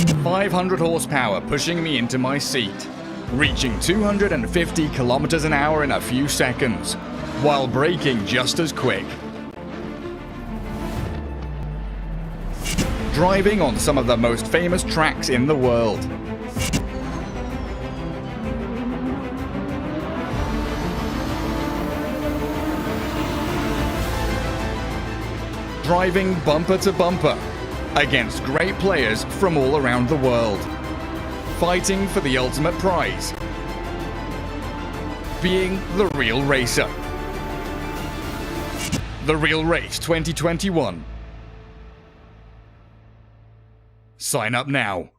500 horsepower pushing me into my seat, reaching 250 kilometers an hour in a few seconds, while braking just as quick. Driving on some of the most famous tracks in the world. Driving bumper to bumper against great players from all around the world. Fighting for the ultimate prize. Being the real racer. The Real Race 2021. Sign up now.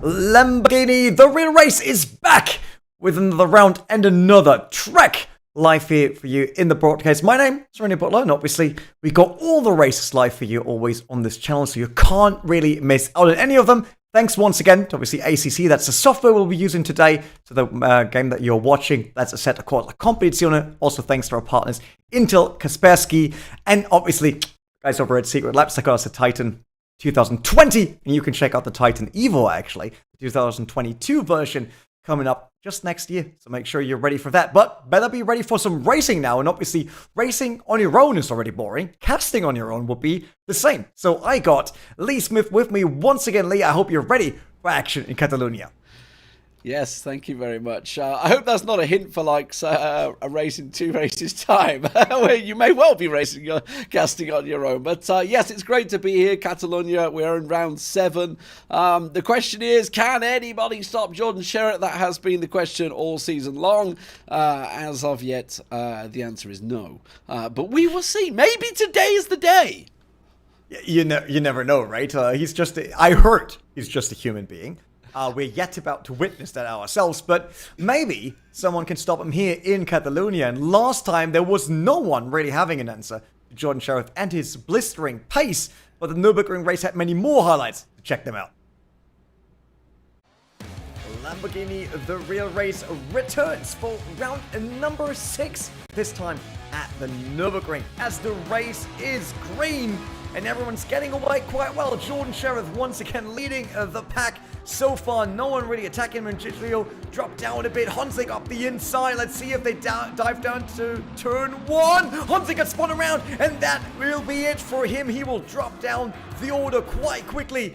Lamborghini The Real Race is back with another round and another track live here for you in the broadcast. My name is Randy Butler, and obviously we got all the races live for you always on this channel, so you can't really miss out on any of them. Thanks once again to obviously ACC. That's the software we'll be using today. So the game that you're watching, that's Assetto Corsa Competizione. Also thanks to our partners Intel, Kaspersky, and obviously guys over at Secret Labs. Check out the Titan 2020, and you can check out the Titan EVO actually, the 2022 version coming up just next year, so make sure you're ready for that. But better be ready for some racing now, and obviously racing on your own is already boring. Casting on your own will be the same. So I got Lee Smith with me once again. Lee, I hope you're ready for action in Catalunya. Yes, thank you very much. I hope that's not a hint for like a race in 2 races time, where you may well be casting on your own. But yes, it's great to be here, Catalunya. We're in round 7. The question is, can anybody stop Jordan Sherritt? That has been the question all season long. As of yet, the answer is no. But we will see. Maybe today is the day. You never know, right? I heard he's just a human being. We're yet about to witness that ourselves, but maybe someone can stop him here in Catalunya. And last time, there was no one really having an answer to Jordan Sherritt and his blistering pace, but the Nürburgring race had many more highlights. Check them out. Lamborghini The Real Race returns for round number 6, this time at the Nürburgring, as the race is green and everyone's getting away quite well. Jordan Sherritt once again leading the pack. So far, no one really attacking him, and Chitrio dropped down a bit. Honzig up the inside. Let's see if they dive down to turn 1. Honzig gets spun around, and that will be it for him. He will drop down the order quite quickly.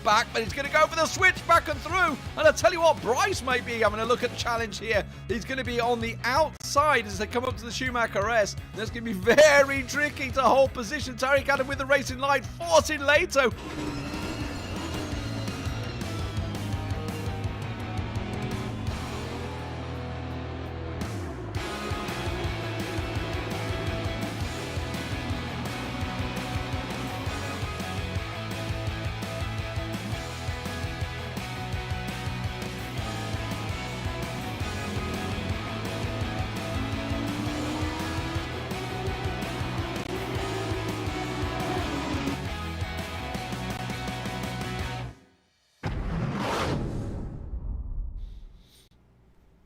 Back, but he's going to go for the switch back and through. And I tell you what, Bryce may be having a look at the challenge here. He's going to be on the outside as they come up to the Schumacher S. That's going to be very tricky to hold position. Tariq Adam with the racing line, forcing Leto.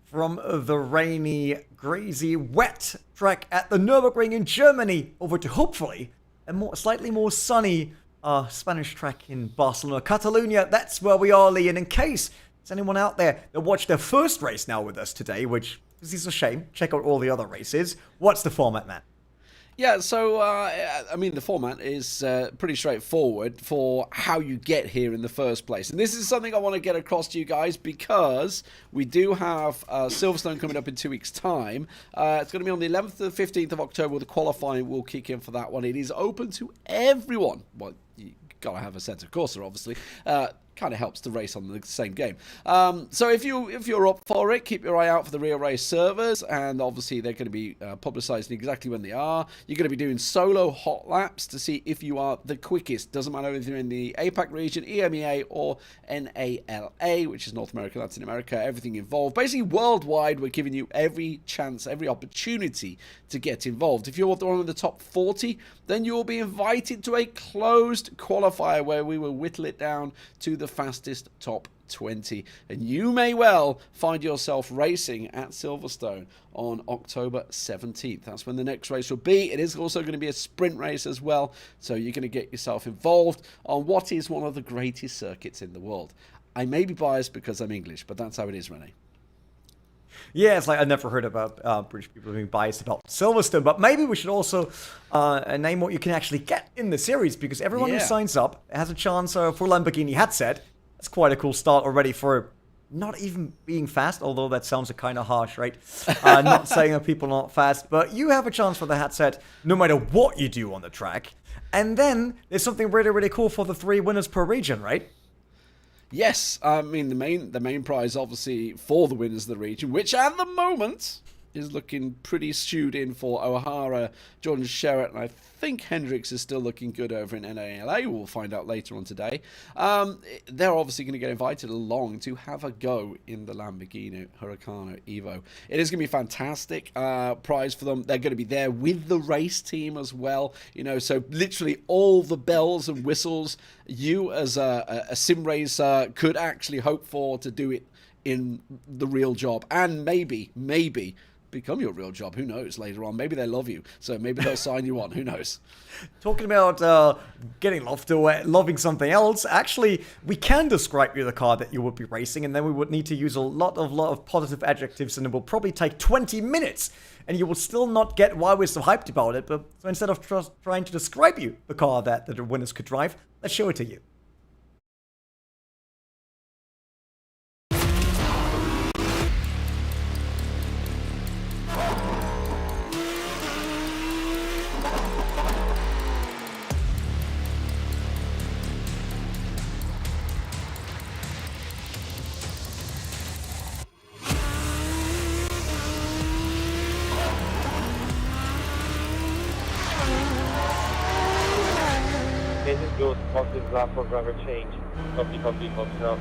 From the rainy, greasy, wet track at the Nürburgring in Germany over to hopefully a slightly more sunny Spanish track in Barcelona. Catalunya, that's where we are, Lee. And in case there's anyone out there that watched their first race now with us today, which is a shame, check out all the other races. What's the format, man? Yeah, so, I mean, the format is pretty straightforward for how you get here in the first place. And this is something I want to get across to you guys because we do have Silverstone coming up in 2 weeks' time. It's going to be on the 11th to the 15th of October. The qualifying will kick in for that one. It is open to everyone. Well, you got to have Assetto Corsa, obviously. Kind of helps to race on the same game. So if you're up for it, keep your eye out for the Real Race servers, and obviously they're going to be publicising exactly when they are. You're going to be doing solo hot laps to see if you are the quickest. Doesn't matter if you're in the APAC region, EMEA, or NALA, which is North America, Latin America, everything involved. Basically, worldwide, we're giving you every chance, every opportunity to get involved. If you're one of the top 40, then you will be invited to a closed qualifier where we will whittle it down to the the fastest top 20. And you may well find yourself racing at Silverstone on October 17th. That's when the next race will be. It is also going to be a sprint race as well, so you're going to get yourself involved on what is one of the greatest circuits in the world. I may be biased because I'm English, but that's how it is, Rene. Yeah, it's like I never heard about British people being biased about Silverstone, but maybe we should also name what you can actually get in the series, because everyone who signs up has a chance for Lamborghini headset. That's quite a cool start already for not even being fast, although that sounds kind of harsh, right? Not saying that people are not fast, but you have a chance for the headset no matter what you do on the track. And then there's something really, really cool for the 3 winners per region, right? Yes, I mean the main prize obviously for the winners of the region, which at the moment is looking pretty skewed in for O'Hara, Jordan Sherratt, and I think Hendricks is still looking good over in NALA. We'll find out later on today. They're obviously going to get invited along to have a go in the Lamborghini Huracán EVO. It is going to be a fantastic prize for them. They're going to be there with the race team as well. You know, so literally all the bells and whistles you as a sim racer could actually hope for to do it in the real job, and maybe become your real job. Who knows later on? Maybe they love you, so maybe they'll sign you on. Who knows? Talking about getting loved or loving something else, actually, we can describe you the car that you would be racing, and then we would need to use a lot of positive adjectives, and it will probably take 20 minutes, and you will still not get why we're so hyped about it. But so instead of trying to describe you the car that the winners could drive, let's show it to you. Engine goes positive lap for driver change. Copy, now.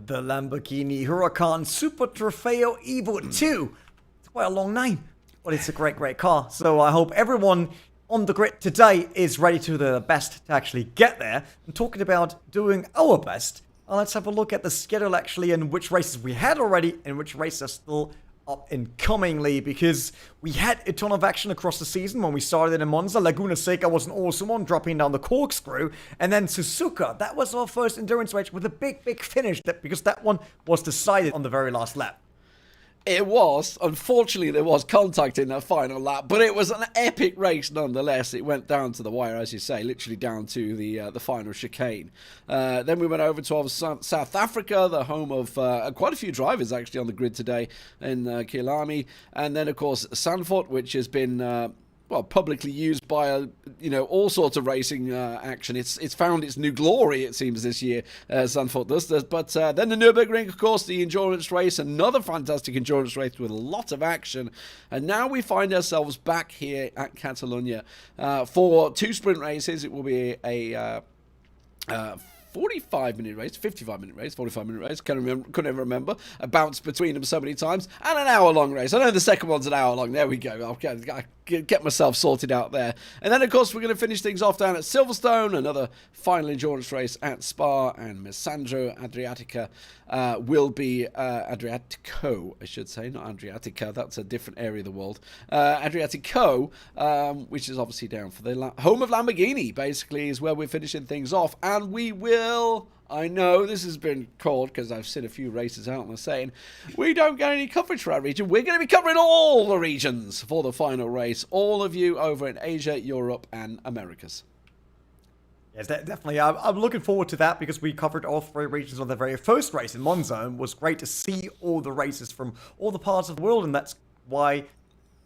The Lamborghini Huracán Super Trofeo Evo 2. It's quite a long name, but it's a great car. So I hope everyone on the grid today is ready to do their best to actually get there. And talking about doing our best, let's have a look at the schedule actually and which races we had already and which races are still up and comingly, because we had a ton of action across the season. When we started in Monza, Laguna Seca was an awesome one, dropping down the corkscrew, and then Suzuka, that was our first endurance race with a big finish, because that one was decided on the very last lap. It was. Unfortunately, there was contact in that final lap, but it was an epic race nonetheless. It went down to the wire, as you say, literally down to the final chicane. Then we went over to South Africa, the home of quite a few drivers actually on the grid today in Killarney. And then, of course, Zandvoort, which has been publicly used by all sorts of racing action. It's found its new glory, it seems, this year. Zandvoort does. But then the Nürburgring, of course, the endurance race, another fantastic endurance race with a lot of action. And now we find ourselves back here at Catalunya for 2 sprint races. It will be a 45-minute race, 55-minute race, 45-minute race, couldn't ever remember. I bounced between them so many times. And an hour-long race. I know the second one's an hour-long. There we go. I'll get myself sorted out there. And then, of course, we're going to finish things off down at Silverstone, another final endurance race at Spa, and Messandro Adriatica will be Adriatico, I should say, not Adriatica. That's a different area of the world. Adriatico, which is obviously down for the home of Lamborghini, basically, is where we're finishing things off. And we will... I know this has been called, because I've seen a few races out and saying, we don't get any coverage for our region. We're going to be covering all the regions for the final race. All of you over in Asia, Europe, and Americas. Yes, definitely. I'm looking forward to that, because we covered all 3 regions on the very first race in Monza, and it was great to see all the races from all the parts of the world, and that's why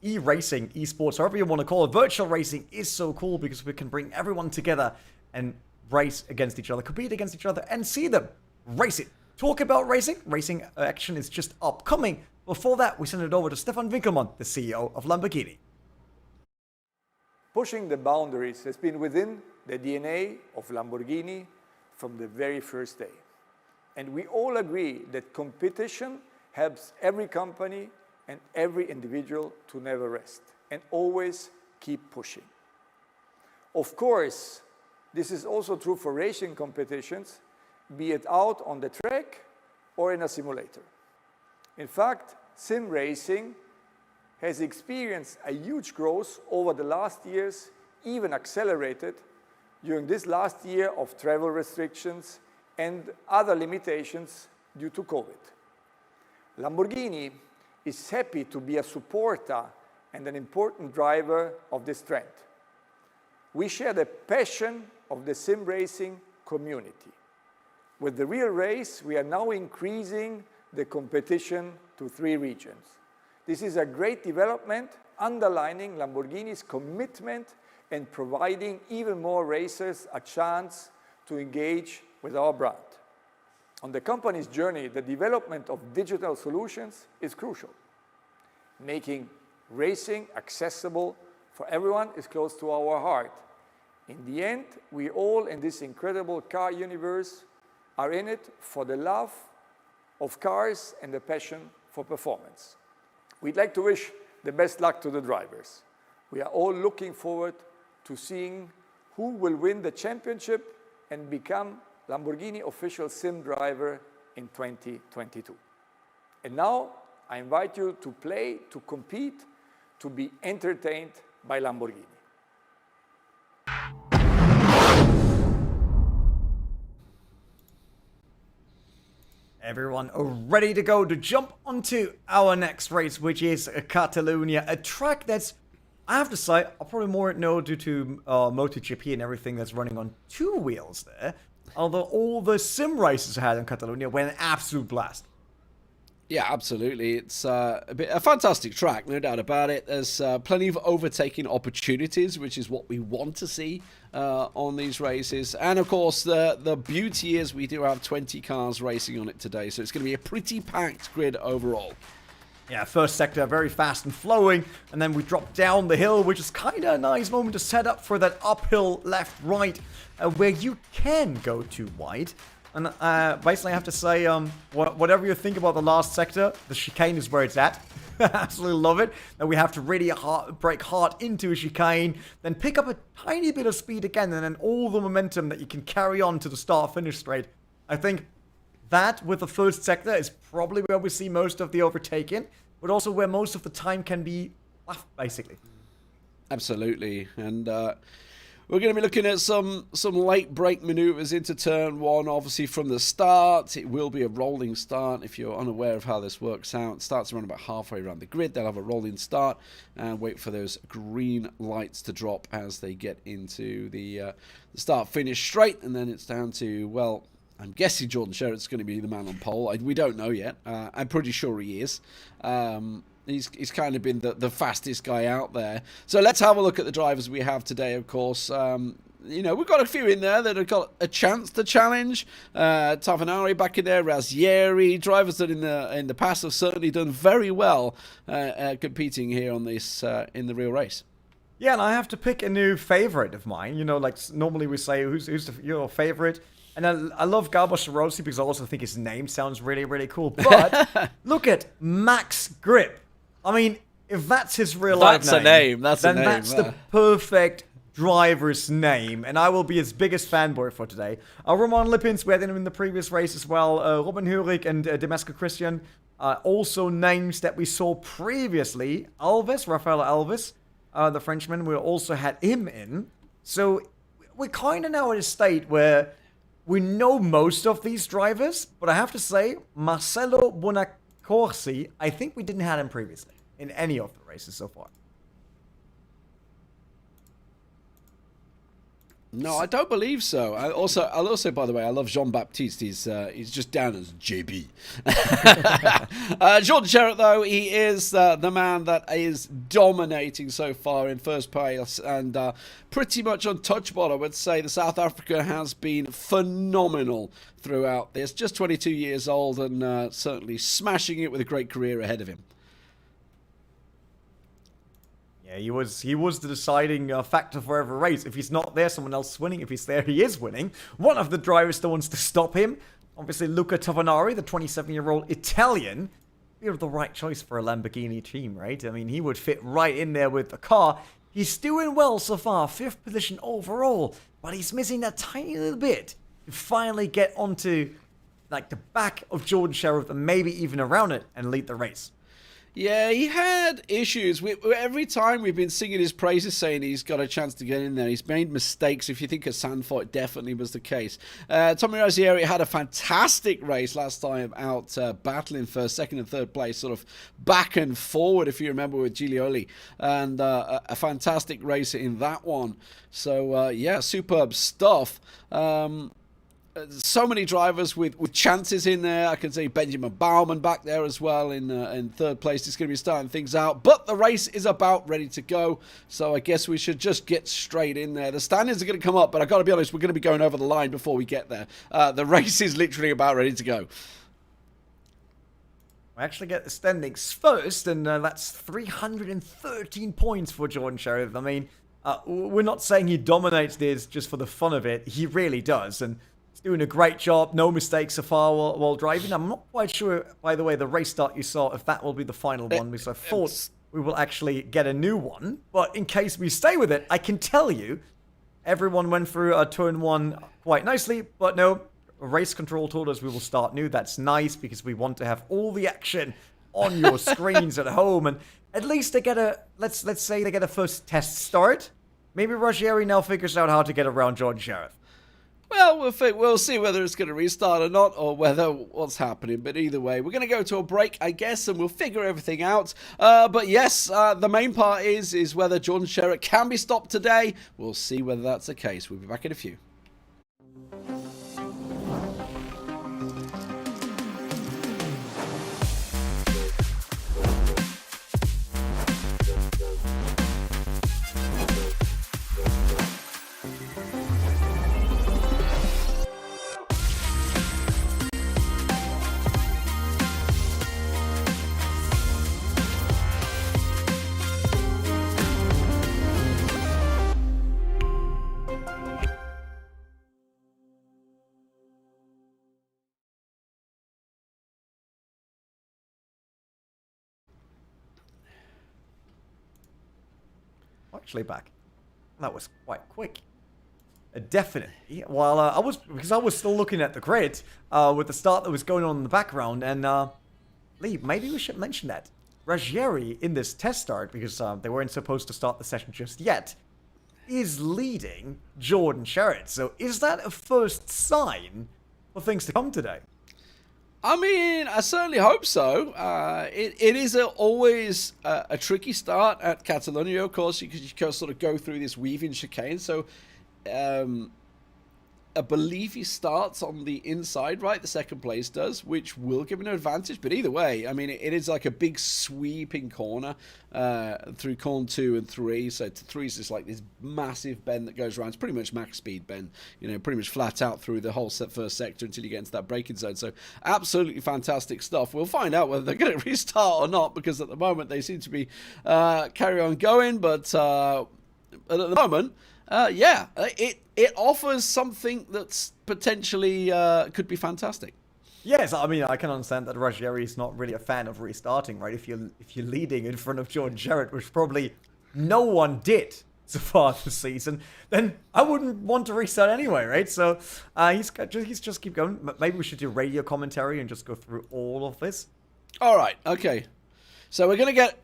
e-racing, eSports, however you want to call it, virtual racing is so cool, because we can bring everyone together and race against each other, compete against each other, and see them race it. Talk about racing. Racing action is just upcoming, Before that, we send it over to Stefan Winkelmann, the CEO of Lamborghini. Pushing the boundaries has been within the DNA of Lamborghini from the very first day. And we all agree that competition helps every company and every individual to never rest and always keep pushing. Of course, this is also true for racing competitions, be it out on the track or in a simulator. In fact, sim racing has experienced a huge growth over the last years, even accelerated during this last year of travel restrictions and other limitations due to COVID. Lamborghini is happy to be a supporter and an important driver of this trend. We share the passion of the sim racing community. With the real race, we are now increasing the competition to 3 regions. This is a great development, underlining Lamborghini's commitment and providing even more racers a chance to engage with our brand. On the company's journey, the development of digital solutions is crucial. Making racing accessible for everyone is close to our heart. In the end, we all in this incredible car universe are in it for the love of cars and the passion for performance. We'd like to wish the best luck to the drivers. We are all looking forward to seeing who will win the championship and become Lamborghini official sim driver in 2022. And now, I invite you to play, to compete, to be entertained by Lamborghini. Everyone are ready to go to jump onto our next race, which is Catalunya, a track that's, I have to say, I probably more know due to MotoGP and everything that's running on 2 wheels there. Although all the sim races I had in Catalunya were an absolute blast. Yeah, absolutely. It's a fantastic track, no doubt about it. There's plenty of overtaking opportunities, which is what we want to see on these races. And of course, the beauty is we do have 20 cars racing on it today, so it's going to be a pretty packed grid overall. Yeah, first sector very fast and flowing, and then we drop down the hill, which is kind of a nice moment to set up for that uphill left-right, where you can go too wide. And basically I have to say, whatever you think about the last sector, the chicane is where it's at. Absolutely love it. And we have to really brake hard into a chicane, then pick up a tiny bit of speed again, and then all the momentum that you can carry on to the start-finish straight. I think that, with the first sector, is probably where we see most of the overtaking, but also where most of the time can be left, basically. Absolutely. And we're going to be looking at some late break maneuvers into turn 1, obviously from the start. It will be a rolling start. If you're unaware of how this works out, it starts around about halfway around the grid. They'll have a rolling start and wait for those green lights to drop as they get into the start-finish straight. And then it's down to, well, I'm guessing Jordan Sherritt's going to be the man on pole. We don't know yet. I'm pretty sure he is. He's kind of been the fastest guy out there. So let's have a look at the drivers we have today, of course. We've got a few in there that have got a chance to challenge. Tavanari back in there, Razzieri, drivers that in the past have certainly done very well competing here on this in the real race. Yeah, and I have to pick a new favorite of mine. You know, like normally we say, who's your favorite? And I love Gabo Sarosi because I also think his name sounds really, really cool. But look at Max Grip. I mean, if that's his real life name, that's the perfect driver's name. And I will be his biggest fanboy for today. Roman Lipins, we had him in the previous race as well. Robin Hurik and Demasco Christian, also names that we saw previously. Rafael Alves, the Frenchman, we also had him in. So we're kind of now at a state where we know most of these drivers, but I have to say, Marcello Bonaccorsi, I think we didn't have him previously in any of the races so far. No, I don't believe so. I'll also, by the way, I love Jean-Baptiste. He's just down as JB. Jordan Sherritt, though, he is the man that is dominating so far in first place and pretty much untouchable, I would say. The South Africa has been phenomenal throughout this. Just 22 years old and certainly smashing it with a great career ahead of him. Yeah, he was the deciding factor for every race. If he's not there, someone else is winning. If he's there, he is winning. One of the drivers that wants to stop him, obviously Luca Tavanari, the 27-year-old Italian. You're the right choice for a Lamborghini team, right? I mean, he would fit right in there with the car. He's doing well so far, 5th position overall, but he's missing that tiny little bit to finally get onto like the back of Jordan Sherritt and maybe even around it and lead the race. Yeah, he had issues. Every time we've been singing his praises, saying he's got a chance to get in there. He's made mistakes. If you think of Sandford, it definitely was the case. Tommy Rosieri had a fantastic race last time out, battling for second and third place, sort of back and forward, if you remember, with Giglioli. And a fantastic race in that one. So, yeah, superb stuff. So many drivers with chances in there. I can see Benjamin Baumann back there as well in third place. He's going to be starting things out. But the race is about ready to go. So I guess we should just get straight in there. The standings are going to come up, but I've got to be honest, we're going to be going over the line before we get there. The race is literally about ready to go. We actually get the standings first, and that's 313 points for Jordan Sherritt. I mean, we're not saying he dominates this just for the fun of it. He really does, and he's doing a great job. No mistakes so far while driving. I'm not quite sure, by the way, the race start you saw, if that will be the final one, because I thought we will actually get a new one. But in case we stay with it, I can tell you, everyone went through turn 1 quite nicely, but no, race control told us we will start new. That's nice, because we want to have all the action on your screens at home, and at least they get a, let's say they get a first test start. Maybe Roggieri now figures out how to get around Jordan Sherritt. Well, we'll see whether it's going to restart or not, or whether what's happening. But either way, we're going to go to a break, I guess, and we'll figure everything out. But yes, the main part is whether Jordan Sherritt can be stopped today. We'll see whether that's the case. We'll be back in a few. Actually back. That was quite quick. Definitely. While I was still looking at the grid with the start that was going on in the background, and Lee, maybe we should mention that Roggieri in this test start, because they weren't supposed to start the session just yet, is leading Jordan Sherritt. So is that a first sign for things to come today? I mean, I certainly hope so. It is always a tricky start at Catalunya, of course, because you can sort of go through this weaving chicane. So I believe he starts on the inside, right? The second place does, which will give him an advantage. But either way, I mean, it is like a big sweeping corner through corner 2 and 3. So 3 is just like this massive bend that goes around. It's pretty much max speed bend, you know, pretty much flat out through the whole first sector until you get into that braking zone. So absolutely fantastic stuff. We'll find out whether they're going to restart or not, because at the moment they seem to be carry on going. But at the moment, yeah, it offers something that's potentially could be fantastic. Yes, I mean, I can understand that Roggieri is not really a fan of restarting, right? If you're leading in front of Jordan Sherritt, which probably no one did so far this season, then I wouldn't want to restart anyway, right? So he's just keep going. Maybe we should do radio commentary and just go through all of this. All right, okay. So we're gonna get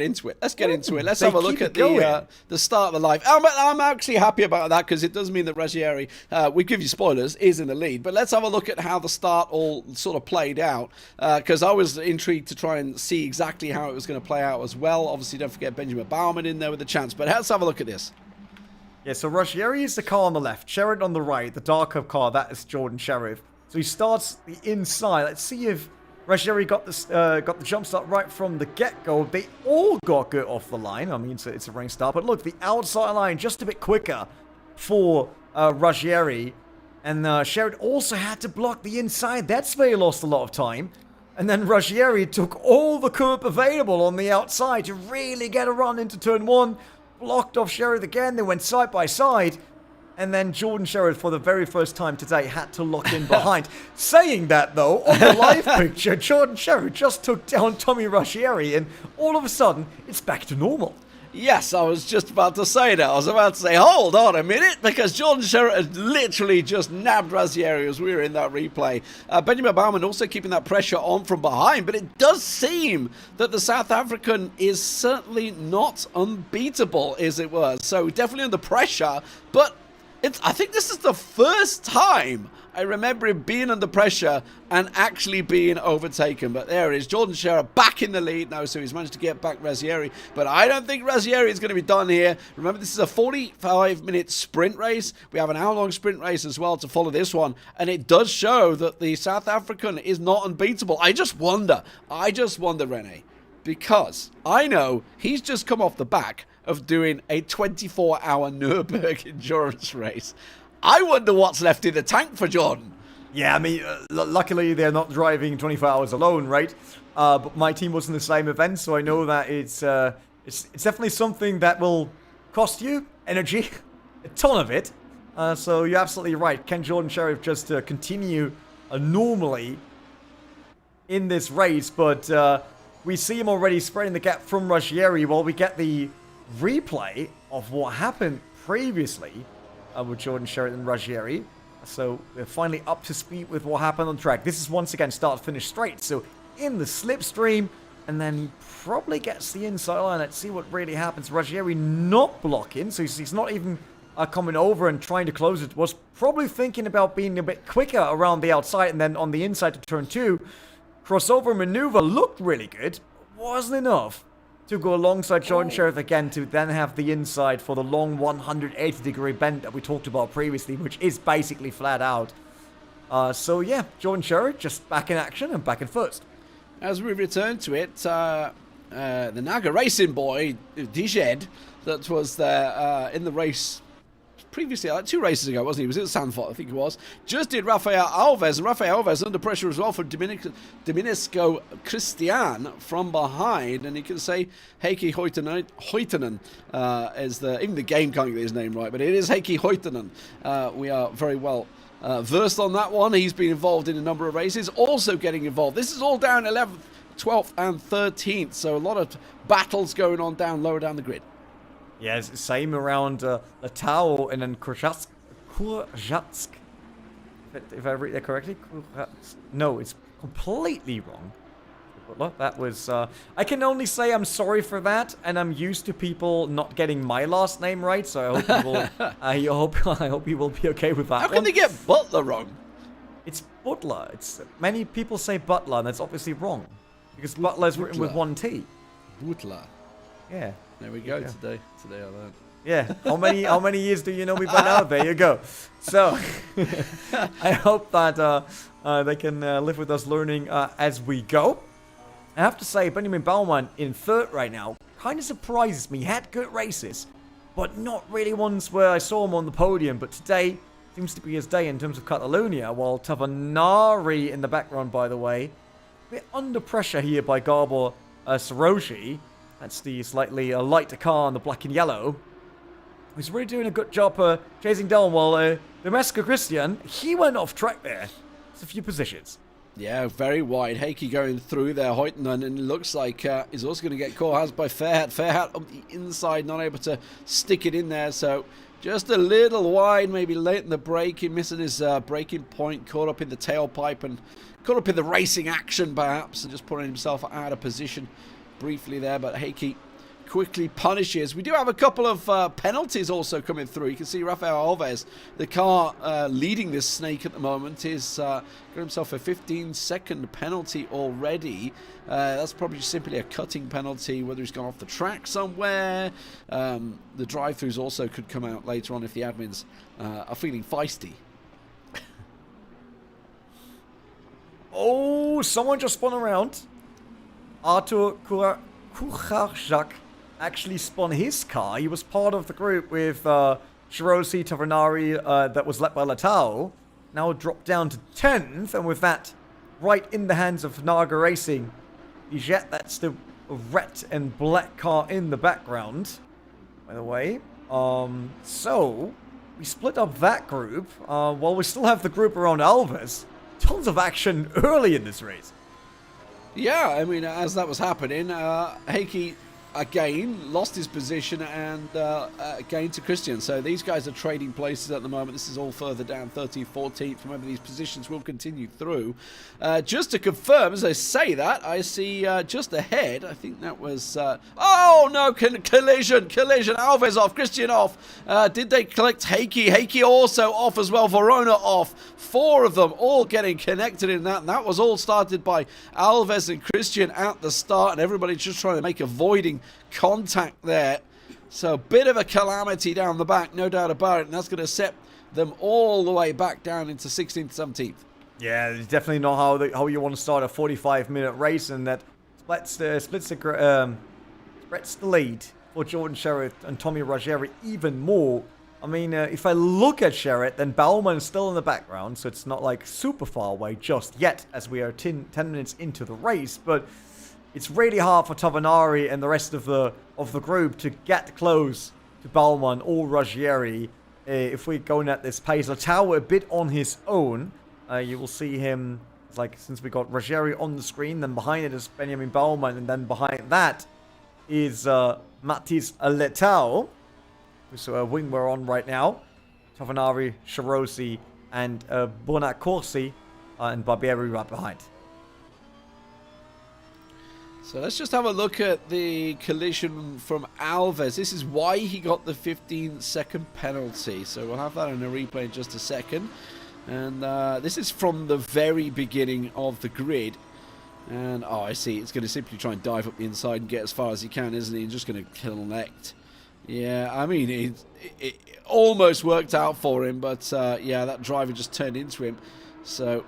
into it. Let's get into it. Let's have a look at the start of the live. I'm actually happy about that, because it does mean that Roggieri, we give you spoilers, is in the lead. But let's have a look at how the start all sort of played out, because I was intrigued to try and see exactly how it was going to play out as well. Obviously, don't forget Benjamin Baumann in there with a chance. But let's have a look at this. Yeah, so Ruggieri is the car on the left, Sherrod on the right, the darker car, that is Jordan Sheriff. So he starts the inside. Let's see if Ruggieri got the jump start right from the get-go. They all got good off the line. I mean, it's a rain start. But look, the outside line just a bit quicker for Ruggieri. And Sherrod also had to block the inside. That's where he lost a lot of time. And then Ruggieri took all the curb available on the outside to really get a run into turn 1. Blocked off Sherrod again. They went side by side. And then Jordan Sherrod, for the very first time today, had to lock in behind. Saying that, though, on the live picture, Jordan Sherrod just took down Tommy Ruggieri, and all of a sudden, it's back to normal. Yes, I was just about to say that. I was about to say, hold on a minute, because Jordan Sherrod had literally just nabbed Ruggieri as we were in that replay. Benjamin Baumann also keeping that pressure on from behind, but it does seem that the South African is certainly not unbeatable, as it were. So definitely under pressure, but I think this is the first time I remember him being under pressure and actually being overtaken. But there it is. Jordan Sherrod back in the lead now, so he's managed to get back Ruggieri. But I don't think Ruggieri is going to be done here. Remember, this is a 45-minute sprint race. We have an hour-long sprint race as well to follow this one. And it does show that the South African is not unbeatable. I just wonder, Rene, because I know he's just come off the back of doing a 24-hour Nürburgring endurance race. I wonder what's left in the tank for Jordan. Yeah, I mean, luckily they're not driving 24 hours alone, right? But my team was in the same event, so I know that it's definitely something that will cost you energy, a ton of it. So you're absolutely right. Can Jordan Sheriff just continue normally in this race? But we see him already spreading the gap from Ruggieri while we get the replay of what happened previously with Jordan Sherrod and Ruggieri. So we're finally up to speed with what happened on track. This is once again start-finish straight. So in the slipstream, and then probably gets the inside line. Let's see what really happens. Ruggieri not blocking, so he's not even coming over and trying to close it. Was probably thinking about being a bit quicker around the outside, and then on the inside to turn 2. Crossover maneuver looked really good. Wasn't enough to go alongside Jordan Sheriff again to then have the inside for the long 180-degree bend that we talked about previously, which is basically flat out. So yeah, Jordan Sheriff just back in action and back in first. As we return to it, the Naga racing boy, Dijed, that was there in the race previously, like 2 races ago, wasn't he? Was it Sanford, I think it was. Just did Rafael Alves. And Rafael Alves under pressure as well for Domenico Christian from behind. And you can say Heikki Hoitonen is even the game can't get his name right, but it is Heikki Hoitonen. We are very well versed on that one. He's been involved in a number of races, also getting involved. This is all down 11th, 12th, and 13th. So a lot of battles going on down lower down the grid. Yeah, it's the same around Latau and then Kurjatsk. If I read that correctly. No, it's completely wrong. Look, that was... I can only say I'm sorry for that, and I'm used to people not getting my last name right, so I hope you will, I hope you will be okay with that. How can they get Butler wrong? It's Butler. Many people say Butler, and that's obviously wrong. Because Butler is written with 1 T. Butler. Yeah. There we go. Today I learned. Yeah. How many years do you know me by now? There you go. So I hope that they can live with us learning as we go. I have to say, Benjamin Baumann in 3rd right now kind of surprises me. He had good races, but not really ones where I saw him on the podium. But today seems to be his day in terms of Catalunya, while Tavanari in the background, by the way, a bit under pressure here by Gabor Saroshi. That's the slightly lighter car in the black and yellow. He's really doing a good job chasing down, while Domenico Christian, he went off track there. It's a few positions. Yeah, very wide. Heikki going through there, Hoitonen, and it looks like he's also going to get caught out by Fairhat. Fairhat on the inside, not able to stick it in there, so just a little wide, maybe late in the braking, missing his braking point, caught up in the tailpipe and caught up in the racing action perhaps, and just putting himself out of position briefly there. But Heikki quickly punishes. We do have a couple of penalties also coming through. You can see Rafael Alves, the car leading this snake at the moment, is got himself a 15-second penalty already. That's probably simply a cutting penalty, whether he's gone off the track somewhere. The drive-throughs also could come out later on if the admins are feeling feisty. Oh, someone just spun around. Artur Kucharczak actually spun his car. He was part of the group with Shiroshi Tavernari that was led by Latao. Now dropped down to 10th, and with that right in the hands of Naga Racing. Yet that's the red and black car in the background, by the way. So, we split up that group, while we still have the group around Alves. Tons of action early in this race. Yeah, I mean, as that was happening, Heikki again lost his position and gained to Christian. So these guys are trading places at the moment. This is all further down, 13th, 14th. Remember, these positions will continue through. Just to confirm, as I say that, I see just ahead, I think that was... oh, no, collision. Alves off, Christian off. Did they collect Heikki? Heikki also off as well, Verona off. 4 of them all getting connected in that. And that was all started by Alves and Christian at the start. And everybody just trying to make avoiding contact there. So a bit of a calamity down the back, no doubt about it, and that's going to set them all the way back down into 16th, 17th. Yeah, it's definitely not how you want to start a 45-minute race, and that spreads the lead for Jordan Sherritt and Tommy Ruggieri even more. I mean, if I look at Sherritt, then Baumann is still in the background, so it's not like super far away just yet, as we are 10 minutes into the race, but it's really hard for Tavanari and the rest of the group to get close to Baumann or Ruggieri if we're going at this pace. Latau a bit on his own. You will see him, like, since we got Ruggieri on the screen, then behind it is Benjamin Baumann, and then behind that is Mathis Letao, who's a wing we're on right now. Tavanari, Shiroshi, and Bonacorsi, and Barbieri right behind. So let's just have a look at the collision from Alves. This is why he got the 15-second penalty. So we'll have that in a replay in just a second. And this is from the very beginning of the grid. And, oh, I see. It's going to simply try and dive up the inside and get as far as he can, isn't he? And just going to collect. Yeah, I mean, it almost worked out for him. But, yeah, that driver just turned into him. So...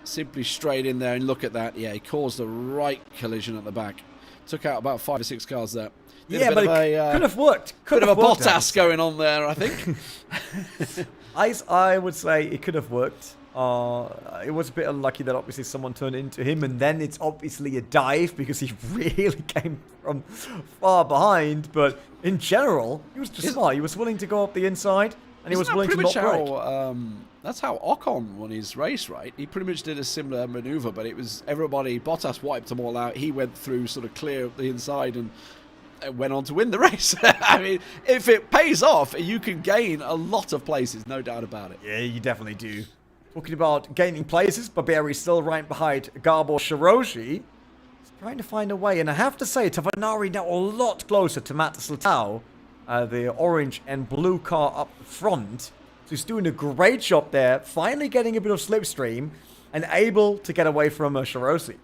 simply straight in there, and look at that. Yeah, he caused the right collision at the back. Took out about 5 or 6 cars there. Yeah, but it could have worked. Could have a Bottas going on there, I think. I would say it could have worked. It was a bit unlucky that obviously someone turned into him, and then it's obviously a dive because he really came from far behind. But in general, he was just smart. He was willing to go up the inside, and he was willing to not brake. That's how Ocon won his race, right? He pretty much did a similar maneuver, but it was everybody. Bottas wiped them all out. He went through sort of clear up the inside and went on to win the race. I mean, if it pays off, you can gain a lot of places, no doubt about it. Yeah, you definitely do. Talking about gaining places, Barbieri's still right behind Gabor Shiroshi. He's trying to find a way, and I have to say, Tavanari now a lot closer to Mathis Letao, the orange and blue car up front. So he's doing a great job there, finally getting a bit of slipstream and able to get away from Shiroshi.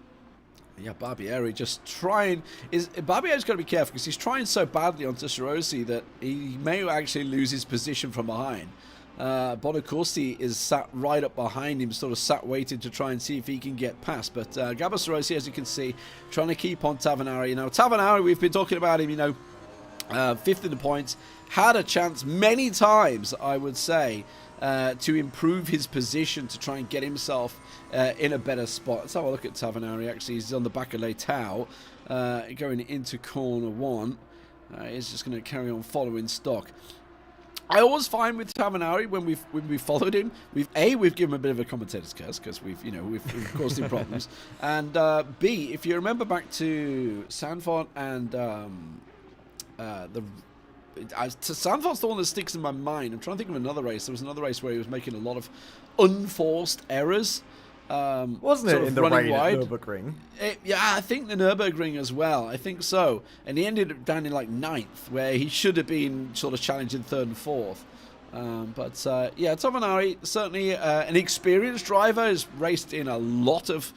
Yeah, Barbieri just trying... Barbieri's got to be careful because he's trying so badly onto Shiroshi that he may actually lose his position from behind. Bonacorsi is sat right up behind him, sort of sat waiting to try and see if he can get past. But Gabor Shiroshi, as you can see, trying to keep on Tavanari. You know, Tavanari, we've been talking about him, you know, 5th in the points. Had a chance many times, I would say, to improve his position to try and get himself in a better spot. Let's have a look at Tavanari. Actually, he's on the back of Letao, going into corner 1. He's just going to carry on following stock. I always find with Tavanari when we've followed him, we've given him a bit of a commentator's curse because we've caused him problems, and B, if you remember back to Sanford and Sanford's the one that sticks in my mind. I'm trying to think of another race. There was another race where he was making a lot of unforced errors. Wasn't it in the rain at Nürburgring? Yeah, I think the Nürburgring as well. I think so. And he ended up down in like 9th, where he should have been sort of challenging 3rd and 4th. Yeah, Tavanari, certainly an experienced driver, has raced in a lot of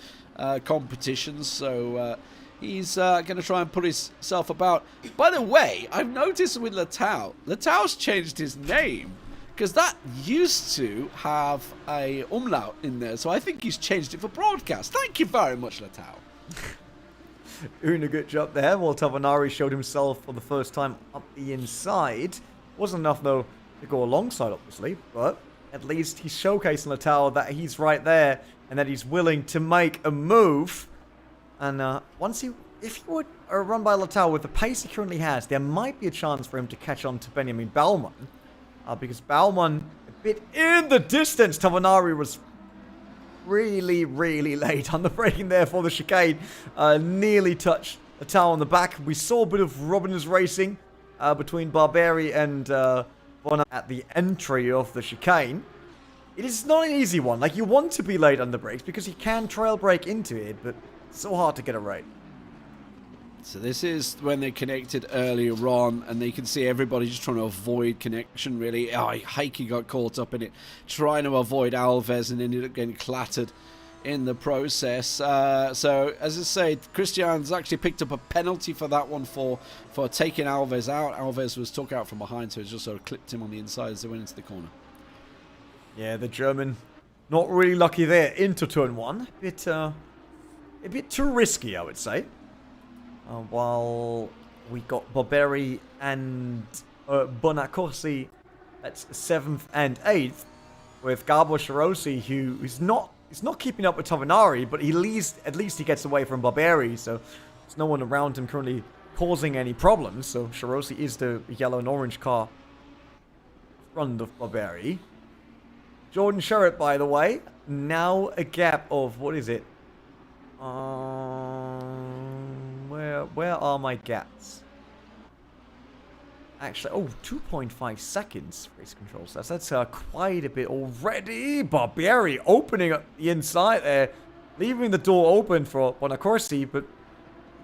competitions, so he's going to try and put himself about. By the way, I've noticed with Letau's changed his name, because that used to have a umlaut in there, so I think he's changed it for broadcast. Thank you very much, Letau. Doing a good job there. Well, Tavanari showed himself for the first time up the inside. Wasn't enough, though, to go alongside, obviously, but at least he's showcasing Letau that he's right there and that he's willing to make a move. And if he would run by Letau with the pace he currently has, there might be a chance for him to catch on to Benjamin Baumann. Because Baumann, a bit in the distance, Tavanari was really, really late on the braking there for the chicane. Nearly touched Letau on the back. We saw a bit of Robbins racing between Barberi and Bonner at the entry of the chicane. It is not an easy one. Like, you want to be late on the brakes because you can trail brake into it, but it's so hard to get it right. So this is when they connected earlier on, and they can see everybody just trying to avoid connection, really. Heike got caught up in it, trying to avoid Alves, and ended up getting clattered in the process. So, as I say, Christian's actually picked up a penalty for that one for taking Alves out. Alves was took out from behind, so it just sort of clipped him on the inside as they went into the corner. Yeah, the German not really lucky there into turn 1. A bit too risky, I would say. While we got Barberi and Bonaccorsi at 7th and 8th, with Gabor Sharosi, who is not keeping up with Tavanari, but at least he gets away from Barberi, so there's no one around him currently causing any problems. So Sharosi is the yellow and orange car in front of Barberi. Jordan Sherritt, by the way, now a gap of, what is it? Where are my gaps? Actually, 2.5 seconds race controls. That's quite a bit already. Barberi opening up the inside there, leaving the door open for Bonaccorsi, but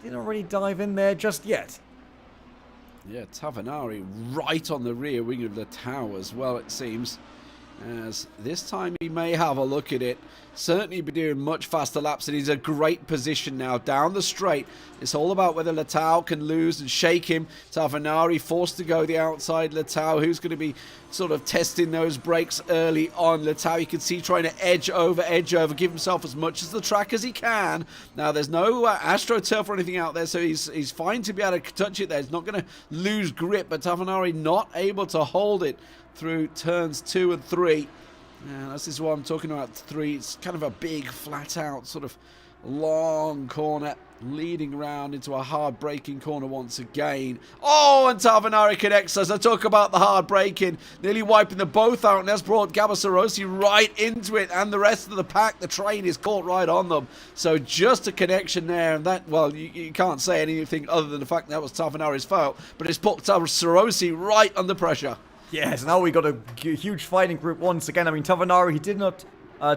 didn't really dive in there just yet. Yeah, Tavanari right on the rear wing of the tower as well, it seems. As this time he may have a look at it. Certainly be doing much faster laps, and he's a great position now down the straight. It's all about whether Letau can lose and shake him. Tavanari forced to go the outside. Letau, who's going to be sort of testing those brakes early on. Letau, you can see trying to edge over, give himself as much as the track as he can. Now there's no AstroTurf or anything out there, so he's fine to be able to touch it there. He's not going to lose grip, but Tavanari not able to hold it through turns 2 and 3. And this is what I'm talking about. 3, it's kind of a big, flat out, sort of long corner, leading around into a hard braking corner once again. Oh, and Tavanari connects as I talk about the hard braking, nearly wiping them both out, and that's brought Gabor Sharosi right into it, and the rest of the pack, the train is caught right on them. So just a connection there, and that, well, you can't say anything other than the fact that was Tavanari's fault, but it's put Sharosi right under pressure. Yes, now we got a huge fighting group once again. I mean, Tavanari, he did not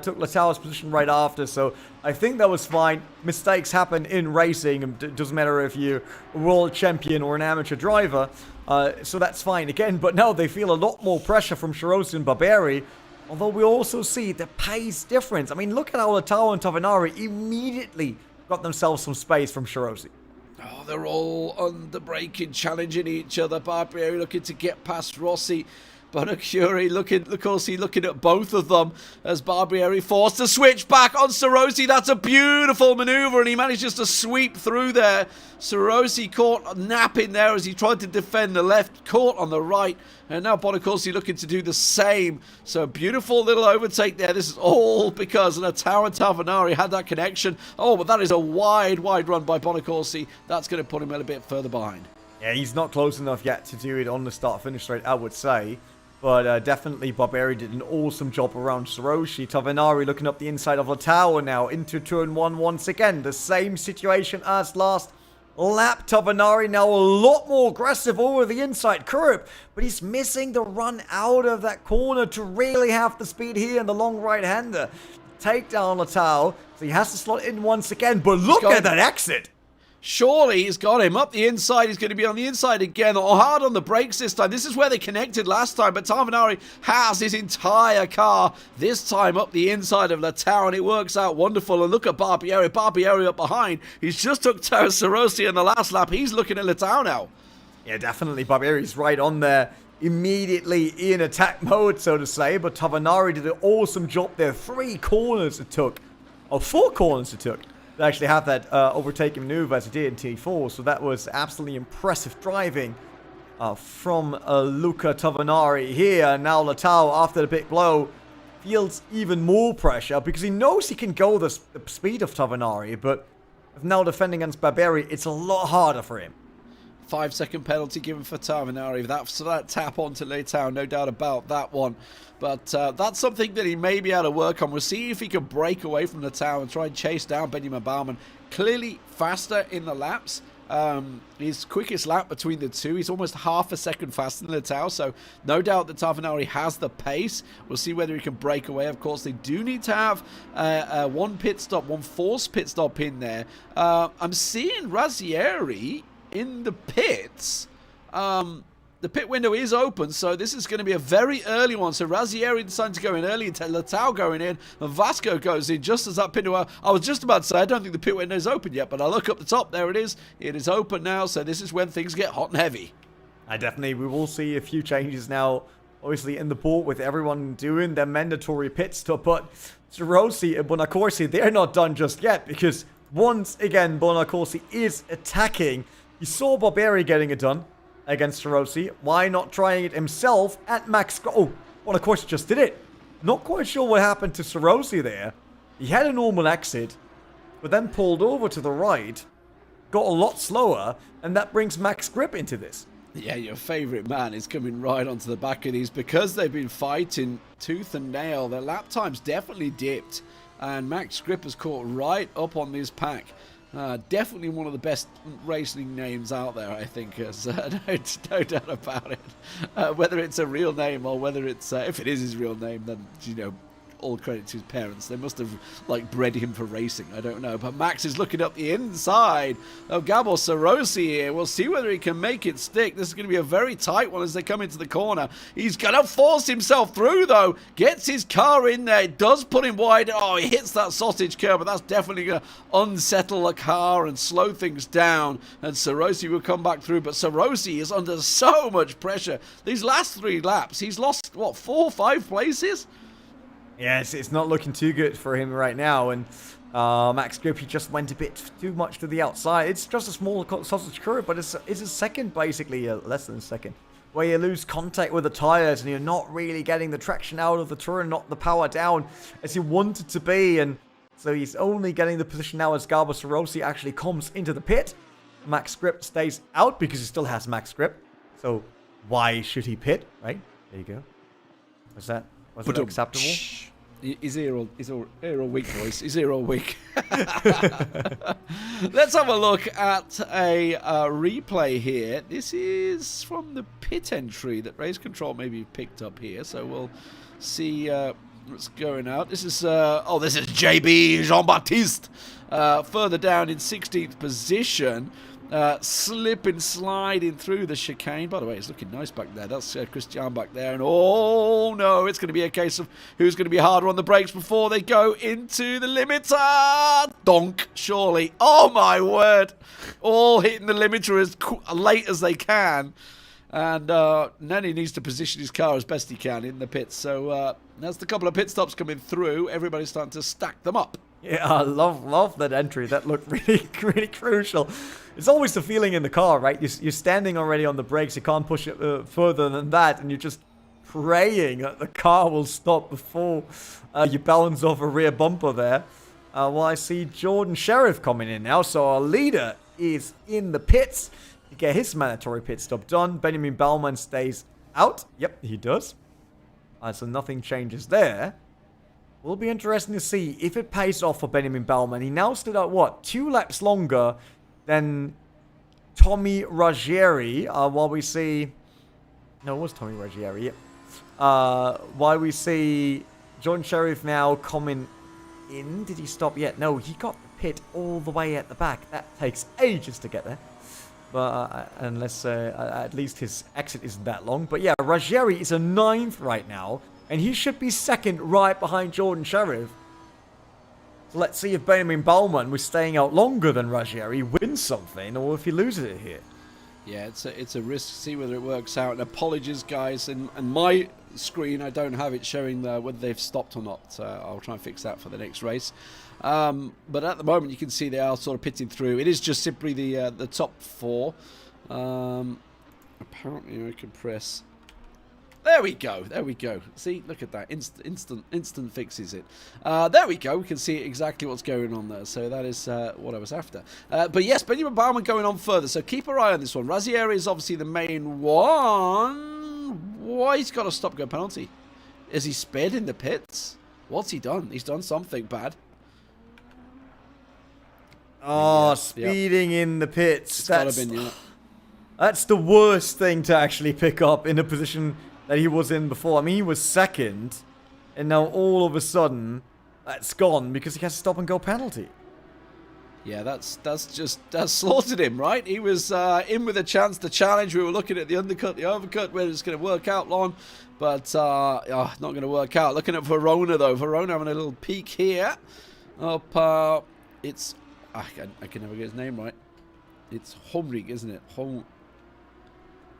took Letau's position right after, so I think that was fine. Mistakes happen in racing. It doesn't matter if you're a world champion or an amateur driver, so that's fine again. But now they feel a lot more pressure from Sharosi and Barberi, although we also see the pace difference. I mean, look at how Letau and Tavanari immediately got themselves some space from Sharosi. Oh, they're all under braking, challenging each other. Barberi looking to get past Rossi. Bonaccorsi looking at both of them as Barberi forced to switch back on Sharosi. That's a beautiful maneuver, and he manages to sweep through there. Sharosi caught napping there as he tried to defend the left, caught on the right, and now Bonaccorsi looking to do the same. So beautiful little overtake there. This is all because Letau and Tavanari had that connection. Oh, but that is a wide run by Bonaccorsi. That's going to put him a little bit further behind. Yeah, he's not close enough yet to do it on the start-finish straight, I would say. But definitely Barberi did an awesome job around Sharosi. Tavanari looking up the inside of Letau now into turn 1 once again. The same situation as last lap. Tavanari now a lot more aggressive over the inside curb, but he's missing the run out of that corner to really have the speed here in the long right-hander. take down Latau. So he has to slot in once again. But look at that exit. Surely he's got him up the inside. He's going to be on the inside again. Or hard on the brakes this time. This is where they connected last time. But Tavanari has his entire car this time up the inside of Latau. And it works out wonderful. And look at Barbieri. Barbieri up behind. He's just took Sarosi in the last lap. He's looking at Latau now. Yeah, definitely. Barbieri's right on there. Immediately in attack mode, so to say. But Tavanari did an awesome job there. 3 corners it took. Or 4 corners it took. To actually have that overtaking maneuver as he did in T4. So that was absolutely impressive driving from Luca Tavanari here. Now Latau, after the big blow, feels even more pressure because he knows he can go the speed of Tavanari. But now defending against Barbieri, it's a lot harder for him. 5-second penalty given for Tavanari. So that tap onto Latau, no doubt about that one. But that's something that he may be able to work on. We'll see if he can break away from Latau and try and chase down Benjamin Baumann. Clearly faster in the laps. His quickest lap between the two. He's almost half a second faster than Latau. So no doubt that Tavanari has the pace. We'll see whether he can break away. Of course, they do need to have one pit stop, one forced pit stop in there. I'm seeing Razzieri in the pits. The pit window is open, so this is going to be a very early one. So Razzieri decided to go in early, Latau going in, and Vasco goes in just as that pit window. I was just about to say, I don't think the pit window is open yet, but I look up the top, there it is. It is open now, so this is when things get hot and heavy. Definitely, we will see a few changes now, obviously in the board with everyone doing their mandatory pit stop, but Rossi and Bonacorsi, they're not done just yet, because once again, Bonacorsi is attacking. You saw Barbieri getting it done against Rossi. Why not trying it himself at max? Oh, well, of course, just did it. Not quite sure what happened to Rossi there. He had a normal exit, but then pulled over to the right, got a lot slower, and that brings Max Grip into this. Yeah, your favourite man is coming right onto the back of these because they've been fighting tooth and nail. Their lap times definitely dipped, and Max Grip has caught right up on this pack. Definitely one of the best racing names out there, I think. No doubt about it. Whether it's a real name or whether it's, if it is his real name, then, you know, all credit to his parents. They must have, like, bred him for racing. I don't know. But Max is looking up the inside of Gabor Sarosi here. We'll see whether he can make it stick. This is going to be a very tight one as they come into the corner. He's going to force himself through, though. Gets his car in there. It does put him wide. Oh, he hits that sausage curb, but that's definitely going to unsettle the car and slow things down. And Sarosi will come back through. But Sarosi is under so much pressure. These last 3 laps, he's lost, what, 4 or 5 places? Yes, it's not looking too good for him right now, and Max Grip, he just went a bit too much to the outside. It's just a small sausage curve, but it's a second, basically, less than a second, where you lose contact with the tires, and you're not really getting the traction out of the turn, not the power down as you want it to be, and so he's only getting the position now as Gabor Sarosi actually comes into the pit. Max Grip stays out because he still has Max Grip, so why should he pit, right? There you go. Was that acceptable? His ear all weak, boys. His ear all weak. Let's have a look at a replay here. This is from the pit entry that Race Control maybe picked up here. So we'll see what's going out. This is this is JB Jean-Baptiste further down in 16th position. Slipping, sliding through the chicane. By the way, it's looking nice back there. That's Christian back there. And oh no, it's going to be a case of who's going to be harder on the brakes before they go into the limiter. Donk, surely. Oh my word. All hitting the limiter as late as they can. And Nenny needs to position his car as best he can in the pits. So that's the couple of pit stops coming through. Everybody's starting to stack them up. Yeah, I love that entry. That looked really, really crucial. It's always the feeling in the car, right? You're standing already on the brakes. You can't push it further than that. And you're just praying that the car will stop before you balance off a rear bumper there. Well, I see Jordan Sheriff coming in now. So our leader is in the pits to get his mandatory pit stop done. Benjamin Baumann stays out. Yep, he does. So nothing changes there. Will be interesting to see if it pays off for Benjamin Baumann. He now stood out, what, 2 laps longer than Tommy Ruggieri, while we see... No, it was Tommy Ruggieri, yeah. While we see John Sheriff now coming in. Did he stop yet? No, he got the pit all the way at the back. That takes ages to get there. But unless at least his exit isn't that long. But yeah, Ruggieri is a 9th right now. And he should be 2nd right behind Jordan Sheriff. So let's see if Benjamin Baumann, was staying out longer than Ruggieri, wins something, or if he loses it here. Yeah, it's a risk. See whether it works out. And apologies, guys. And my screen, I don't have it showing whether they've stopped or not. I'll try and fix that for the next race. But at the moment, you can see they are sort of pitting through. It is just simply the top 4. Apparently, I can press. There we go. There we go. See, look at that. Instant fixes it. There we go. We can see exactly what's going on there. So that is what I was after. But yes, Benjamin Baumann going on further. So keep an eye on this one. Ruggieri is obviously the main one. Why he's got a stop-go penalty? Is he sped in the pits? What's he done? He's done something bad. Oh, speeding in the pits. Yeah. That's the worst thing to actually pick up in a position that he was in before. I mean, he was 2nd, and now all of a sudden, that's gone because he has a stop-and-go penalty. Yeah, that's slaughtered him, right? He was in with a chance to challenge. We were looking at the undercut, the overcut, whether it's going to work out long, but not going to work out. Looking at Verona, though. Verona having a little peek here. Up, it's... I can never get his name right. It's Homrig, isn't it?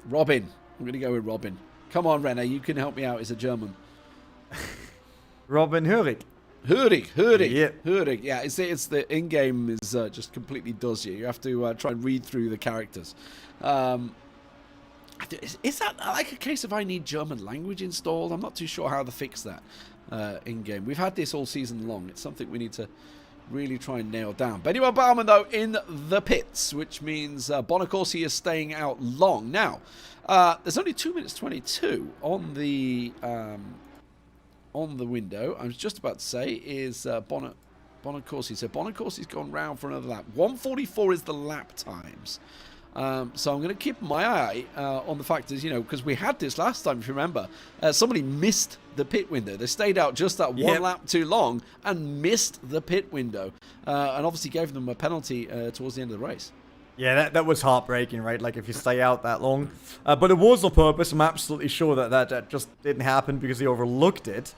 Robin. I'm going to go with Robin. Come on, Rene, you can help me out. He's a German. Robin Hurrig. Hurrig. Yep. Hurrig. Yeah, it's the in-game is just completely does you. You have to try and read through the characters. Is that like a case of I need German language installed? I'm not too sure how to fix that in-game. We've had this all season long. It's something we need to really try and nail down. Benjamin Baumann, though, in the pits, which means Bonacorsi is staying out long. Now, there's only 2 minutes 22 on the window. I was just about to say is Bonacorsi. So Bonacorsi's gone round for another lap. 1:44 is the lap times. So I'm going to keep my eye on the fact is, because we had this last time, if you remember, somebody missed the pit window. They stayed out just that one lap too long and missed the pit window, and obviously gave them a penalty towards the end of the race. Yeah, that was heartbreaking, right? Like, if you stay out that long. But it was on purpose. I'm absolutely sure that just didn't happen because he overlooked it.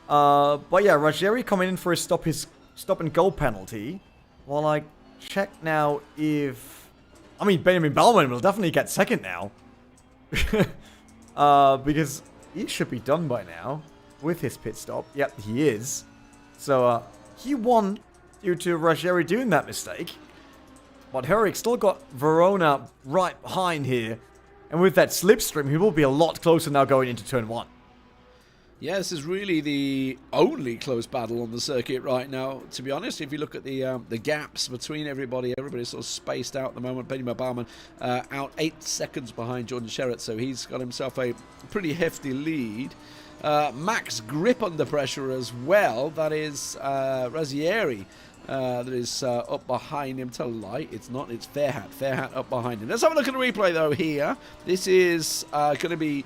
But yeah, Ruggieri coming in for his stop-and-go penalty. While I check now if... I mean, Benjamin Baumann will definitely get 2nd now. Because he should be done by now with his pit stop. Yep, he is. So, he won due to Ruggieri doing that mistake. But Hurrig still got Verona right behind here. And with that slipstream, he will be a lot closer now going into turn 1. Yeah, this is really the only close battle on the circuit right now, to be honest. If you look at the gaps between everybody's sort of spaced out at the moment. Benjamin Baumann out 8 seconds behind Jordan Sherritt, so he's got himself a pretty hefty lead. Max grip under pressure as well. That is Ruggieri. That is up behind him. Tell a lie, it's not. It's Fairhat. Fairhat up behind him. Let's have a look at the replay, though, here. This is going to be...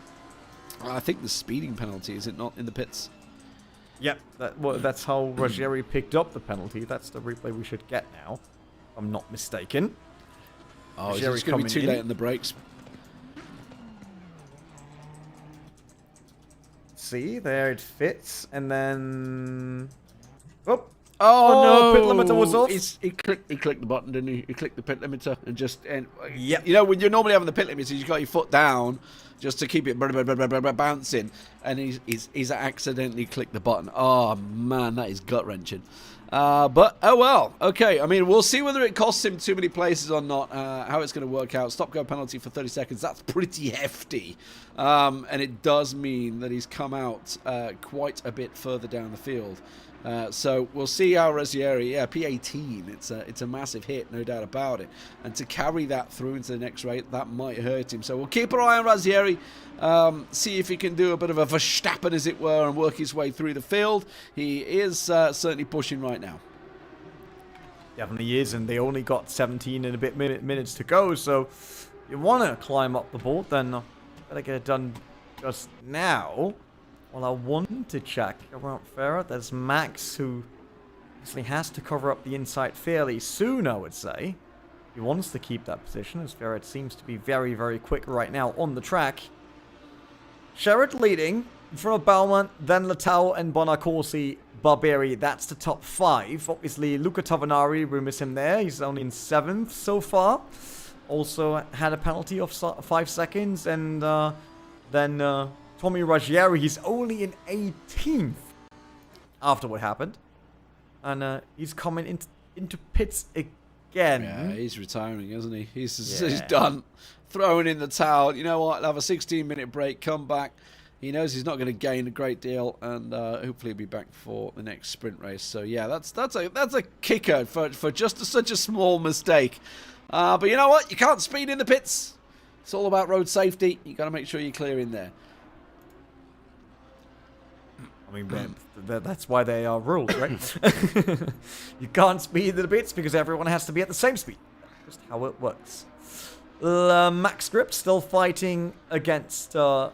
I think the speeding penalty, is it not, in the pits? Yep, that's how Ruggieri picked up the penalty. That's the replay we should get now, if I'm not mistaken. Oh, it's going to be too late on the brakes. See, there it fits, and then... Oh no, pit limiter was off. He clicked the button, didn't he? He clicked the pit limiter and just... Yep. When you're normally having the pit limiter, you've got your foot down just to keep it bouncing, and he's accidentally clicked the button. Oh, man, that is gut-wrenching. But, oh well. Okay, I mean, we'll see whether it costs him too many places or not, how it's going to work out. Stop-go penalty for 30 seconds. That's pretty hefty. And it does mean that he's come out quite a bit further down the field. So we'll see how Ruggieri, P18, it's a massive hit, no doubt about it. And to carry that through into the next race, that might hurt him. So we'll keep our eye on Ruggieri, see if he can do a bit of a Verstappen, as it were, and work his way through the field. He is certainly pushing right now. Definitely is, and they only got 17 and a bit minutes to go, so if you want to climb up the board, then better get it done just now. Well, I want to check around Farah. There's Max, who He has to cover up the inside fairly soon, I would say. He wants to keep that position, as Ferret seems to be very, very quick right now on the track. Sherrod leading in front of Baumann, then Letao and Bonaccorsi, Barbieri. That's the top 5. Obviously, Luca Tavanari, we miss him there. He's only in 7th so far. Also had a penalty of 5 seconds. And then Tommy Ruggieri, he's only in 18th after what happened. And he's coming into pits again. Yeah, he's retiring, isn't he? He's done. Throwing in the towel. You know what? He'll have a 16-minute break, come back. He knows he's not going to gain a great deal, and hopefully he'll be back for the next sprint race. So yeah, that's a kicker for just such a small mistake. But you know what? You can't speed in the pits. It's all about road safety. You got to make sure you're clear in there. I mean, that's why they are rules, right? You can't speed in the pits because everyone has to be at the same speed. That's just how it works. Max Grip still fighting against... oh,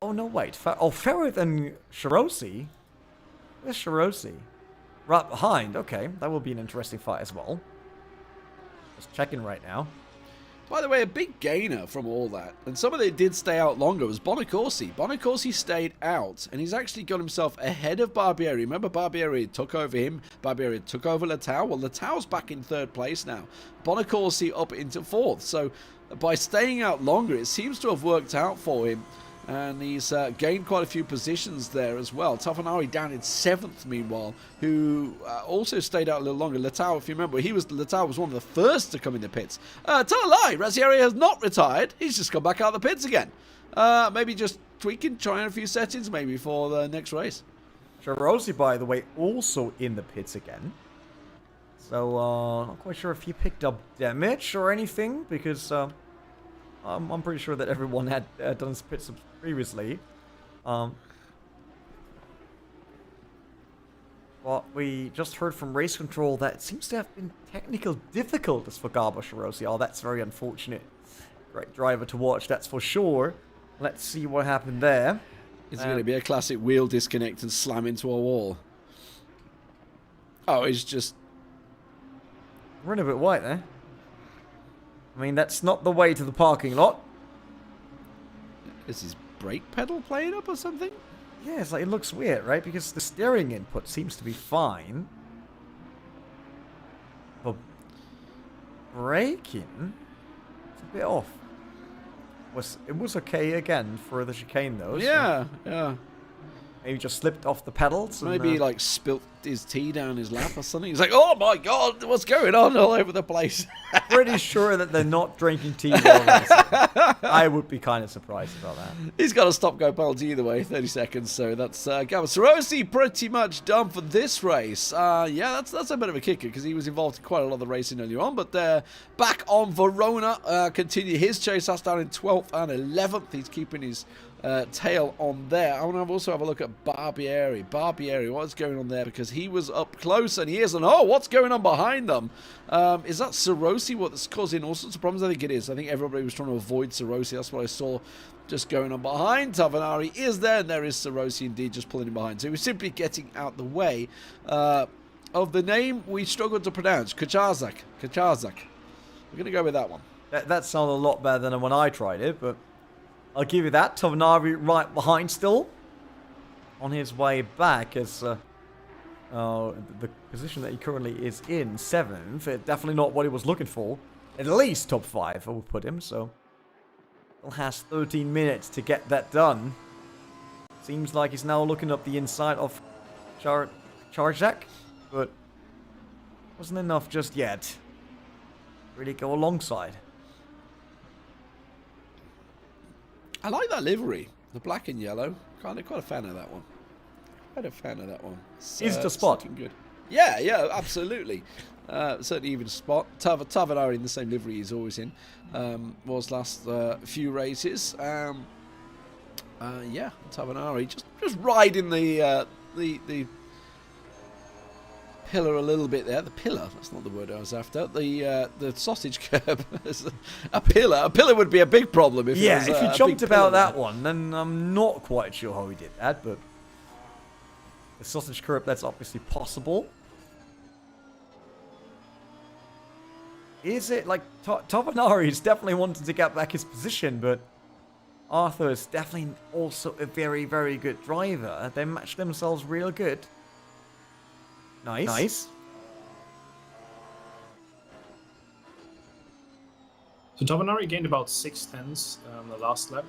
no, wait. Ferret and Shirosi? Where's Shirosi? Right behind. Okay, that will be an interesting fight as well. Just checking right now. By the way, a big gainer from all that, and some of it did stay out longer, was Bonaccorsi. Bonaccorsi stayed out, and he's actually got himself ahead of Barbieri. Remember, Barbieri took over him. Barbieri took over Letao. Well, Letao's back in 3rd place now. Bonaccorsi up into 4th. So by staying out longer, it seems to have worked out for him. And he's gained quite a few positions there as well. Tavanari down in 7th, meanwhile, who also stayed out a little longer. Letao, if you remember, Letao was one of the first to come in the pits. Tell a lie, Razzieri has not retired. He's just come back out of the pits again. Maybe just tweaking, trying a few settings maybe for the next race. Shirosi, by the way, also in the pits again. So, not quite sure if he picked up damage or anything, because... I'm pretty sure that everyone had done pit stops previously. But we just heard from race control that it seems to have been technical difficulties for Gabo Shirosi. Oh, that's very unfortunate. Great driver to watch, that's for sure. Let's see what happened there. It's going to be a classic wheel disconnect and slam into a wall. Oh, he's just... Running a bit white there. I mean, that's not the way to the parking lot. Is his brake pedal playing up or something? Yeah, it's like it looks weird, right? Because the steering input seems to be fine. But braking, it's a bit off. It was okay again for the chicane though. Yeah, so yeah. Maybe just slipped off the pedals. Maybe he like spilt his tea down his lap or something. He's like, oh my god, what's going on all over the place? Pretty sure that they're not drinking tea while racing. I would be kind of surprised about that. He's got a stop-go penalty either way, 30 seconds. So that's Gabo Shirosi pretty much done for this race. Yeah, that's a bit of a kicker because he was involved in quite a lot of the racing earlier on. But back on Verona, continue his chase. That's down in 12th and 11th. He's keeping his tail on there. I want to also have a look at Barbieri. Barbieri, what's going on there? Because he was up close and he isn't. Oh, what's going on behind them? Is that Shirosi what's causing all sorts of problems? I think it is. I think everybody was trying to avoid Shirosi. That's what I saw just going on behind. Tavanari is there, and there is Shirosi indeed just pulling him behind. So he was simply getting out the way of the name we struggled to pronounce. Kaczarczak. Kaczarczak. We're going to go with that one. That sounded a lot better than when I tried it, but I'll give you that. Tavanari right behind still. On his way back as the position that he currently is in, 7th. Definitely not what he was looking for. At least top 5, I would put him, so he has 13 minutes to get that done. Seems like he's now looking up the inside of Charjak, but wasn't enough just yet. Really go alongside. I like that livery, the black and yellow. Quite a fan of that one. Quite a fan of that one. Easy to spot. Good. Yeah, absolutely. Certainly even spot. Tavanari in the same livery he's always in. Was last few races. Yeah, Tavanari just riding the pillar a little bit there. The pillar, that's not the word I was after. The sausage curb. A pillar would be a big problem if it was, if you jumped about that one, then I'm not quite sure how he did that, but the sausage curb, that's obviously possible. is it like Tovinari is definitely wanting to get back his position, but Arthur is definitely also a very, very good driver. They match themselves real good. Nice. So Tovinari gained about 6 tenths on the last lap.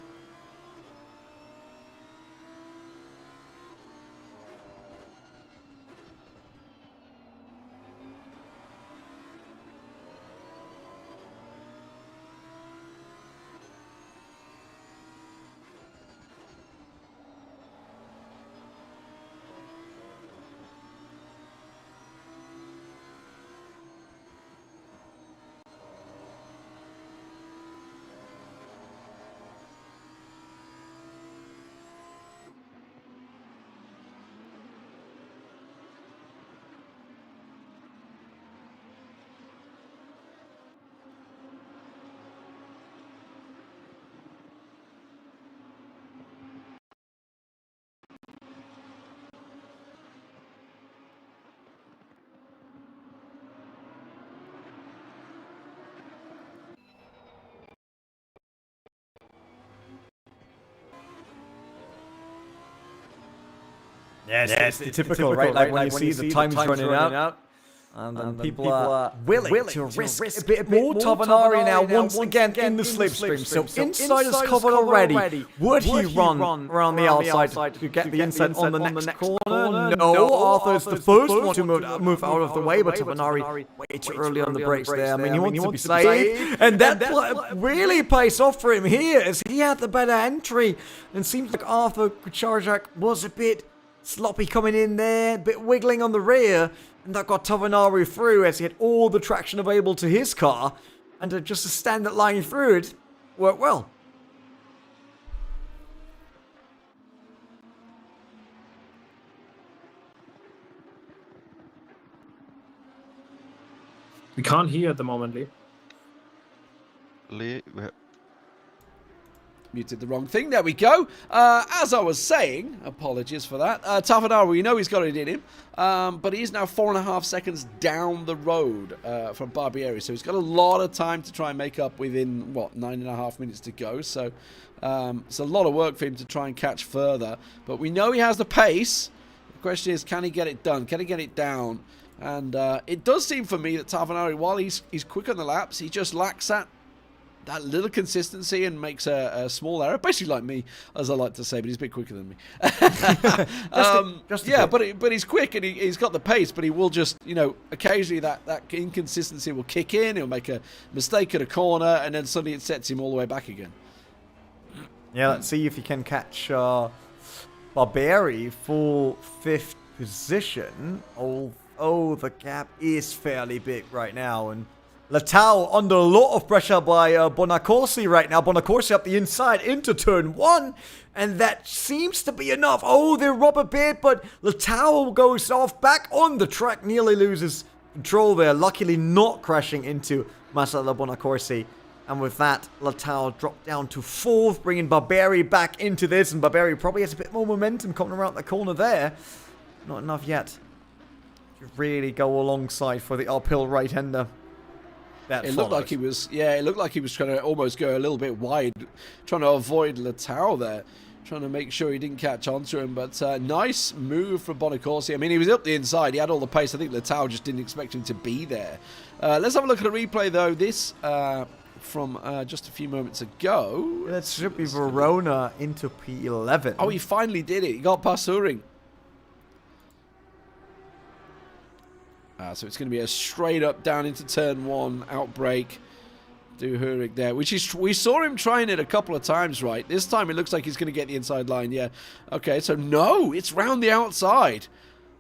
Yes, it's typical, right? Like when you see the time's running out. And people are willing to risk a bit more. Tovinari now once again in the slipstream. So inside is covered already. Would he run around the outside to get the inside on the next corner? No, Arthur's the first one to move out of the way, but Tovinari way too early on the brakes there. I mean, he wants to be safe. And that really pays off for him here as he had the better entry. And seems like Arthur Kucharczak was a bit sloppy coming in there, a bit wiggling on the rear. And that got Tovinari through as he had all the traction available to his car. And just a standard line through it worked well. We can't hear at the moment, Lee. Lee, Muted the wrong thing. There we go. As I was saying, apologies for that. Tovinari, we know he's got it in him, but he's now 4.5 seconds down the road from Barbieri, so he's got a lot of time to try and make up within, 9.5 minutes to go. So it's a lot of work for him to try and catch further, but we know he has the pace. The question is, can he get it done? Can he get it down? And it does seem for me that Tovinari, while he's quick on the laps, he just lacks that little consistency and makes a small error, basically like me, as I like to say, but he's a bit quicker than me. But he's quick and he's got the pace, but he will just, occasionally that inconsistency will kick in. He'll make a mistake at a corner, and then suddenly it sets him all the way back again. Yeah, let's see if he can catch Barbieri for 5th position. Oh, the gap is fairly big right now, and Latau under a lot of pressure by Bonacorsi right now. Bonacorsi up the inside into turn 1. And that seems to be enough. Oh, they rob a bit, but Latau goes off back on the track. Nearly loses control there. Luckily not crashing into Marcelo Bonacorsi. And with that, Latau dropped down to 4th, bringing Barbieri back into this. And Barbieri probably has a bit more momentum coming around the corner there. Not enough yet to really go alongside for the uphill right-hander. It looked like he was trying to almost go a little bit wide, trying to avoid Latau there, trying to make sure he didn't catch onto him. But nice move from Bonacorsi. I mean, he was up the inside. He had all the pace. I think Latau just didn't expect him to be there. Let's have a look at a replay, though. This from just a few moments ago. That should be Verona into P11. Oh, he finally did it. He got past Huring. So it's going to be a straight up down into turn 1 outbreak. Do Hurig there, we saw him trying it a couple of times, right? This time it looks like he's going to get the inside line. Yeah. Okay, so no, it's round the outside.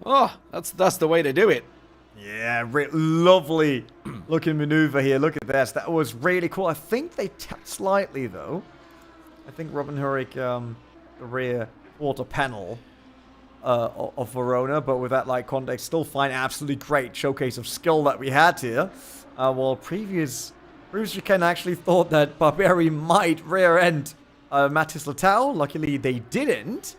Oh, that's the way to do it. Yeah, lovely looking maneuver here. Look at this. That was really cool. I think they tapped slightly though. I think Robin Hurig, the rear quarter panel of Verona, but with that context, still fine. Absolutely great showcase of skill that we had here. While previous Ken actually thought that Barbieri might rear end Mathis Latau. Luckily they didn't.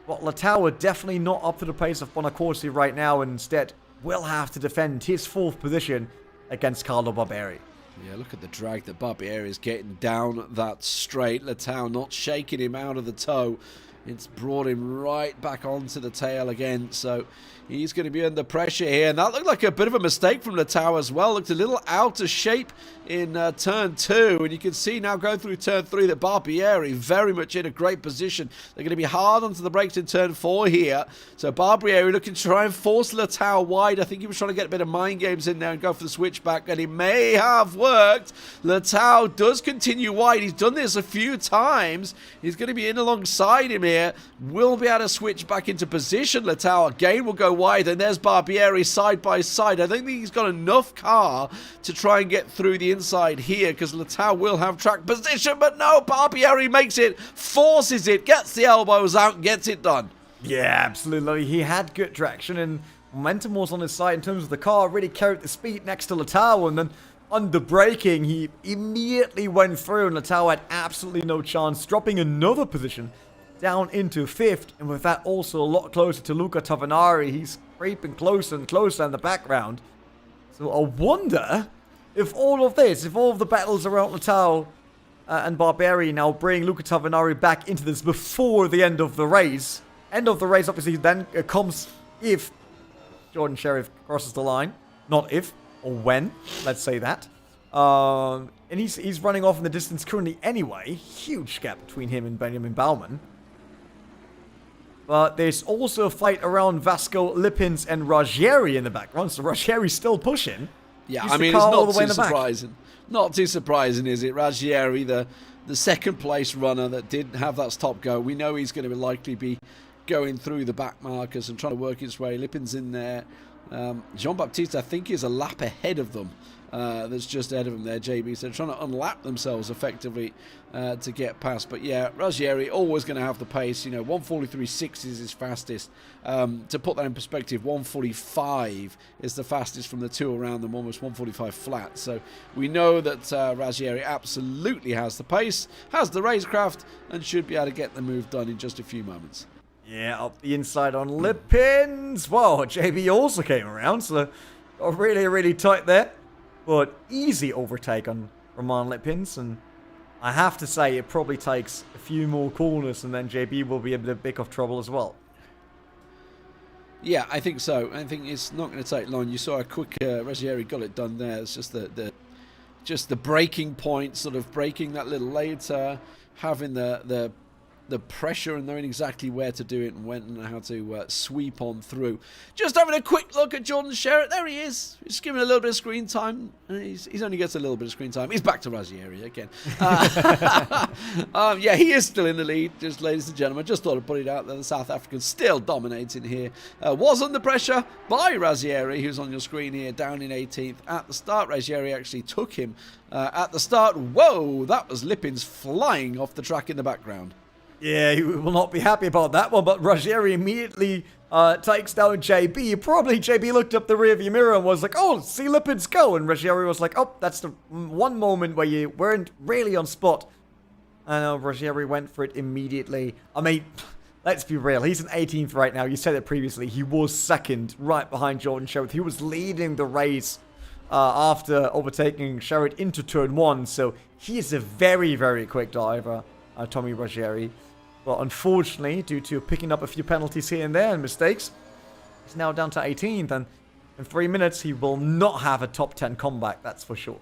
But Latau are definitely not up to the pace of Bonacorsi right now, and instead will have to defend his 4th position against Carlo Barbieri. Yeah, look at the drag that Barbieri is getting down that straight. Letao not shaking him out of the toe. It's brought him right back onto the tail again. So he's going to be under pressure here. And that looked like a bit of a mistake from Letao as well. Looked a little out of shape in turn 2. And you can see now going through turn 3 that Barbieri very much in a great position. They're going to be hard onto the brakes in turn 4 here. So Barbieri looking to try and force Letao wide. I think he was trying to get a bit of mind games in there and go for the switchback. And it may have worked. Letao does continue wide. He's done this a few times. He's going to be in alongside him here. Will be able to switch back into position. Letao again will go wide, and there's Barbieri side by side. I don't think he's got enough car to try and get through the inside here, because Letao will have track position, but no, Barbieri makes it, forces it, gets the elbows out, and gets it done. Yeah, absolutely. He had good traction, and momentum was on his side in terms of the car. Really carried the speed next to Letao, and then under braking, he immediately went through, and Letao had absolutely no chance, dropping another position down into 5th, and with that also a lot closer to Luca Tavanari. He's creeping closer and closer in the background. So I wonder if all of this, if all of the battles around Letao and Barbieri now bring Luca Tavanari back into this before the end of the race. End of the race obviously then comes if Jordan Sheriff crosses the line. Not if, or when, let's say that. And he's running off in the distance currently anyway. Huge gap between him and Benjamin Baumann. But there's also a fight around Vasco, Lipins, and Ruggieri in the background. So Ruggieri's still pushing. Yeah, He's I mean, the it's car all not the way in too the back. surprising. Not too surprising, is it? Ruggieri, the second place runner that did have that stop go. We know he's going to likely be going through the back markers and trying to work his way. Lipin's in there. Jean-Baptiste, I think, is a lap ahead of them. That's just ahead of them there, JB. So they're trying to unlap themselves effectively to get past. But yeah, Ruggieri always going to have the pace. You know, 1:43.6 is his fastest. To put that in perspective, 1:45 is the fastest from the two around them, almost 1:45 flat. So we know that Ruggieri absolutely has the pace, has the racecraft, and should be able to get the move done in just a few moments. Yeah, up the inside on Lipins. Whoa, JB also came around, so got really, really tight there. But easy overtake on Romain Lipins, and I have to say it probably takes a few more corners, and then JB will be in a bit of trouble as well. Yeah, I think so. I think it's not going to take long. You saw a quick Ruggieri got it done there. It's just the breaking point, sort of breaking that little later, having the pressure and knowing exactly where to do it and when and how to sweep on through. Just having a quick look at Jordan Sherritt. There he is. He's giving a little bit of screen time. He's only gets a little bit of screen time. He's back to Ruggieri again. Yeah, he is still in the lead, just ladies and gentlemen. Just thought I'd put it out there. The South African still dominating here. Was under pressure by Ruggieri, who's on your screen here, down in 18th. At the start, Ruggieri actually took him at the start. Whoa, that was Lipins flying off the track in the background. Yeah, he will not be happy about that one, but Ruggieri immediately takes down JB. Probably JB looked up the rearview mirror and was like, oh, see Lipins go. And Ruggieri was like, oh, that's the one moment where you weren't really on spot. And Ruggieri went for it immediately. I mean, let's be real. He's in 18th right now. You said it previously. He was second right behind Jordan Sherritt. He was leading the race after overtaking Sherritt into turn 1. So he is a very, very quick driver, Tommy Ruggieri. But unfortunately, due to picking up a few penalties here and there and mistakes, he's now down to 18th. And in 3 minutes, he will not have a top 10 comeback, that's for sure.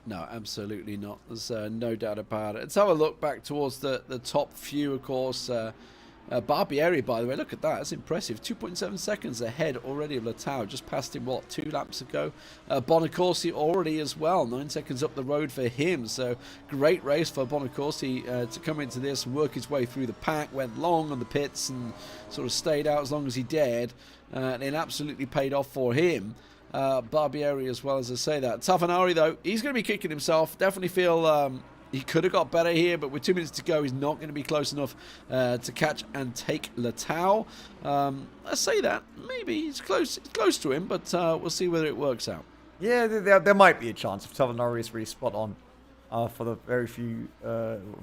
No, absolutely not. There's no doubt about it. Let's have a look back towards the top few, of course. Barbieri, by the way, look at that. That's impressive. 2.7 seconds ahead already of Letao. Just passed him, what, 2 laps ago? Bonacorsi already as well. 9 seconds up the road for him. So great race for Bonacorsi to come into this and work his way through the pack. Went long on the pits and sort of stayed out as long as he dared. And it absolutely paid off for him. Barbieri as well, as I say that. Tavanari, though, he's going to be kicking himself. Definitely feel he could have got better here, but with 2 minutes to go, he's not going to be close enough to catch and take Letao. I say that. Maybe he's close to him, but we'll see whether it works out. Yeah, there might be a chance if Tavanari is really spot on for the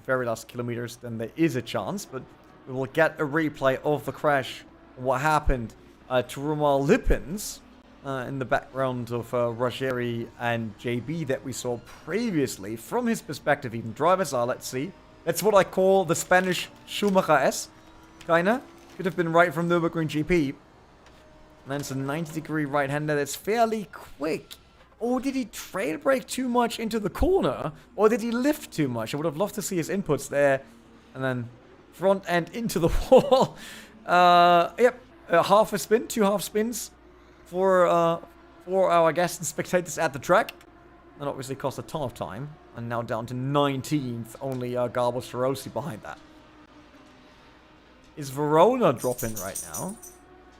very last kilometers, then there is a chance, but we will get a replay of the crash, what happened to Romain Lipins. in the background of Rogeri and JB that we saw previously. From his perspective, even drivers are, let's see. That's what I call the Spanish Schumacher S. Kinda. Could have been right from Nürburgring GP. And then it's a 90-degree right-hander that's fairly quick. Or did he trail brake too much into the corner? Or did he lift too much? I would have loved to see his inputs there. And then front end into the wall. Yep, half a spin, 2 half spins for our guests and spectators at the track. And obviously cost a ton of time. And now down to 19th, only Garbo Strossi behind that. Is Verona dropping right now?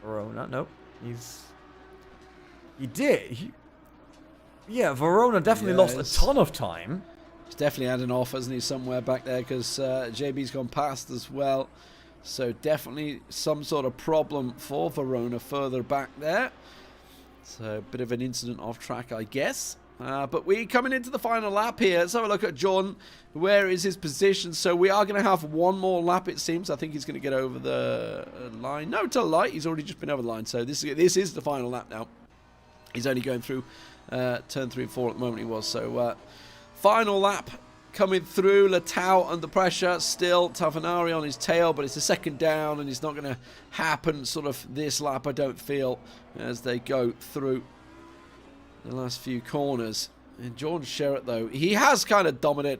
Verona, nope. He did. Yeah, Verona definitely lost a ton of time. He's definitely had an off, hasn't he, somewhere back there, because JB's gone past as well. So definitely some sort of problem for Verona further back there. So a bit of an incident off track, I guess. But we coming into the final lap here. Let's have a look at Jordan. Where is his position? So we are going to have one more lap, it seems. I think he's going to get over the line. No, to the light. He's already just been over the line. So this is the final lap now. He's only going through turn 3 and 4 at the moment he was. So final lap coming through. Letao under pressure. Still Tavanari on his tail, but it's a second down and it's not going to happen sort of this lap, I don't feel, as they go through the last few corners. And Jordan Sherritt, though, he has kind of dominated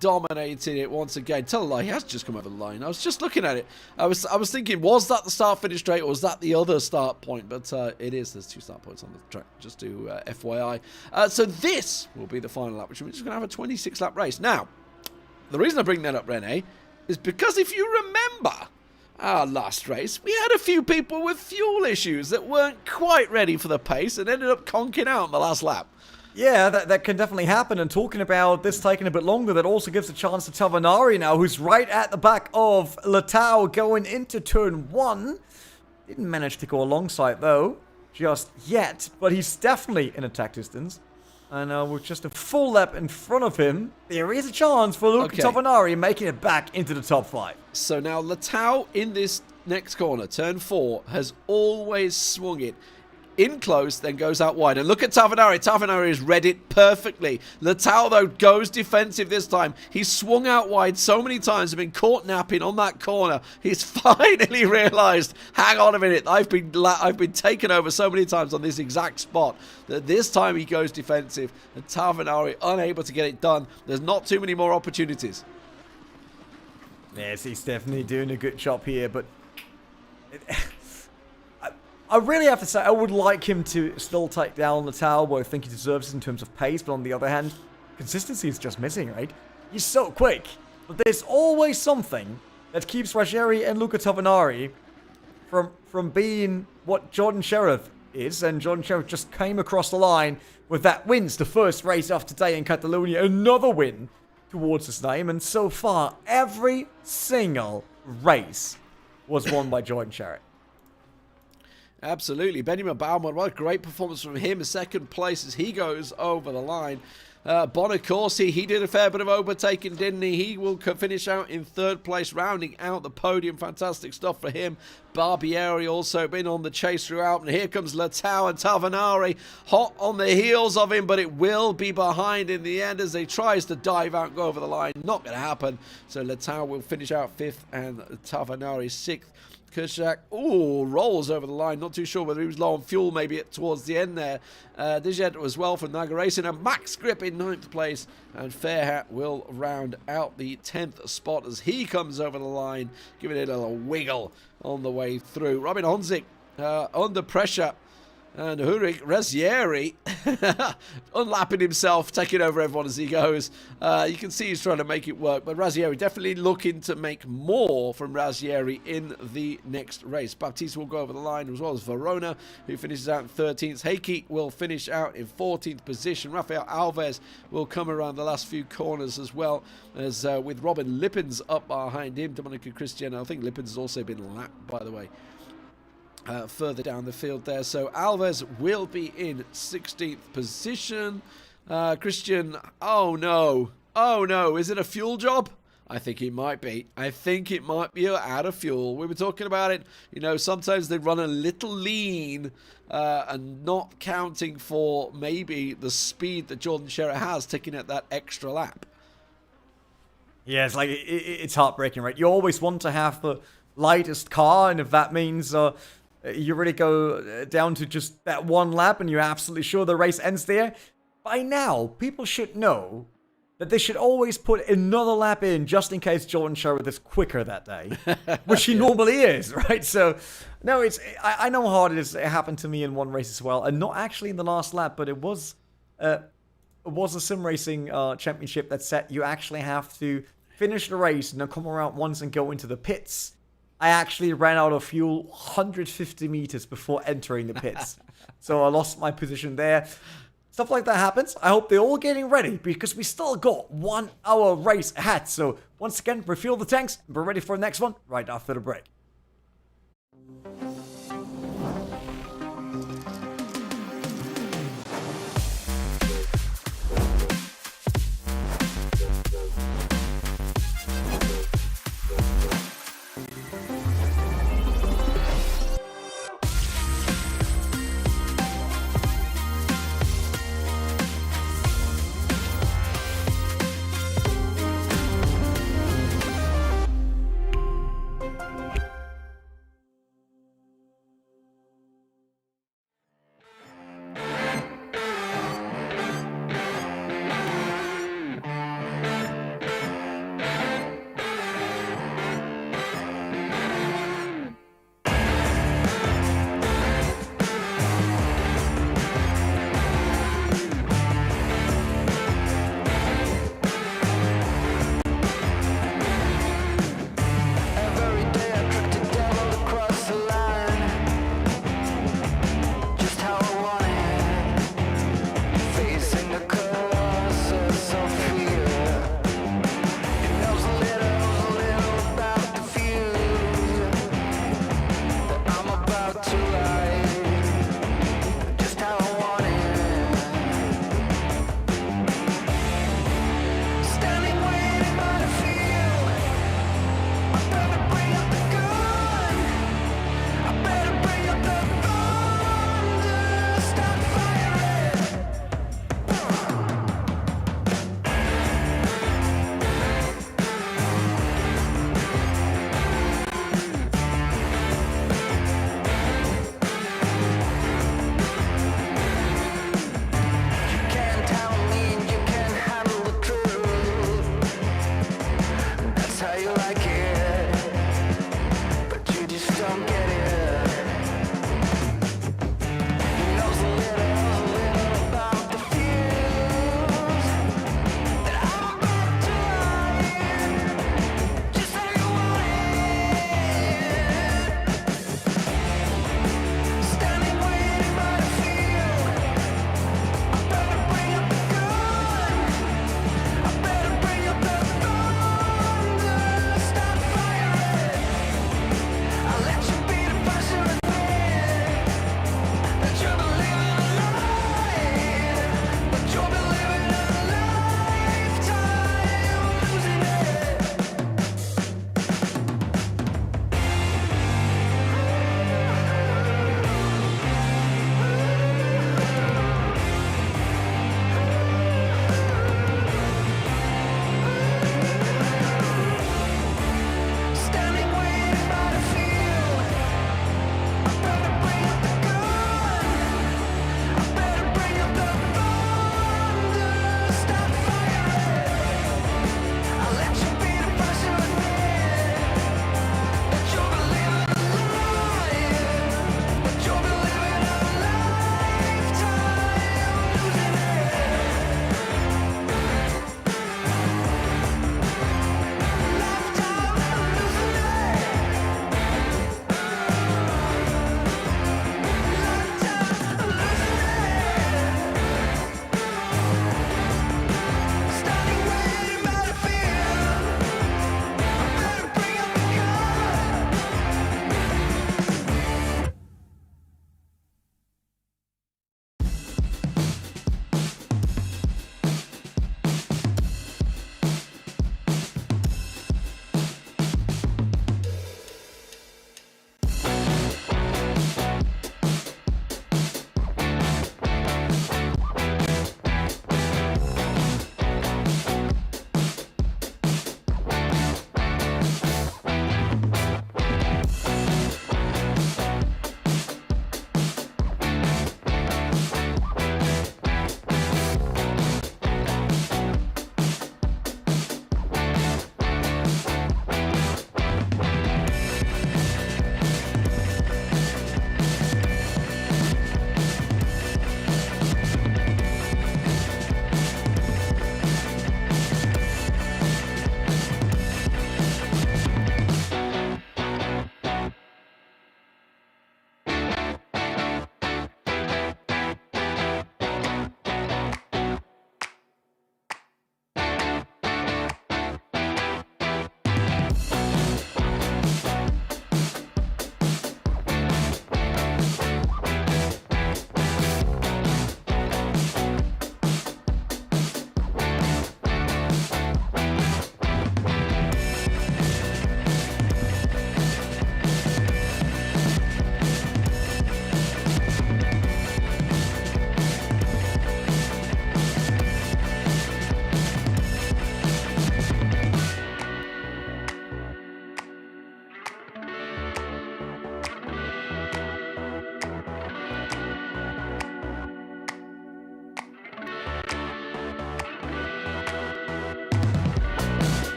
it once again. Tell a lie, he has just come over the line. I was just looking at it. I was thinking, was that the start finish straight or was that the other start point? But it is. There's 2 start points on the track, just to FYI. So this will be the final lap, which means we're going to have a 26 lap race. Now, the reason I bring that up, Rene, is because if you remember our last race, we had a few people with fuel issues that weren't quite ready for the pace and ended up conking out in the last lap. Yeah, that can definitely happen. And talking about this taking a bit longer, that also gives a chance to Tavanari now, who's right at the back of Letao going into turn 1. Didn't manage to go alongside, though, just yet. But he's definitely in attack distance. And with just a full lap in front of him, there is a chance for Luca Tavanari making it back into the top 5. So now Letao in this next corner, turn 4, has always swung it in close, then goes out wide. And look at Tavanari. Tavanari has read it perfectly. Letao, though, goes defensive this time. He's swung out wide so many times and been caught napping on that corner. He's finally realised, hang on a minute, I've been taken over so many times on this exact spot that this time he goes defensive. And Tavanari unable to get it done. There's not too many more opportunities. Yes, he's definitely doing a good job here, but I really have to say, I would like him to still take down Letao, where I think he deserves it in terms of pace, but on the other hand, consistency is just missing, right? He's so quick, but there's always something that keeps Rogeri and Luca Tavanari from being what Jordan Sheriff is, and Jordan Sheriff just came across the line with that wins the first race of today in Catalunya, another win towards his name, and so far, every single race was won by Jordan Sheriff. Absolutely. Benjamin Baumann, what a great performance from him. Second place as he goes over the line. Bonacorsi, he did a fair bit of overtaking, didn't he? He will finish out in 3rd place, rounding out the podium. Fantastic stuff for him. Barbieri also been on the chase throughout. And here comes Letao and Tavanari, hot on the heels of him, but it will be behind in the end as he tries to dive out and go over the line. Not going to happen. So Letao will finish out 5th and Tavanari 6th. Kershak, rolls over the line. Not too sure whether he was low on fuel maybe towards the end there. Dijet as well from Nagaracin. And Max Grip in 9th place. And Fairhat will round out the 10th spot as he comes over the line, giving it a little wiggle on the way through. Robin Honzik under pressure. And Hurik Razzieri unlapping himself, taking over everyone as he goes. You can see he's trying to make it work, but Razzieri definitely looking to make more from Razzieri in the next race. Baptiste will go over the line, as well as Verona, who finishes out in 13th. Heikki will finish out in 14th position. Rafael Alves will come around the last few corners, as well as with Robin Lippens up behind him. Dominica Cristiano, I think Lippens has also been lapped, by the way. Further down the field there. So Alves will be in 16th position. Christian, oh no, is it a fuel job? I think it might be. I think it might be out of fuel. We were talking about it. You know, sometimes they run a little lean and not counting for maybe the speed that Jordan Sherritt has, taking at that extra lap. Yeah, it's like it's heartbreaking, right? You always want to have the lightest car, and if that means you really go down to just that one lap and you're absolutely sure the race ends there, by now, people should know that they should always put another lap in just in case Jordan Sherritt is quicker that day, which he normally is, right? So, no, I know how hard it is. It happened to me in one race as well, and not actually in the last lap, but it was a sim racing championship that said you actually have to finish the race and then come around once and go into the pits. I actually ran out of fuel 150 meters before entering the pits. So I lost my position there. Stuff like that happens. I hope they're all getting ready because we still got 1 hour race ahead. So once again, refuel the tanks and we're ready for the next one right after the break.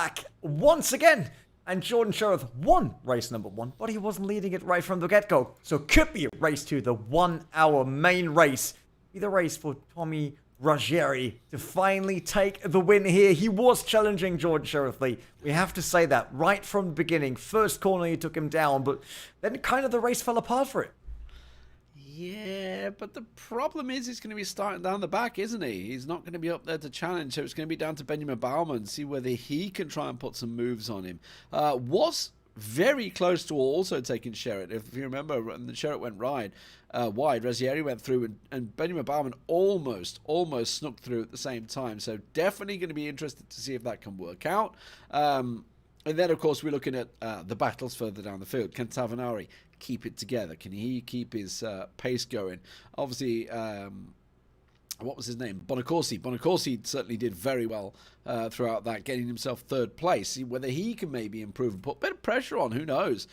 back once again. And Jordan Sheriff won race number 1, but he wasn't leading it right from the get-go. So could be race 2, the 1-hour main race. Be the race for Tommy Ruggieri to finally take the win here. He was challenging Jordan Sheriff Lee. We have to say that right from the beginning. First corner he took him down, but then kind of the race fell apart for it. Yeah, but the problem is he's going to be starting down the back, isn't he? He's not going to be up there to challenge, so it's going to be down to Benjamin Baumann, see whether he can try and put some moves on him. Was very close to also taking Sherritt. If you remember, when the Sherritt went wide, Ruggieri went through, and Benjamin Baumann almost snuck through at the same time. So definitely going to be interested to see if that can work out. And then, of course, we're looking at the battles further down the field. Can Tavanari keep it together? Can he keep his pace going? Obviously, what was his name? Bonacorsi. Bonacorsi certainly did very well throughout that, getting himself third place. See whether he can maybe improve and put a bit of pressure on. Who knows?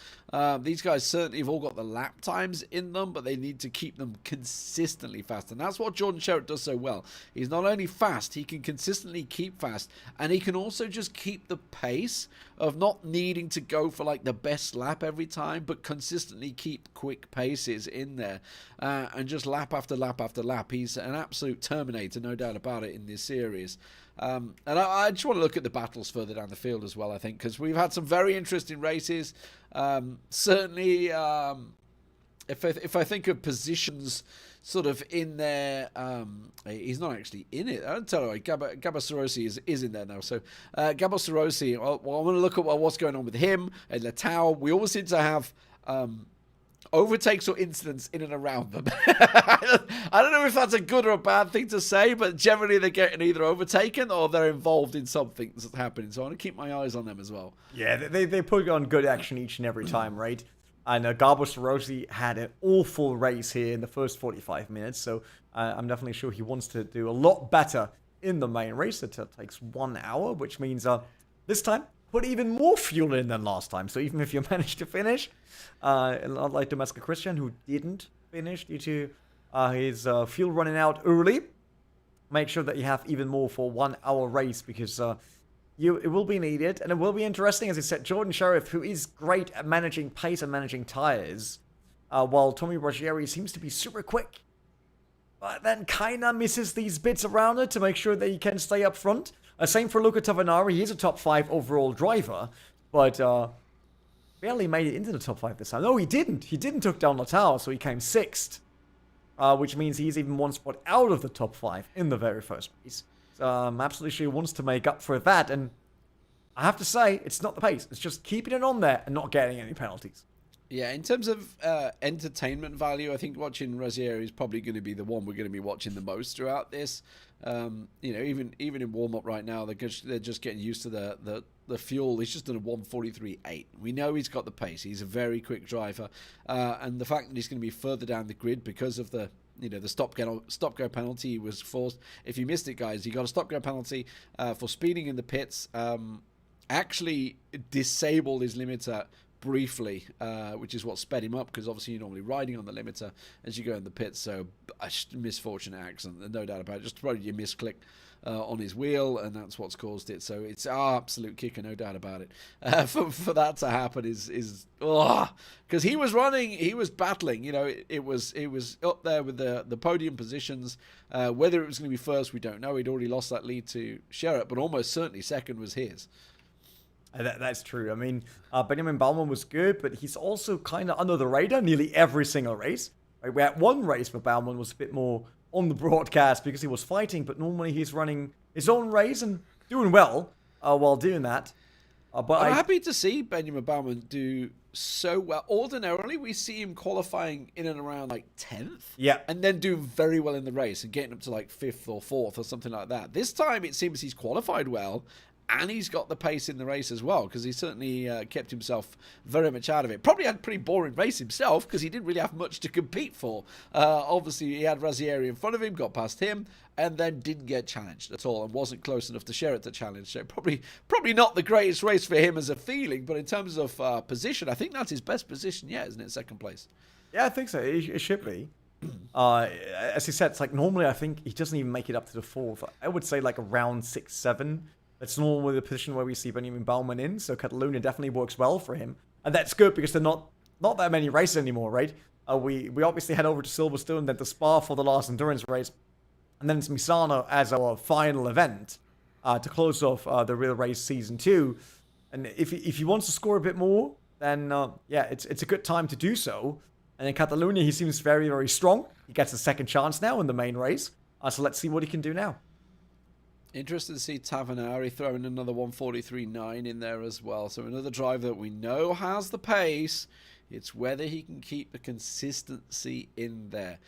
These guys certainly have all got the lap times in them, but they need to keep them consistently fast. And that's what Jordan Sherritt does so well. He's not only fast, he can consistently keep fast. And he can also just keep the pace of not needing to go for like the best lap every time, but consistently keep quick paces in there. And just lap after lap after lap. He's an absolute Terminator, no doubt about it, in this series. And I just want to look at the battles further down the field as well, I think, because we've had some very interesting races. Certainly, if I think of positions sort of in there, he's not actually in it. I don't tell you, Gabba Sorosi is in there now. So Gabba Sorosi, well, I want to look at what's going on with him and Letao. We always seem to have overtakes or incidents in and around them. I don't know if that's a good or a bad thing to say, but generally they're getting either overtaken or they're involved in something that's happening. So I want to keep my eyes on them as well. Yeah, they put on good action each and every time, right? And Gabos Rossi had an awful race here in the first 45 minutes, so I'm definitely sure he wants to do a lot better in the main race. It takes 1 hour, which means this time put even more fuel in than last time. So even if you manage to finish, not like Domestic Christian, who didn't finish due to his fuel running out early, make sure that you have even more for 1 hour race, because it will be needed, and it will be interesting. As I said, Jordan Sheriff, who is great at managing pace and managing tires, while Tommy Ruggieri seems to be super quick, but then kind of misses these bits around it to make sure that he can stay up front. Same for Luca Tavanari. He's a top 5 overall driver, but barely made it into the top 5 this time. No, he didn't. He didn't took down Letao, so he came 6th, which means he's even one spot out of the top 5 in the very first race. So I'm absolutely sure he wants to make up for that, and I have to say, it's not the pace. It's just keeping it on there and not getting any penalties. Yeah, in terms of entertainment value, I think watching Ruggieri is probably going to be the one we're going to be watching the most throughout this. Even in warm-up right now, they're just getting used to the fuel. He's just done a 1:43.8. We know he's got the pace. He's a very quick driver, and the fact that he's going to be further down the grid because of the stop-go penalty he was forced. If you missed it, guys, he got a stop-go penalty for speeding in the pits. Actually disabled his limiter briefly, which is what sped him up, because obviously you're normally riding on the limiter as you go in the pits. So a misfortunate accident, no doubt about it. Just probably you misclick on his wheel, and that's what's caused it. So it's absolute kicker, no doubt about it. For that to happen is because he was running, he was battling. It was up there with the podium positions. Whether it was going to be first, we don't know. He'd already lost that lead to Sherritt, but almost certainly second was his. That's true. I mean, Benjamin Baumann was good, but he's also kind of under the radar nearly every single race. Right? We had one race where Baumann was a bit more on the broadcast because he was fighting, but normally he's running his own race and doing well while doing that. But I'm happy to see Benjamin Baumann do so well. Ordinarily, we see him qualifying in and around like 10th. Yeah. And then doing very well in the race and getting up to like 5th or 4th or something like that. This time, it seems he's qualified well. And he's got the pace in the race as well, because he certainly kept himself very much out of it. Probably had a pretty boring race himself, because he didn't really have much to compete for. Obviously, he had Ruggieri in front of him, got past him, and then didn't get challenged at all, and wasn't close enough to Sherritt to challenge. So probably not the greatest race for him as a feeling, but in terms of position, I think that's his best position yet, isn't it? Second place. Yeah, I think so. It should be. As he said, it's like normally I think he doesn't even make it up to the 4th. I would say like around 6, 7. That's normally the position where we see Benjamin Baumann in, so Catalunya definitely works well for him. And that's good because they're not that many races anymore, right? We obviously head over to Silverstone, then to Spa for the last endurance race, and then it's Misano as our final event to close off the Real Race Season 2. And if he wants to score a bit more, then yeah, it's a good time to do so. And in Catalunya, he seems very, very strong. He gets a second chance now in the main race. So let's see what he can do now. Interested to see Tavanari throwing another 143.9 in there as well. So another driver that we know has the pace. It's whether he can keep the consistency in there.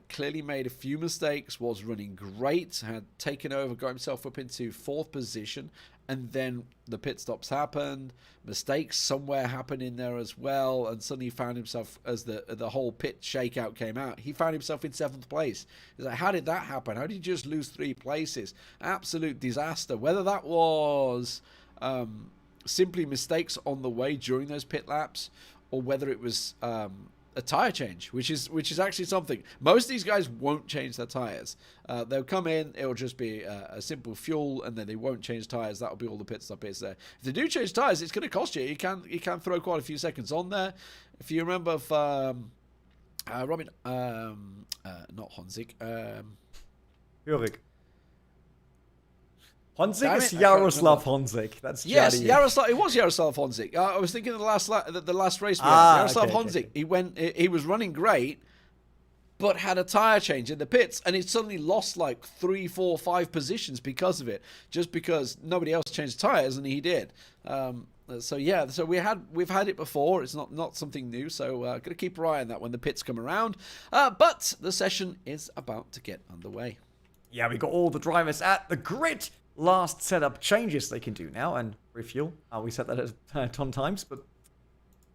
Clearly made a few mistakes, was running great, had taken over, got himself up into 4th position, and then the pit stops happened. Mistakes somewhere happened in there as well, and suddenly found himself, as the whole pit shakeout came out, he found himself in 7th place. He's like, how did that happen? How did you just lose 3 places? Absolute disaster. Whether that was simply mistakes on the way during those pit laps, or whether it was a tire change, which is actually something. Most of these guys won't change their tires. They'll come in, it'll just be a simple fuel, and then they won't change tires. That'll be all the pit stop is there. If they do change tires, it's going to cost you. You can throw quite a few seconds on there. If you remember, Robin, not Honzik, Hörig. Honzik is Jaroslav Honzik. That's yes, Jaddy. Jaroslav. It was Jaroslav Honzik. I was thinking of the last race. Jaroslav Honzik. Okay. He was running great, but had a tire change in the pits, and he suddenly lost like 3, 4, 5 positions because of it, just because nobody else changed tires and he did. So yeah, so we've had it before. It's not something new. So gotta keep our eye on that when the pits come around. But the session is about to get underway. Yeah, we got all the drivers at the grid. Last setup changes they can do now, and refuel. We said that a ton times, but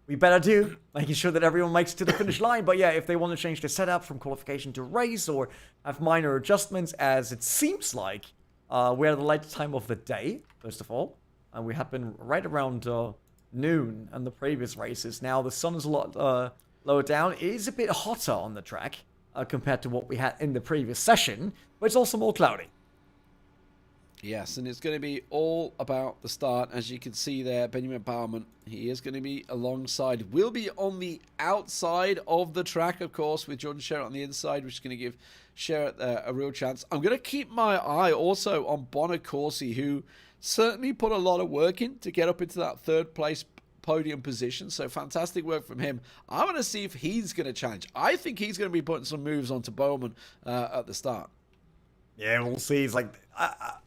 we better do, making sure that everyone makes it to the finish line. But yeah, if they want to change their setup from qualification to race or have minor adjustments, as it seems like we're at the late time of the day, first of all, and we have been right around noon in the previous races. Now the sun is a lot lower down. It is a bit hotter on the track compared to what we had in the previous session, but it's also more cloudy. Yes, and it's going to be all about the start. As you can see there, Benjamin Baumann, he is going to be alongside. Will be on the outside of the track, of course, with Jordan Sherritt on the inside, which is going to give Sherritt a real chance. I'm going to keep my eye also on Bonacorsi, who certainly put a lot of work in to get up into that 3rd place podium position. So fantastic work from him. I want to see if he's going to challenge. I think he's going to be putting some moves onto Baumann at the start. Yeah, we'll see. It's like,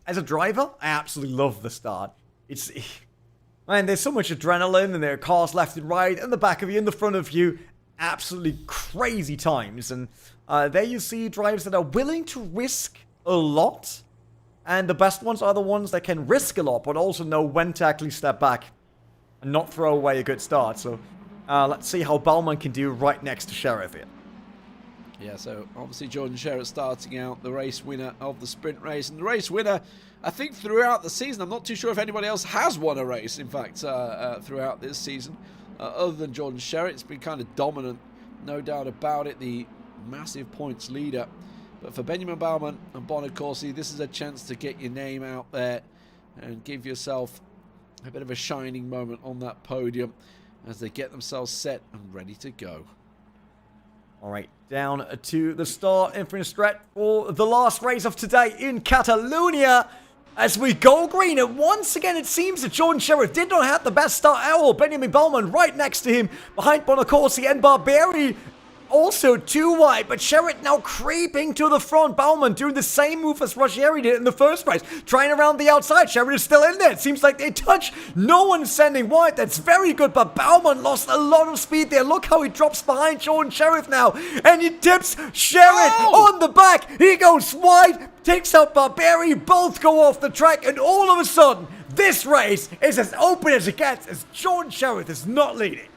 as a driver, I absolutely love the start. Man, there's so much adrenaline, and there are cars left and right, in the back of you, in the front of you. Absolutely crazy times. And there you see drivers that are willing to risk a lot. And the best ones are the ones that can risk a lot, but also know when to actually step back and not throw away a good start. So let's see how Baumann can do right next to Sheriff here. Yeah, so obviously Jordan Sherritt starting out, the race winner of the sprint race. And the race winner, I think throughout the season, I'm not too sure if anybody else has won a race, in fact, throughout this season. Other than Jordan Sherritt, it's been kind of dominant, no doubt about it, the massive points leader. But for Benjamin Baumann and Bonacorsi, this is a chance to get your name out there and give yourself a bit of a shining moment on that podium as they get themselves set and ready to go. All right, down to the start in front stretch for the last race of today in Catalunya. As we go green, and once again, it seems that Jordan Sherritt did not have the best start at all. Benjamin Baumann right next to him, behind Bonacorsi and Barberi. Also too wide, but Sherritt now creeping to the front. Baumann doing the same move as Roggieri did in the first race, trying around the outside. Sherritt is still in there. It seems like they touch. No one's sending wide. That's very good, but Baumann lost a lot of speed there. Look how he drops behind Jordan Sherritt now, and he tips Sherritt on the back. He goes wide, takes out Barberi. Both go off the track, and all of a sudden, this race is as open as it gets as Jordan Sherritt is not leading.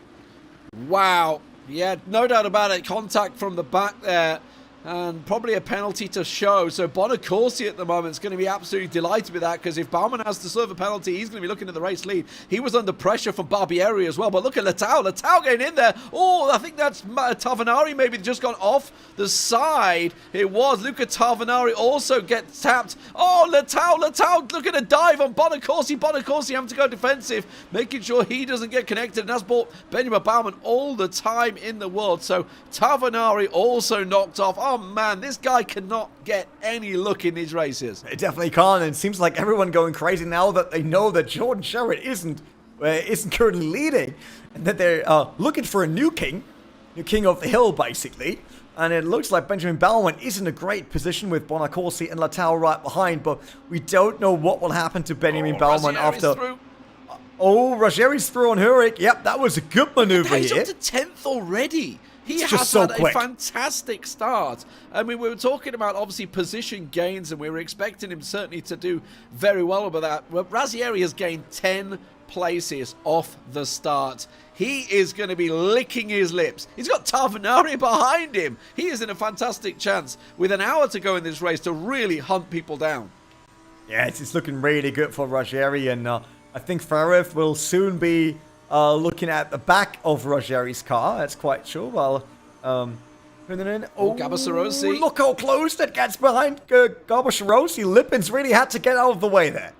Wow. Yeah, no doubt about it. Contact from the back there. And probably a penalty to show. So Bonacorsi at the moment is going to be absolutely delighted with that, because if Baumann has to serve a penalty, he's going to be looking at the race lead. He was under pressure from Barbieri as well. But look at Lettau. Lettau getting in there. Oh, I think that's Tavanari maybe just gone off the side. It was. Luca Tavanari also gets tapped. Oh, Lettau. Look at a dive on Bonacorsi. Bonacorsi having to go defensive, making sure he doesn't get connected. And that's brought Benjamin Baumann all the time in the world. So Tavanari also knocked off. Oh man, this guy cannot get any look in these races. It definitely can't, and it seems like everyone going crazy now that they know that Jordan Sherritt isn't currently leading, and that they're looking for a new king of the hill, basically. And it looks like Benjamin Baumann is in a great position with Bonacorsi and Lettau right behind, but we don't know what will happen to Benjamin Baumann after... Through. Oh, Ruggieri's through on Hurek. Yep, that was a good maneuver He's here. up to 10th already. He It's has just so had quick. a fantastic start. I mean, we were talking about, obviously, position gains, and we were expecting him certainly to do very well with that. Well, Razzieri has gained 10 places off the start. He is going to be licking his lips. He's got Tavanari behind him. He is in a fantastic chance, with an hour to go in this race, to really hunt people down. Yeah, it's looking really good for Ruggieri, and I think Farif will soon be looking at the back of Ruggieri's car. That's quite sure. Well, Gabasarossi. Look how close that gets behind Gabasarossi. Lippins really had to get out of the way there.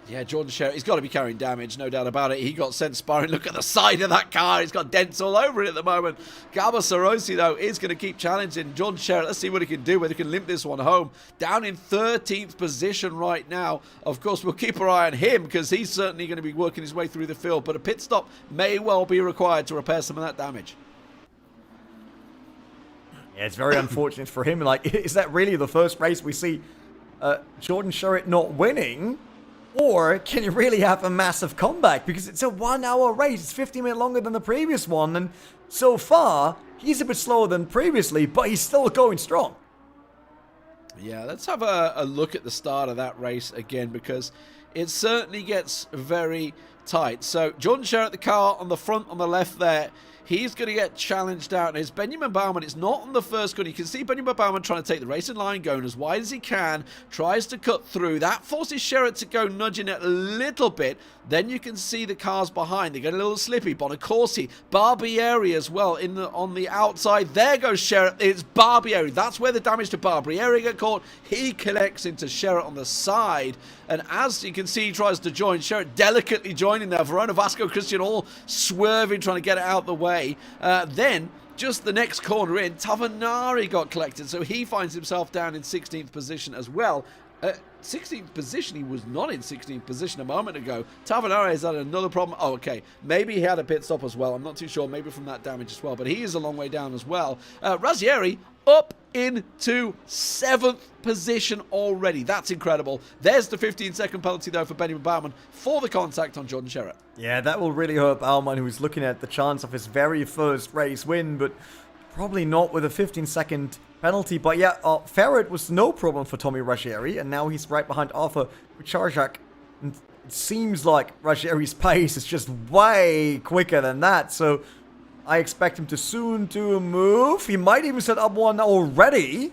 Yeah, Jordan Sherritt, he's got to be carrying damage, no doubt about it. He got sent sparring. Look at the side of that car. He's got dents all over it at the moment. Gabasarossi, though, is going to keep challenging Jordan Sherritt. Let's see what he can do, whether he can limp this one home. Down in 13th position right now. Of course, we'll keep our eye on him, because he's certainly going to be working his way through the field. But a pit stop may well be required to repair some of that damage. Yeah, it's very unfortunate for him. Like, is that really the first race we see Jordan Sherritt not winning? Or can you really have a massive comeback? Because it's a 1 hour race. It's 50 minutes longer than the previous one. And so far, he's a bit slower than previously, but he's still going strong. Yeah, let's have a look at the start of that race again, because it certainly gets very tight. So Jordan Sherritt, the car on the front on the left there, he's going to get challenged out. And it's Benjamin Baumann. It's not on the first gun. You can see Benjamin Baumann trying to take the racing line, going as wide as he can, tries to cut through. That forces Sherritt to go nudging it a little bit. Then you can see the cars behind. They get a little slippy. Bonacorsi, Barbieri as well on the outside. There goes Sherritt. It's Barbieri. That's where the damage to Barbieri got caught. He connects into Sherritt on the side. And as you can see, he tries to join. Sherritt delicately joining there. Verona, Vasco, Christian all swerving, trying to get it out the way. Then, just the next corner in, Tavanari got collected. So he finds himself down in 16th position as well. 16th position, he was not in 16th position a moment ago. Tavanari has had another problem. Oh, okay. Maybe he had a pit stop as well. I'm not too sure. Maybe from that damage as well. But he is a long way down as well. Razzieri up into 7th position already. That's incredible. There's the 15-second penalty, though, for Benjamin Baumann for the contact on Jordan Sherritt. Yeah, that will really hurt Baumann, who's looking at the chance of his very first race win, but probably not with a 15-second penalty. But yeah, Ferret was no problem for Tommy Ruggieri, and now he's right behind Arthur Kucharczak. And it seems like Ruggieri's pace is just way quicker than that, so I expect him to soon do a move. He might even set up one already.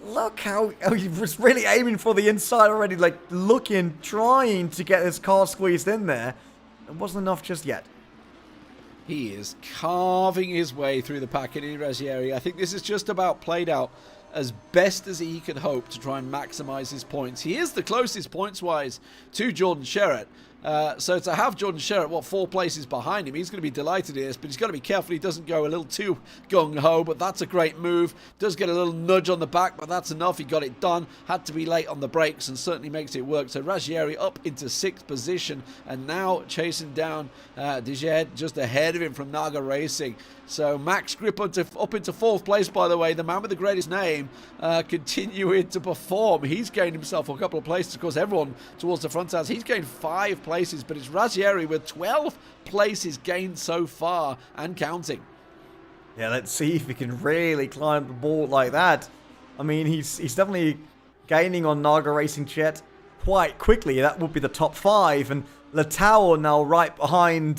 Look how he was really aiming for the inside already, like looking, trying to get his car squeezed in there. It wasn't enough just yet. He is carving his way through the pack in Razzieri. I think this is just about played out as best as he could hope to try and maximize his points. He is the closest points-wise to Jordan Sherritt. So to have Jordan Sherritt, 4 places behind him, he's going to be delighted in this, but he's got to be careful he doesn't go a little too gung-ho, but that's a great move. Does get a little nudge on the back, but that's enough. He got it done. Had to be late on the brakes and certainly makes it work. So Razzieri up into 6th position and now chasing down Dijed just ahead of him from Naga Racing. So Max Grip up into 4th place, by the way. The man with the greatest name continuing to perform. He's gained himself a couple of places. Of course, everyone towards the front has. He's gained 5 places, but it's Razzieri with 12 places gained so far and counting. Yeah, let's see if he can really climb the board like that. I mean, he's definitely gaining on Naga Racing Jet quite quickly. That would be the top 5. And Lettau now right behind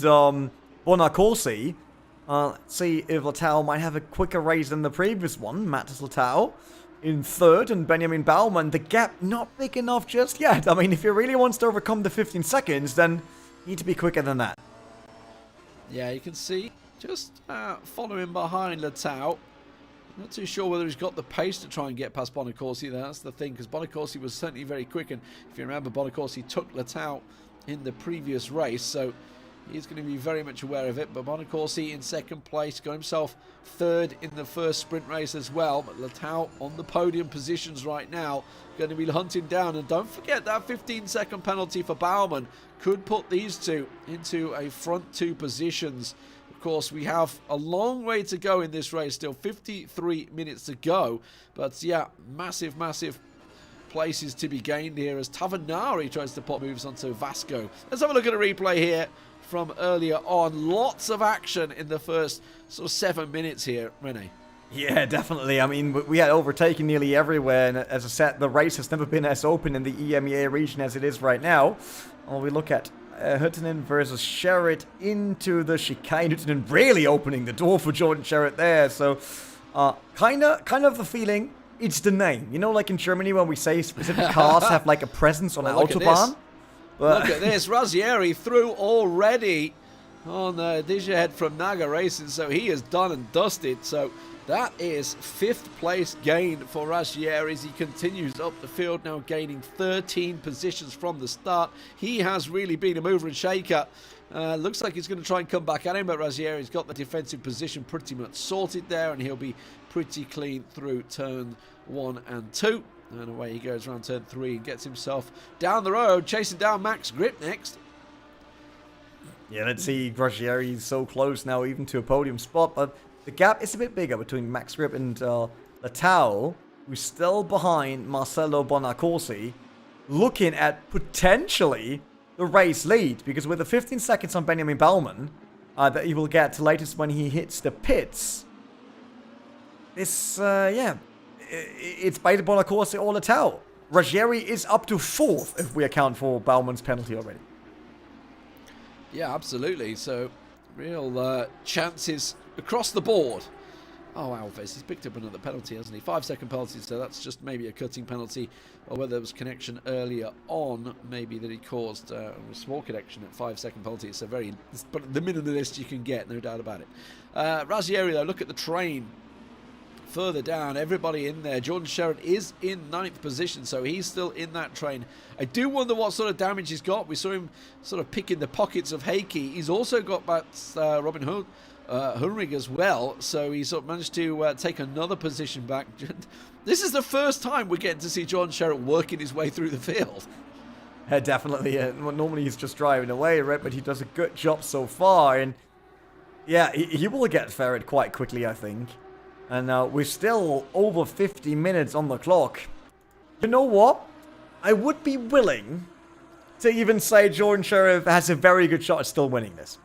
Bonacorsi. Let's see if Latau might have a quicker race than the previous one. Matas Latau in third, and Benjamin Baumann, the gap not big enough just yet. I mean, if he really wants to overcome the 15 seconds, then you need to be quicker than that. Yeah, you can see just following behind Latau. Not too sure whether he's got the pace to try and get past Bonacorsi. That's the thing, because Bonacorsi was certainly very quick, and if you remember, Bonacorsi took Latau in the previous race, so he's going to be very much aware of it. But Bonacorsi in second place, got himself third in the first sprint race as well. But Latau on the podium positions right now, going to be hunting down. And don't forget that 15-second penalty for Baumann could put these two into a front two positions. Of course, we have a long way to go in this race, still 53 minutes to go. But yeah, massive places to be gained here as Tavanari tries to put moves onto Vasco. Let's have a look at a replay here from earlier on. Lots of action in the first sort of 7 minutes here, Rene. Yeah, definitely. I mean, we had overtaken nearly everywhere, and as I said, the race has never been as open in the EMEA region as it is right now. Well, we look at Huttunen versus Sherritt into the chicane. Huttunen really opening the door for Jordan Sherritt there. So, kind of the feeling, it's the name. You know, like in Germany when we say specific cars have like a presence on an Autobahn? Look at this. Ruggieri through already on Dijahed from Naga Racing, so he is done and dusted. So that is 5th place gain for Ruggieri as he continues up the field, now gaining 13 positions from the start. He has really been a mover and shaker. Looks like he's going to try and come back at him, but Ruggieri's got the defensive position pretty much sorted there, and he'll be pretty clean through turn 1 and 2. And away he goes around turn 3 and gets himself down the road, chasing down Max Grip next. Yeah, let's see. Ruggieri is so close now, even to a podium spot, but the gap is a bit bigger between Max Grip and Latau, who's still behind Marcelo Bonacorsi, looking at potentially the race lead, because with the 15 seconds on Benjamin Baumann that he will get latest when he hits the pits, this, it's by the Bonacorsi or Latau. Ruggieri is up to 4th if we account for Baumann's penalty already. Yeah, absolutely. So, real chances across the board. Oh, Alves, he's picked up another penalty, hasn't he? 5-second penalty, so that's just maybe a cutting penalty, or whether there was connection earlier on, maybe that he caused a small connection at 5-second penalty. It's but the minimalist you can get, no doubt about it. Ruggieri, though, look at the train. Further down, everybody in there. Jordan Sherritt is in 9th position, so he's still in that train. I do wonder what sort of damage he's got. We saw him sort of picking the pockets of Heikki. He's also got Robin Hunrig as well, so he sort of managed to take another position back. This is the first time we're getting to see Jordan Sherritt working his way through the field. Yeah, definitely. Normally he's just driving away, right? But he does a good job so far, and yeah, he will get ferried quite quickly, I think. And we're still over 50 minutes on the clock. You know what? I would be willing to even say Jordan Sherritt has a very good shot at still winning this.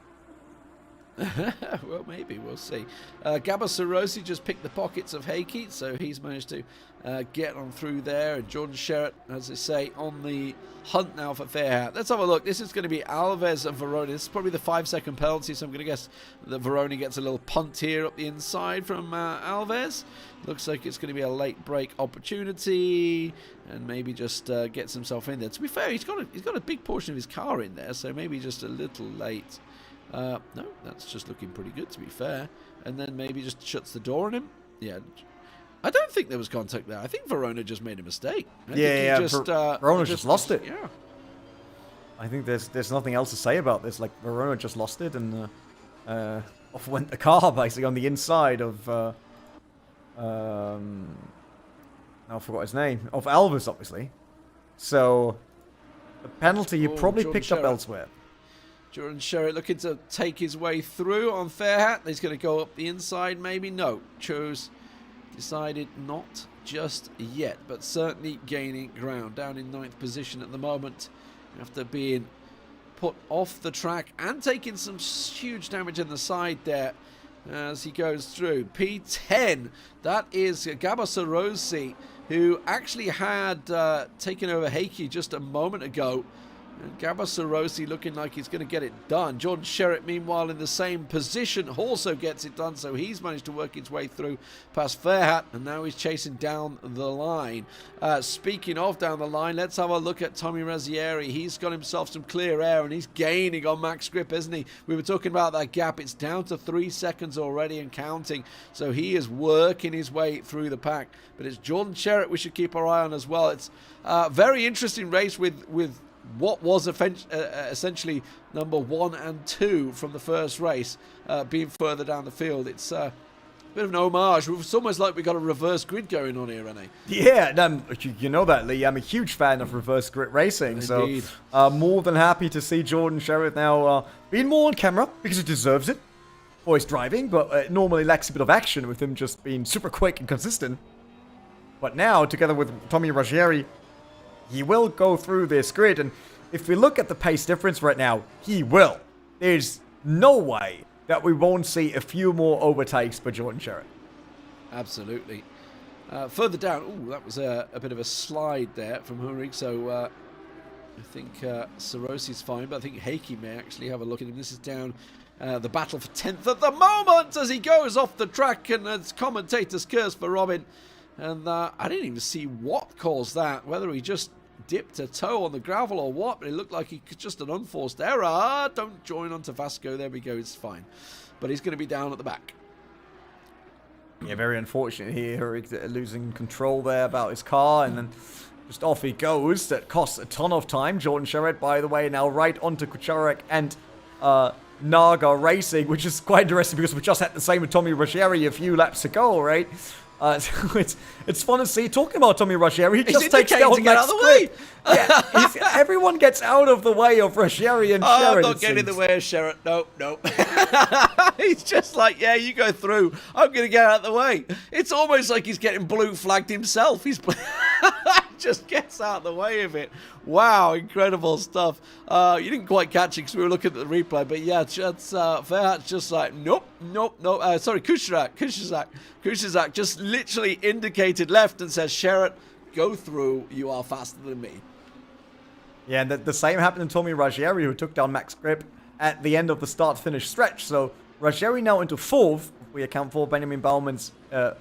Well, maybe. We'll see. Gabba Sarosi just picked the pockets of Heikki, so he's managed to get on through there. And Jordan Sherritt, as I say, on the hunt now for Fairhat. Let's have a look. This is going to be Alves and Verona. This is probably the 5-second penalty, so I'm going to guess that Verona gets a little punt here up the inside from Alves. Looks like it's going to be a late break opportunity, and maybe just gets himself in there. To be fair, he's got a big portion of his car in there, so maybe just a little late. No, that's just looking pretty good, to be fair. And then maybe just shuts the door on him. Yeah. I don't think there was contact there. I think Verona just made a mistake. Verona just lost it. Yeah. I think there's nothing else to say about this. Like, Verona just lost it, and off went the car, basically, on the inside of... I forgot his name. Of Alves, obviously. So, the penalty you probably picked up elsewhere. Jordan Sherritt looking to take his way through on Fairhat. He's going to go up the inside, maybe. No, decided not just yet, but certainly gaining ground. Down in 9th position at the moment after being put off the track and taking some huge damage in the side there as he goes through. P10, that is Gabba Sarosi, who actually had taken over Heikki just a moment ago. And Gabba Sarosi looking like he's going to get it done. Jordan Sherritt, meanwhile, in the same position, also gets it done. So he's managed to work his way through past Fairhat, and now he's chasing down the line. Speaking of down the line, let's have a look at Tommy Razzieri. He's got himself some clear air, and he's gaining on Max Grip, isn't he? We were talking about that gap. It's down to 3 seconds already and counting. So he is working his way through the pack. But it's Jordan Sherritt we should keep our eye on as well. It's a very interesting race with what was essentially number 1 and 2 from the first race being further down the field. It's a bit of an homage. It's almost like we got a reverse grid going on here, Rene. Yeah, you know that, Lee. I'm a huge fan of reverse grid racing. Indeed. So more than happy to see Jordan Sherritt now being more on camera because he deserves it for his driving, but it normally lacks a bit of action with him just being super quick and consistent. But now, together with Tommy Razzieri, he will go through this grid, and if we look at the pace difference right now, he will. There's no way that we won't see a few more overtakes by Jordan Sherritt. Absolutely. Further down, that was a bit of a slide there from Hurrig, so I think Sarosi's fine, but I think Heikki may actually have a look at him. This is down the battle for 10th at the moment as he goes off the track, and it's commentator's curse for Robin. And I didn't even see what caused that, whether he just dipped a toe on the gravel or what, but it looked like he just an unforced error. Don't join onto Vasco. There we go. It's fine. But he's going to be down at the back. Yeah, very unfortunate here. Losing control there about his car, and then just off he goes. That costs a ton of time. Jordan Sherritt, by the way, now right onto Kucharek and Naga Racing, which is quite interesting because we just had the same with Tommy Razzieri a few laps ago, right? So it's fun to see. Talking about Tommy Razzieri, he just takes down to get out of the way. Yeah, everyone gets out of the way of Razzieri and Sherritt. I'm not getting in the way of Sherritt. No. He's just like, yeah, you go through. I'm going to get out of the way. It's almost like he's getting blue flagged himself. He's just gets out of the way of it. Wow, incredible stuff. You didn't quite catch it because we were looking at the replay, but yeah, that's Fairhat's just like, nope. Sorry, Kushizak just literally indicated left and says, Sherritt, go through. You are faster than me. Yeah, and the same happened to Tommy Razzieri, who took down Max Grip at the end of the start-finish stretch. So Razzieri now into 4th. If we account for Benjamin Bauman's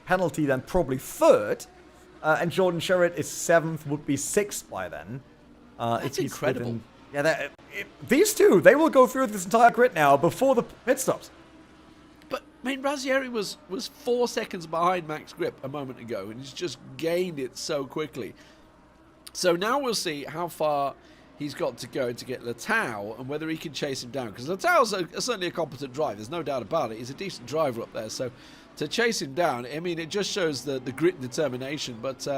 penalty, then probably 3rd. And Jordan Sherritt is 7th, would be 6th by then. That's incredible. These two, they will go through this entire grid now before the pit stops. But, I mean, Razzieri was 4 seconds behind Max Grip a moment ago, and he's just gained it so quickly. So now we'll see how far he's got to go to get Latau and whether he can chase him down. Because Latau's certainly a competent driver, there's no doubt about it. He's a decent driver up there, so to chase him down, I mean, it just shows the grit and determination. But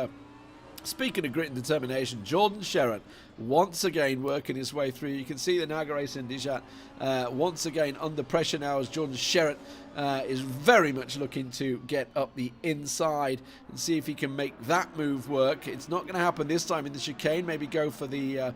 speaking of grit and determination, Jordan Sherritt once again working his way through. You can see the Naga Race and Dijat once again under pressure now as Jordan Sherritt is very much looking to get up the inside and see if he can make that move work. It's not going to happen this time in the chicane. Maybe go for the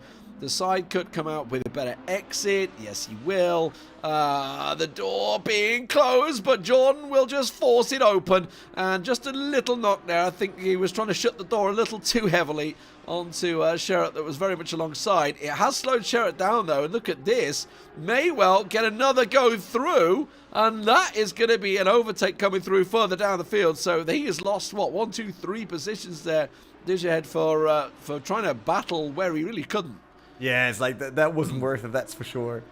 side cut, come out with a better exit. Yes, he will. The door being closed, but Jordan will just force it open. And just a little knock there. I think he was trying to shut the door a little too heavily onto Sherritt that was very much alongside. It has slowed Sherritt down, though. And look at this. May well get another go through. And that is going to be an overtake coming through further down the field. So he has lost, what, 1, 2, 3 positions there. Dijahhead for trying to battle where he really couldn't. Yeah, it's like that wasn't worth it, that's for sure.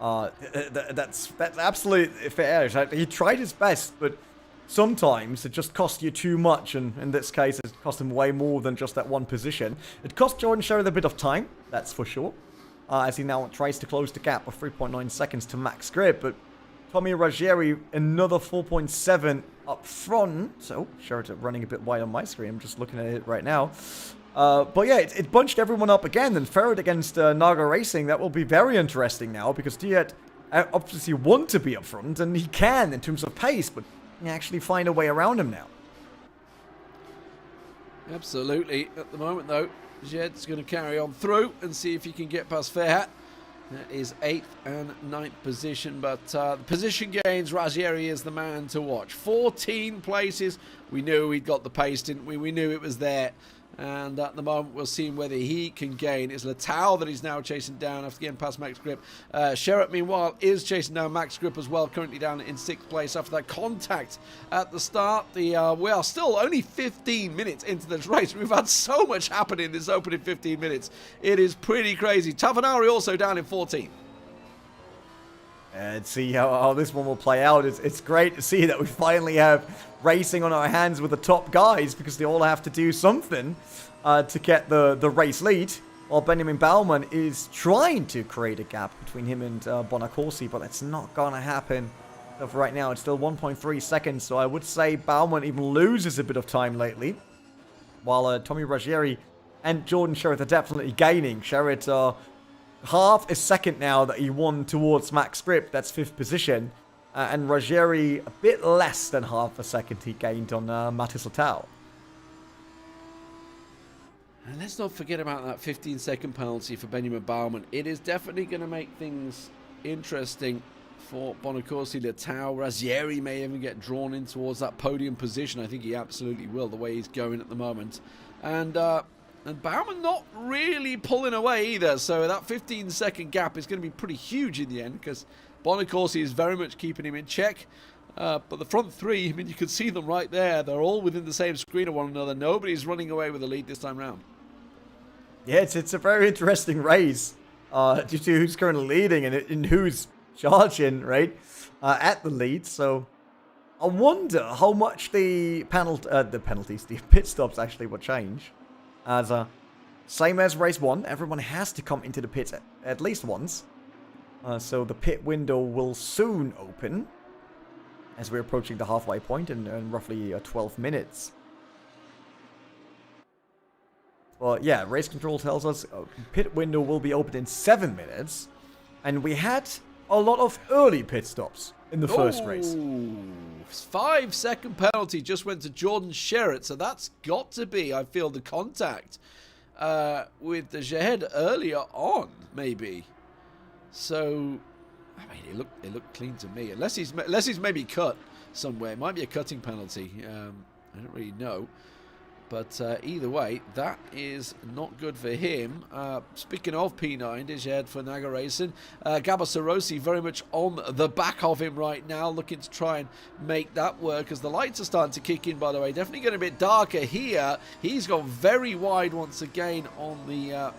That's absolutely fair. He tried his best, but sometimes it just costs you too much, and in this case, it cost him way more than just that one position. It cost Jordan Sherritt a bit of time, that's for sure, as he now tries to close the gap of 3.9 seconds to Max Grip, but Tommy Razzieri, another 4.7 up front. So, Sherritt running a bit wide on my screen, I'm just looking at it right now. But yeah, it bunched everyone up again, and Ferret against Naga Racing. That will be very interesting now, because Dijahhead obviously want to be up front, and he can in terms of pace, but he actually find a way around him now. Absolutely. At the moment, though, Jed's going to carry on through and see if he can get past Fairhat. That is 8th and 9th position, but the position gains, Razzieri is the man to watch. 14 places. We knew he'd got the pace, didn't we? We knew it was there. And at the moment, we'll see whether he can gain. It's Letao that he's now chasing down after getting past Max Grip. Sherritt, meanwhile, is chasing down Max Grip as well, currently down in 6th place after that contact at the start. We are still only 15 minutes into this race. We've had so much happen in this opening 15 minutes. It is pretty crazy. Tavanari also down in 14th. And see how this one will play out. It's great to see that we finally have racing on our hands with the top guys, because they all have to do something to get the race lead. While Benjamin Baumann is trying to create a gap between him and Bonacorsi, but that's not going to happen. So for right now, it's still 1.3 seconds, so I would say Baumann even loses a bit of time lately. While Tommy Ruggieri and Jordan Sherritt are definitely gaining. Sherritt half a second now that he won towards Max Grip, that's 5th position. And Ruggieri a bit less than half a second he gained on Mathis Letao. And let's not forget about that 15-second penalty for Benjamin Baumann. It is definitely going to make things interesting for Bonacorsi. Letao, Ruggieri may even get drawn in towards that podium position. I think he absolutely will, the way he's going at the moment. And Baumann not really pulling away either. So that 15-second gap is going to be pretty huge in the end, because Bonacorsi is very much keeping him in check. But the front three, I mean, you can see them right there. They're all within the same screen of one another. Nobody's running away with the lead this time round. Yeah, it's a very interesting race due to who's currently leading and who's charging, right, at the lead. So I wonder how much the pit stops actually will change. As same as race 1, everyone has to come into the pits at least once. So the pit window will soon open as we're approaching the halfway point in roughly 12 minutes. Well, yeah, race control tells us pit window will be open in 7 minutes. And we had a lot of early pit stops in the first race. 5-second penalty just went to Jordan Sherritt. So that's got to be, I feel, the contact with the Jahed earlier on, maybe. So, I mean, it looked clean to me. Unless he's maybe cut somewhere. It might be a cutting penalty. I don't really know. But either way, that is not good for him. Speaking of P9, is ahead for Naga Racing. Gabba Sarosi very much on the back of him right now, looking to try and make that work as the lights are starting to kick in, by the way. Definitely getting a bit darker here. He's gone very wide once again on the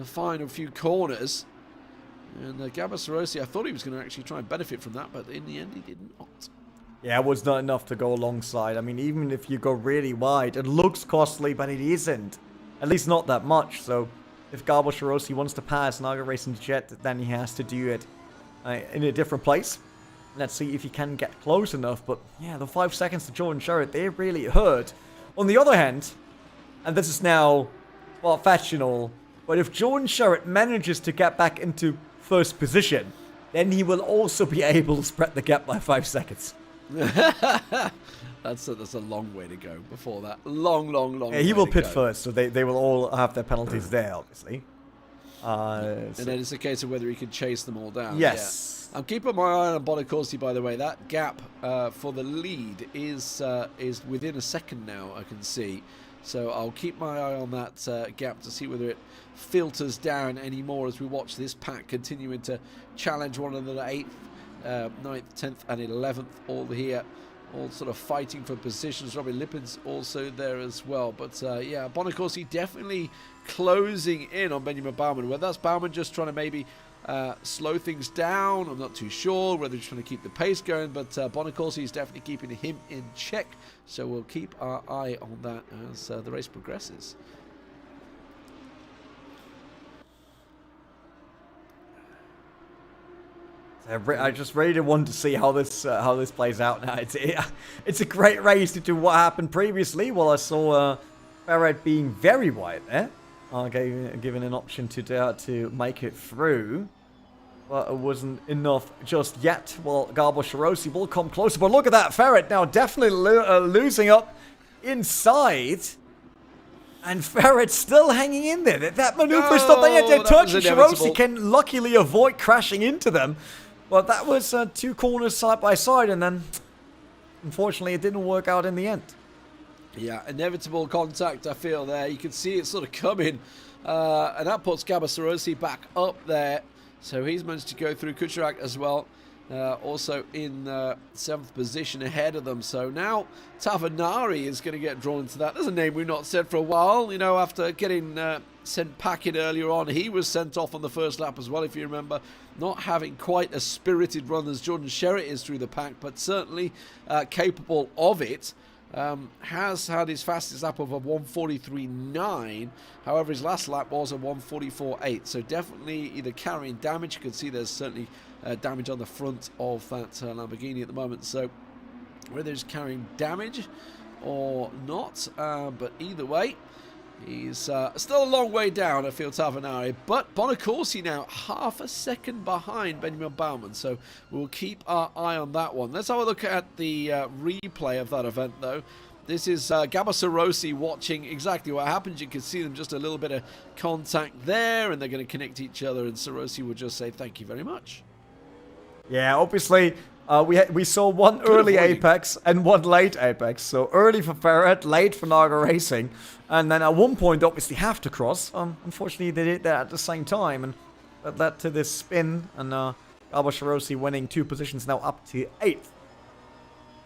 final few corners. And Gabba Sarosi, I thought he was going to actually try and benefit from that, but in the end he did not. Yeah, it was not enough to go alongside. I mean, even if you go really wide, it looks costly, but it isn't. At least not that much. So if Gabo Shirosi wants to pass Naga Racing Jet, then he has to do it in a different place. Let's see if he can get close enough. But yeah, the 5 seconds to Jordan Sherritt, they really hurt. On the other hand, and this is now, well, factional, but if Jordan Sherritt manages to get back into first position, then he will also be able to spread the gap by 5 seconds. That's a long way to go before that. Long yeah, he will pit first, so they will all have their penalties there, obviously. And then it's a case of whether he can chase them all down. Yes. Yeah. I'm keeping my eye on Bonacorsi, by the way. That gap for the lead is within a second now, I can see. So I'll keep my eye on that gap to see whether it filters down anymore as we watch this pack continuing to challenge one another. 8th, 9th, 10th and 11th all here, all sort of fighting for positions. Robin Lippin's also there as well. But yeah, Bonacorsi definitely closing in on Benjamin Baumann. Whether that's Baumann just trying to maybe slow things down, I'm not too sure. Whether he's trying to keep the pace going, but Bonacorsi is definitely keeping him in check. So we'll keep our eye on that as the race progresses. I just really want to see how this plays out now. It's a great race due to what happened previously. Well, I saw Barrett being very wide there, given an option to make it through, but it wasn't enough just yet. Well, Gabo Shirosi will come closer, but look at that Ferret now definitely losing up inside. And Ferret's still hanging in there. That maneuver is not there yet. Turkish Shirosi can luckily avoid crashing into them. Well, that was 2 corners side by side, and then, unfortunately, it didn't work out in the end. Yeah, inevitable contact, I feel, there. You can see it sort of coming. And that puts Gabasarosi back up there. So he's managed to go through Kucharak as well. Also in 7th position ahead of them. So now Tavanari is going to get drawn to that. There's a name we've not said for a while. You know, after getting sent packing earlier on, he was sent off on the first lap as well, if you remember. Not having quite a spirited run as Jordan Sherritt is through the pack, but certainly capable of it. Has had his fastest lap of a 1:43.9. However, his last lap was a 1:44.8. So definitely either carrying damage. You can see there's certainly damage on the front of that Lamborghini at the moment. So whether he's carrying damage or not, but either way, he's still a long way down, I feel, Tavanari. But Bonacorsi now half a second behind Benjamin Baumann. So we'll keep our eye on that one. Let's have a look at the replay of that event, though. This is Gabasarosi watching exactly what happens. You can see them just a little bit of contact there, and they're going to connect each other, and Sarosi will just say thank you very much. Yeah, obviously, we saw one early Apex and one late Apex. So early for Ferret, late for Naga Racing. And then at one point, obviously, have to cross. Unfortunately, they did that at the same time. And that led to this spin. And Gabasarosi winning 2 positions, now up to 8th.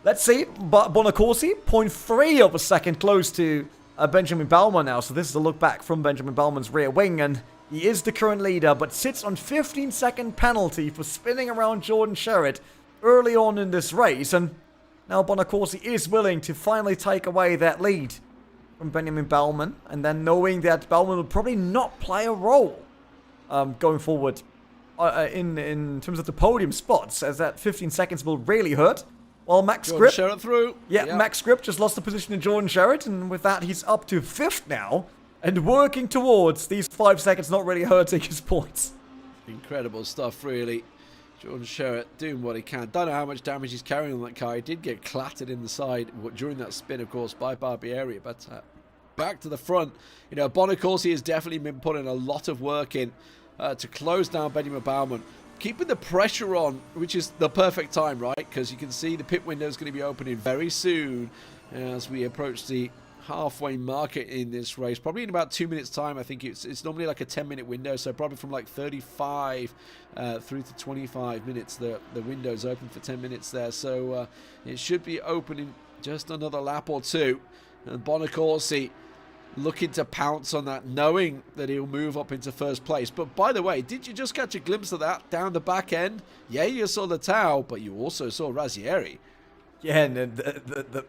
Let's see. Bonacorsi, 0.3 of a second close to Benjamin Baumann now. So this is a look back from Benjamin Baumann's rear wing. And he is the current leader, but sits on 15-second penalty for spinning around Jordan Sherritt early on in this race. And now Bonacorsi is willing to finally take away that lead from Benjamin Baumann. And then knowing that Baumann will probably not play a role going forward in terms of the podium spots, as that 15 seconds will really hurt. While Max Grip, Sherritt through. Yeah, Max Grip just lost the position to Jordan Sherritt, and with that he's up to 5th now. And working towards these 5 seconds not really hurting his points. Incredible stuff, really. Jordan Sherritt doing what he can. Don't know how much damage he's carrying on that car. He did get clattered in the side during that spin, of course, by Barbieri. But back to the front, you know, Bonacorsi has definitely been putting a lot of work in to close down Benjamin Baumann. Keeping the pressure on, which is the perfect time, right? Because you can see the pit window is going to be opening very soon as we approach the halfway market in this race. Probably in about 2 minutes time. I think it's normally like a 10-minute window, so probably from like 35 through to 25 minutes the window's open for 10 minutes there. So it should be opening just another lap or two. And Bonacorsi looking to pounce on that, knowing that he'll move up into first place. But by the way, did you just catch a glimpse of that down the back end? Yeah, you saw the Tau, but you also saw Razzieri. Yeah, and the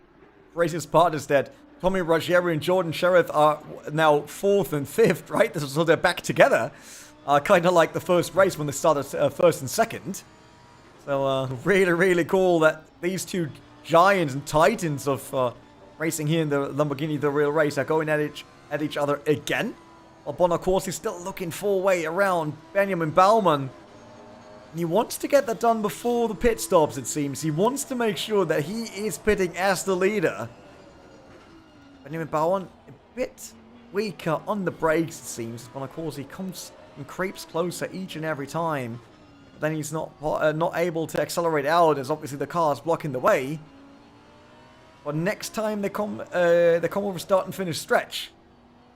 racist part is that Tommy Ruggieri and Jordan Sherritt are now 4th and 5th, right? So they're back together. Kind of like the first race when they started 1st and 2nd. So really, really cool that these two giants and titans of racing here in the Lamborghini The Real Race are going at each other again. While Bonacorsi is still looking for a way around Benjamin Baumann. And he wants to get that done before the pit stops, it seems. He wants to make sure that he is pitting as the leader. Benjamin Baumann a bit weaker on the brakes, it seems. Bonacorsi comes and creeps closer each and every time. But then he's not able to accelerate out, as obviously the car is blocking the way. But next time they come over start and finish stretch,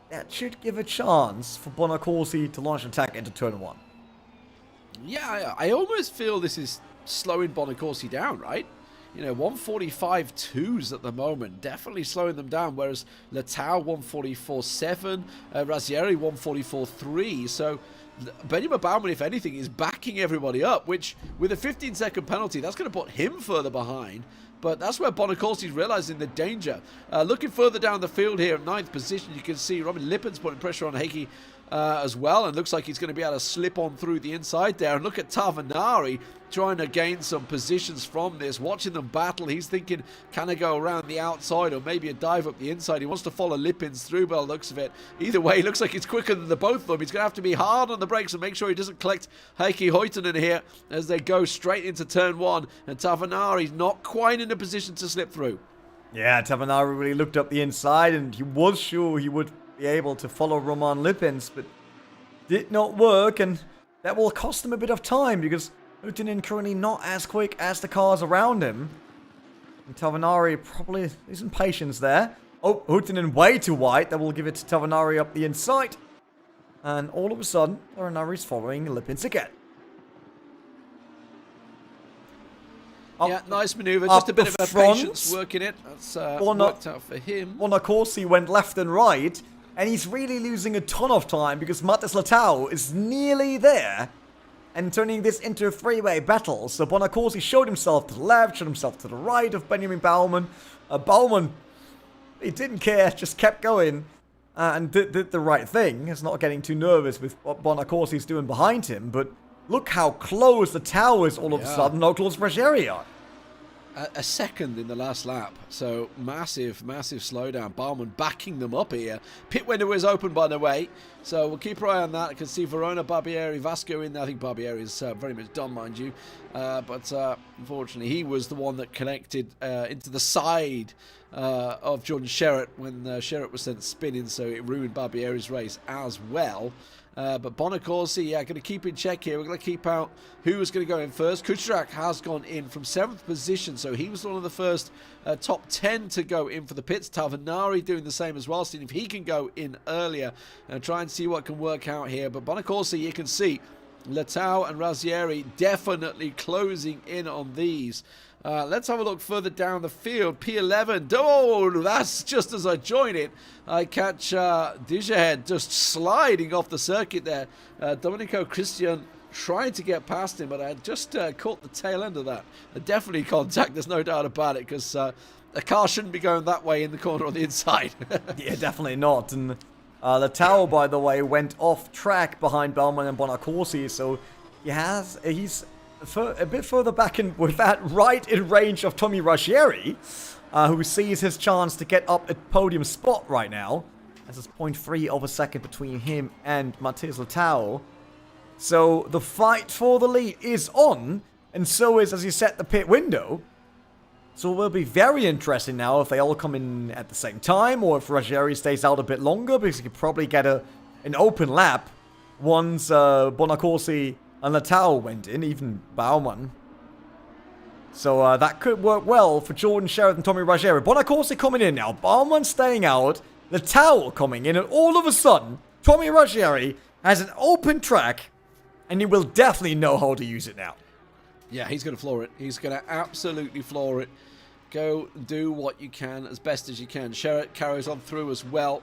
that should give a chance for Bonacorsi to launch an attack into turn 1. Yeah, I almost feel this is slowing Bonacorsi down, right? You know, 145.2s at the moment, definitely slowing them down, whereas Letao 144.7, Razzieri 144.3, so Benjamin Baumann, if anything, is backing everybody up, which with a 15-second penalty, that's going to put him further behind. But that's where Bonacorsi is realizing the danger. Looking further down the field here at 9th position, you can see Robin Lippen's putting pressure on Heikki as well, and looks like he's going to be able to slip on through the inside there. And look at Tavanari trying to gain some positions from this, watching them battle. He's thinking, can I go around the outside or maybe a dive up the inside? He wants to follow Lippins through by the looks of it. Either way, it looks like it's quicker than the both of them. He's going to have to be hard on the brakes and make sure he doesn't collect Heikki Hoitonen here as they go straight into turn 1. And Tavanari's not quite in a position to slip through. Yeah, Tavanari really looked up the inside and he was sure he would be able to follow Roman Lippins, but did not work, and that will cost him a bit of time because Hoitonen currently not as quick as the cars around him. And Tavanari probably losing patience there. Oh, Huttunen way too wide. That will give it to Tavanari up the inside. And all of a sudden, Tavanari's following Lipin's again. Yeah, nice manoeuvre. Just a bit of a patience working it. That's worked out for him. Bonaccorsi went left and right, and he's really losing a ton of time because Matheus Leitão is nearly there and turning this into a three-way battle. So Bonaccorsi showed himself to the left, showed himself to the right of Benjamin Baumann. Baumann, he didn't care, just kept going and did the right thing. He's not getting too nervous with what Bonaccorsi's doing behind him, but look how close the tower is all of a sudden, how close Ruggieri are. A second in the last lap, so massive slowdown. Baumann backing them up here. Pit window is open, by the way, so we'll keep our eye on that. I can see Verona, Barbieri, Vasco in there. I think Barbieri is very much done, mind you, but unfortunately he was the one that connected into the side of Jordan Sherratt when Sherratt was sent spinning, so it ruined Barbieri's race as well. But Bonaccorsi, going to keep in check here. We're going to keep out who's going to go in first. Kuchrak has gone in from 7th position, so he was one of the first top 10 to go in for the pits. Tavanari doing the same as well, seeing if he can go in earlier and try and see what can work out here. But Bonaccorsi, you can see Leitão and Ruggieri definitely closing in on these. Let's have a look further down the field. P11. Oh, that's just as I join it. I catch Dijahed just sliding off the circuit there. Domenico Christian trying to get past him, but I just caught the tail end of that. Definitely contact, there's no doubt about it, because a car shouldn't be going that way in the corner on the inside. Yeah, definitely not. And Leitão, by the way, went off track behind Baumann and Bonaccorsi, so he's a bit further back in with that, right in range of Tommy Ruggieri, who sees his chance to get up at podium spot right now. As it's 0.3 of a second between him and Matheus Leitão. So the fight for the lead is on, and so is, as you said, the pit window. So it will be very interesting now if they all come in at the same time, or if Ruggieri stays out a bit longer, because he could probably get an open lap once Bonaccorsi and Leitão went in, even Baumann. So that could work well for Jordan Sherratt and Tommy Ruggieri. Bonaccorsi coming in now, Baumann staying out, Leitão coming in, and all of a sudden, Tommy Ruggieri has an open track, and he will definitely know how to use it now. Yeah, he's going to floor it. He's going to absolutely floor it. Go do what you can as best as you can. Sherratt carries on through as well.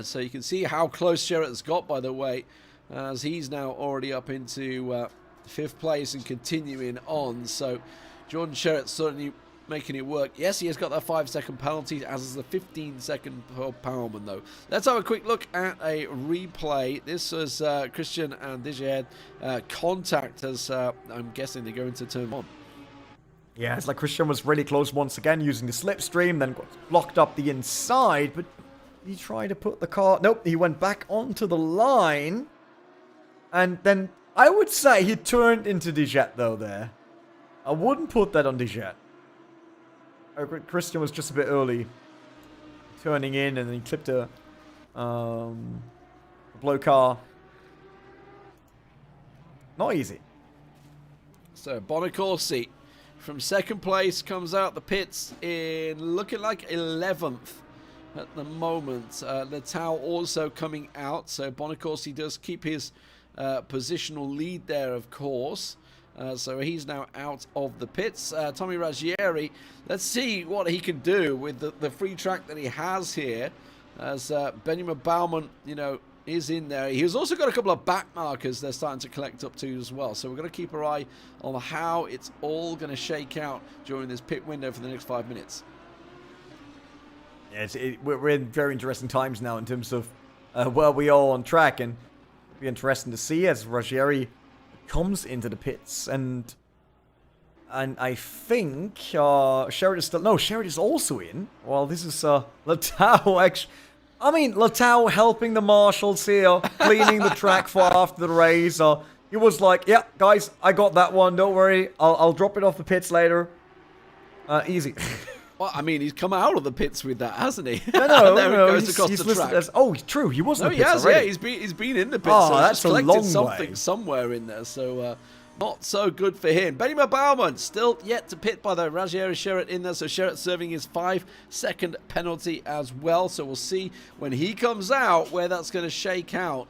So you can see how close Sherratt has got, by the way, as he's now already up into 5th place and continuing on. So Jordan Sherratt certainly making it work. Yes, he has got that 5-second penalty, as is the 15-second per Baumann, though. Let's have a quick look at a replay. This was Christian and Dijahed contact, as I'm guessing they go into turn 1. Yeah, it's like Christian was really close once again using the slipstream, then got blocked up the inside, but he tried to put the car... Nope, he went back onto the line, and then I would say he turned into Dijahed, though, there. I wouldn't put that on Dijahed. Christian was just a bit early turning in, and then he clipped a blow car. Not easy. So Bonaccorsi from 2nd place comes out the pits in looking like 11th at the moment. Leitão also coming out, so Bonaccorsi does keep his positional lead there, of course. So he's now out of the pits. Tommy Ruggieri, let's see what he can do with the free track that he has here, as Benjamin Baumann, is in there. He's also got a couple of back markers they're starting to collect up to as well. So we're going to keep our eye on how it's all going to shake out during this pit window for the next 5 minutes. Yeah, we're in very interesting times now in terms of where we are on track, and it'll be interesting to see as Ruggieri comes into the pits, and I think Sherratt is still... No, Sherratt is also in. Well, this is Leitão, actually. I mean, Leitão helping the marshals here, cleaning the track for after the race. He was like, yeah, guys, I got that one, don't worry. I'll drop it off the pits later. Easy. Well, I mean, he's come out of the pits with that, hasn't he? No, he goes across the track. Oh, true, he was in the pits has, already. Yeah, he's been in the pits. Oh, so that's just a long something way. somewhere in there. So Not so good for him. Benjamin Baumann still yet to pit by the Ranieri Sherritt in there. So Sherritt serving his 5-second penalty as well. So we'll see when he comes out where that's going to shake out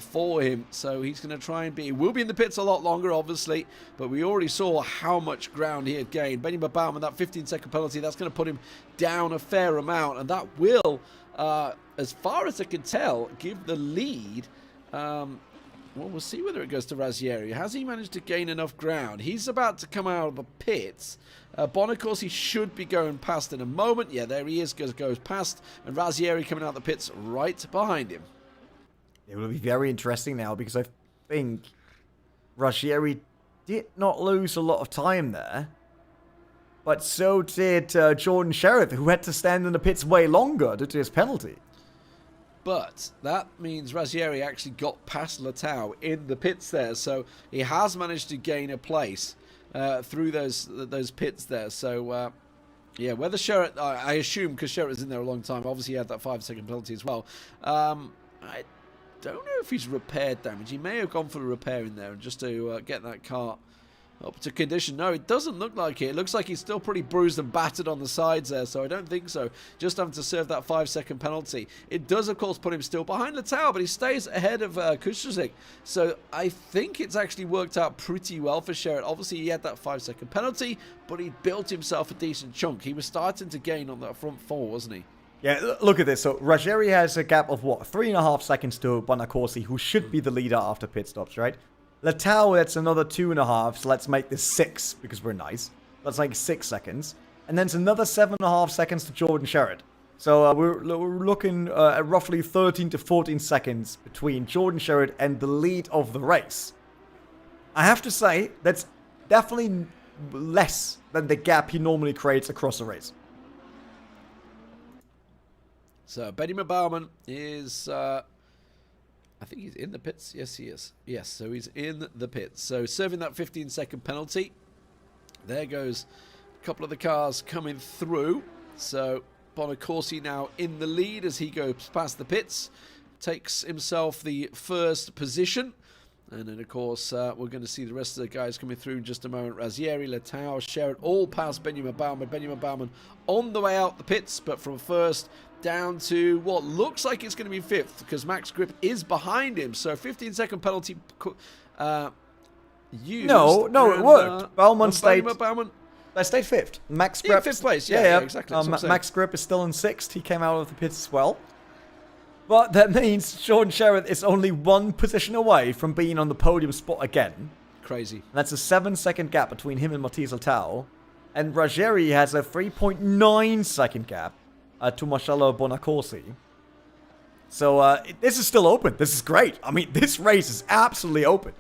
for him. So he's going to try and be... He will be in the pits a lot longer, obviously. But we already saw how much ground he had gained. Benjamin Baumann, that 15-second penalty, that's going to put him down a fair amount. And that will, as far as I can tell, give the lead... well, we'll see whether it goes to Ranieri. Has he managed to gain enough ground? He's about to come out of the pits. Bonacorsi should be going past in a moment. Yeah, there he is, goes past. And Ranieri coming out of the pits right behind him. It will be very interesting now because I think Ranieri did not lose a lot of time there. But so did Jordan Sherritt, who had to stand in the pits way longer due to his penalty. But that means Ranieri actually got past Latau in the pits there. So he has managed to gain a place through those pits there. So, yeah, whether Sherritt, I assume, because Sherritt was in there a long time, obviously he had that 5-second penalty as well. I don't know if he's repaired damage. He may have gone for a repair in there and just to get that car up to condition. No, it doesn't look like it. It looks like he's still pretty bruised and battered on the sides there, so I don't think so. Just having to serve that 5-second penalty. It does, of course, put him still behind Latau, but he stays ahead of Kustrzik. So I think it's actually worked out pretty well for Sherritt. Obviously, he had that 5-second penalty, but he built himself a decent chunk. He was starting to gain on that front four, wasn't he? Yeah, look at this. So Ranieri has a gap of, what, 3.5 seconds to Bonacorsi, who should be the leader after pit stops, right? Latau, that's another 2.5, so let's make this 6, because we're nice. That's like 6 seconds. And then it's another 7.5 seconds to Jordan Sherritt. So we're looking at roughly 13 to 14 seconds between Jordan Sherritt and the lead of the race. I have to say, that's definitely less than the gap he normally creates across a race. So Benjamin Baumann is... I think he's in the pits. Yes, he is. Yes, so he's in the pits. So serving that 15-second penalty. There goes a couple of the cars coming through. So Bonacorsi now in the lead as he goes past the pits. Takes himself the first position. And then, of course, we're going to see the rest of the guys coming through in just a moment. Ranieri, Latau, Sherritt, all past Benjamin Baumann. Benjamin Baumann on the way out the pits, but from first down to what looks like it's going to be fifth, because Max Grip is behind him. So 15-second penalty used. No, it worked. Baumann stayed... Baumann, they stayed fifth. Max Grip... fifth place, yeah, exactly. Max Grip is still in sixth. He came out of the pits as well. But that means Jordan Sherritt is only one position away from being on the podium spot again. Crazy. And that's a 7-second gap between him and Matthias Latau. And Ranieri has a 3.9-second gap to Marcello Bonacorsi. So this is still open. This is great. I mean, this race is absolutely open.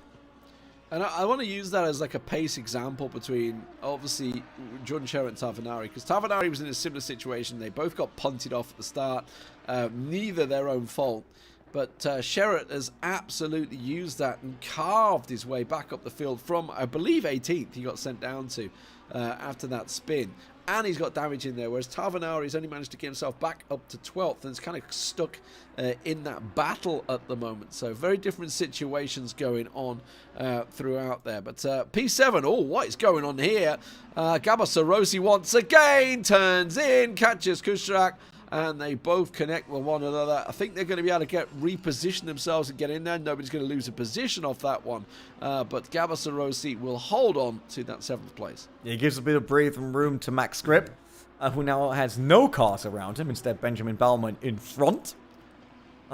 And I want to use that as like a pace example between, obviously, Jordan Sherritt and Tavanari. Because Tavanari was in a similar situation. They both got punted off at the start. Neither their own fault. But Sherritt has absolutely used that and carved his way back up the field from, I believe, 18th he got sent down to after that spin. And he's got damage in there, whereas Tavanari's only managed to get himself back up to 12th and is kind of stuck in that battle at the moment. So very different situations going on throughout there. But P7, oh, what is going on here? Gabasarossi once again turns in, catches Kustrzik, and they both connect with one another. I think they're going to be able to reposition themselves and get in there. Nobody's going to lose a position off that one. But Gabasarossi will hold on to that 7th place. Yeah, he gives a bit of breathing room to Max Grip, who now has no cars around him. Instead, Benjamin Baumann in front.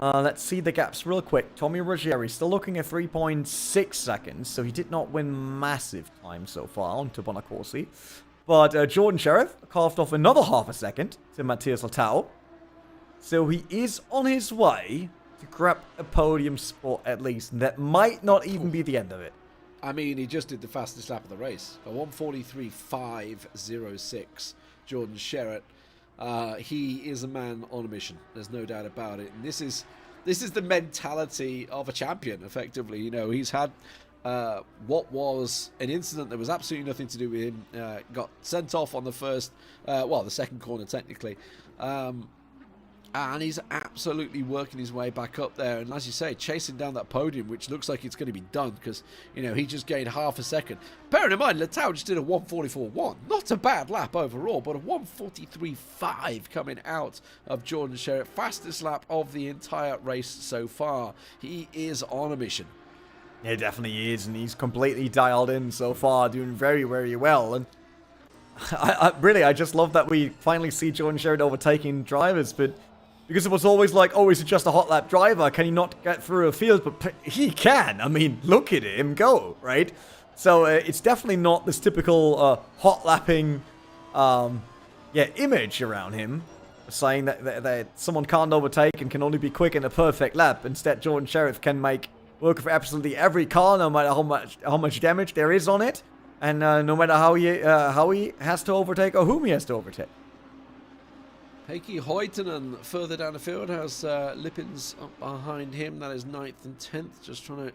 Let's see the gaps real quick. Tommy Ruggieri still looking at 3.6 seconds, so he did not win massive time so far onto Bonacorsi. But Jordan Sherritt carved off another half a second to Matthias Latau. So he is on his way to grab a podium spot at least. And that might not even be the end of it. I mean, he just did the fastest lap of the race. A 1:43.506. Jordan Sherritt. He is a man on a mission. There's no doubt about it. And this is the mentality of a champion, effectively. You know, he's had... what was an incident that was absolutely nothing to do with him, got sent off on the the second corner technically, And he's absolutely working his way back up there. And as you say, chasing down that podium, which looks like it's going to be done because, you know, he just gained half a second. Bearing in mind, Letao just did a 1:44.1. Not a bad lap overall, but a 1:43.5 coming out of Jordan Sherritt. Fastest lap of the entire race so far. He is on a mission. It definitely is, and he's completely dialed in so far, doing very, very well. And I just love that we finally see Jordan Sherritt overtaking drivers, but because it was always like, oh, is it just a hot lap driver? Can he not get through a field? But he can. I mean, look at him go, right? So it's definitely not this typical hot lapping image around him, saying that someone can't overtake and can only be quick in a perfect lap. Instead, Jordan Sherritt can make work for absolutely every car, no matter how much damage there is on it, and no matter how he has to overtake or whom he has to overtake. Heikki Hoitonen further down the field has Lippens up behind him. That is 9th and 10th, just trying to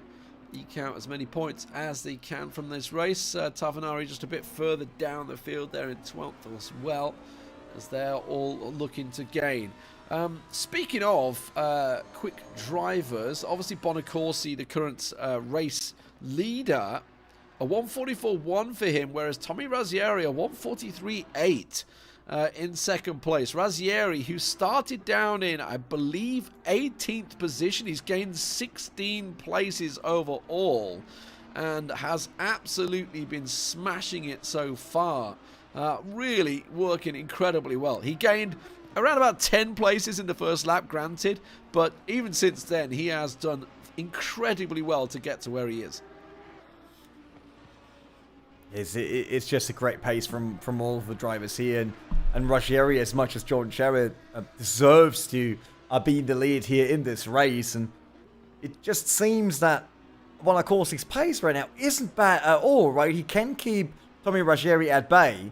eke out as many points as they can from this race. Tavanari just a bit further down the field there in 12th as well, as they're all looking to gain. Speaking of quick drivers, obviously Bonacorsi, the current race leader, a 1:44.1 for him, whereas Tommy Razzieri, a 1:43.8 in second place. Razzieri, who started down in, I believe, 18th position. He's gained 16 places overall and has absolutely been smashing it so far. Really working incredibly well. He gained around about 10 places in the first lap, granted, but even since then, he has done incredibly well to get to where he is. It's just a great pace from all of the drivers here, and Razzieri, as much as Jordan Sherritt deserves to be in the lead here in this race, and it just seems that Bonacorsi's pace right now isn't bad at all, right? He can keep Tommy Razzieri at bay,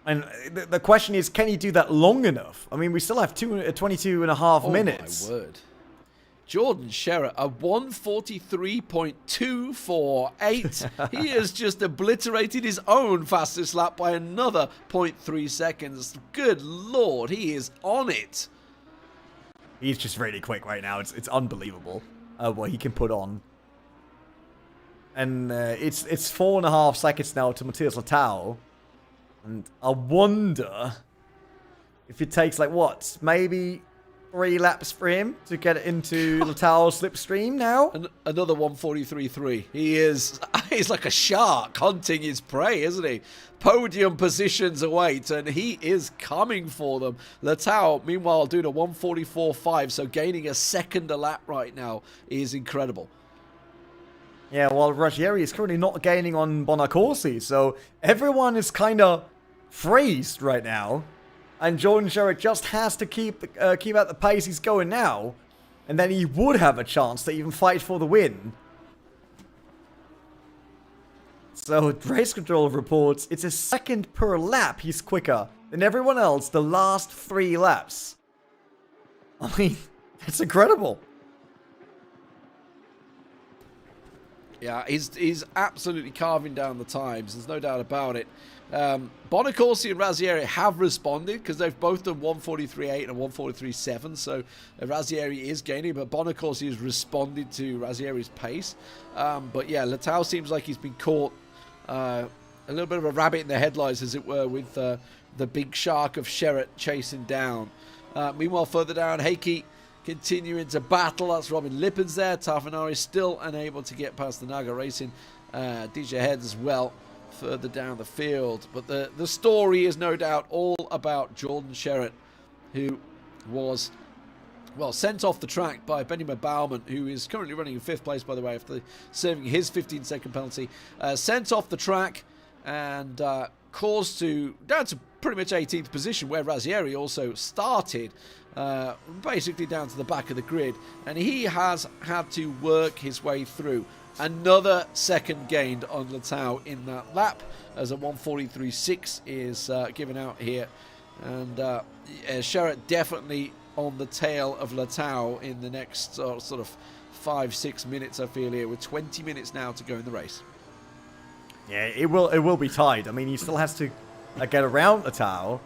and the question is, can he do that long enough? I mean, we still have 22 and a half minutes. Oh my word. Jordan Sherritt, a 1:43.248. He has just obliterated his own fastest lap by another 0.3 seconds. Good Lord, he is on it. He's just really quick right now. It's unbelievable what he can put on. And it's 4.5 seconds now to Matthias Letao. And I wonder if it takes, like, what, maybe 3 laps for him to get into Letao's slipstream now. Another 1:43.3. He's like a shark hunting his prey, isn't he? Podium positions await, and he is coming for them. Letao, meanwhile, doing a 1:44.5, so gaining a second a lap right now is incredible. Yeah, well, Razzieri is currently not gaining on Bonacorsi, so everyone is kind of freezed right now. And Jordan Sherritt just has to keep at the pace he's going now, and then he would have a chance to even fight for the win. So, race control reports it's a second per lap he's quicker than everyone else the last 3 laps. I mean, that's incredible. Yeah, he's absolutely carving down the times. There's no doubt about it. Bonacorsi and Razzieri have responded because they've both done 1:43.8 and 1:43.7. So Razzieri is gaining, but Bonacorsi has responded to Razzieri's pace. But yeah, Letao seems like he's been caught a little bit of a rabbit in the headlights, as it were, with the big shark of Sherritt chasing down. Meanwhile, further down, Heikki continuing to battle. That's Robin Lippens there. Tafanari still unable to get past the Naga Racing. DJ Head as well, further down the field. But the story is no doubt all about Jordan Sherritt, who was, well, sent off the track by Benjamin Baumann, who is currently running in 5th place, by the way, after serving his 15-second penalty. Sent off the track and caused down to pretty much 18th position, where Razzieri also started, basically down to the back of the grid. And he has had to work his way through. Another second gained on Letao in that lap, as a 1:43.6 is given out here. And Sherritt definitely on the tail of Letao in the next sort of 5-6 minutes, I feel, here, with 20 minutes now to go in the race. Yeah, it will be tight. I mean, he still has to get around Letao,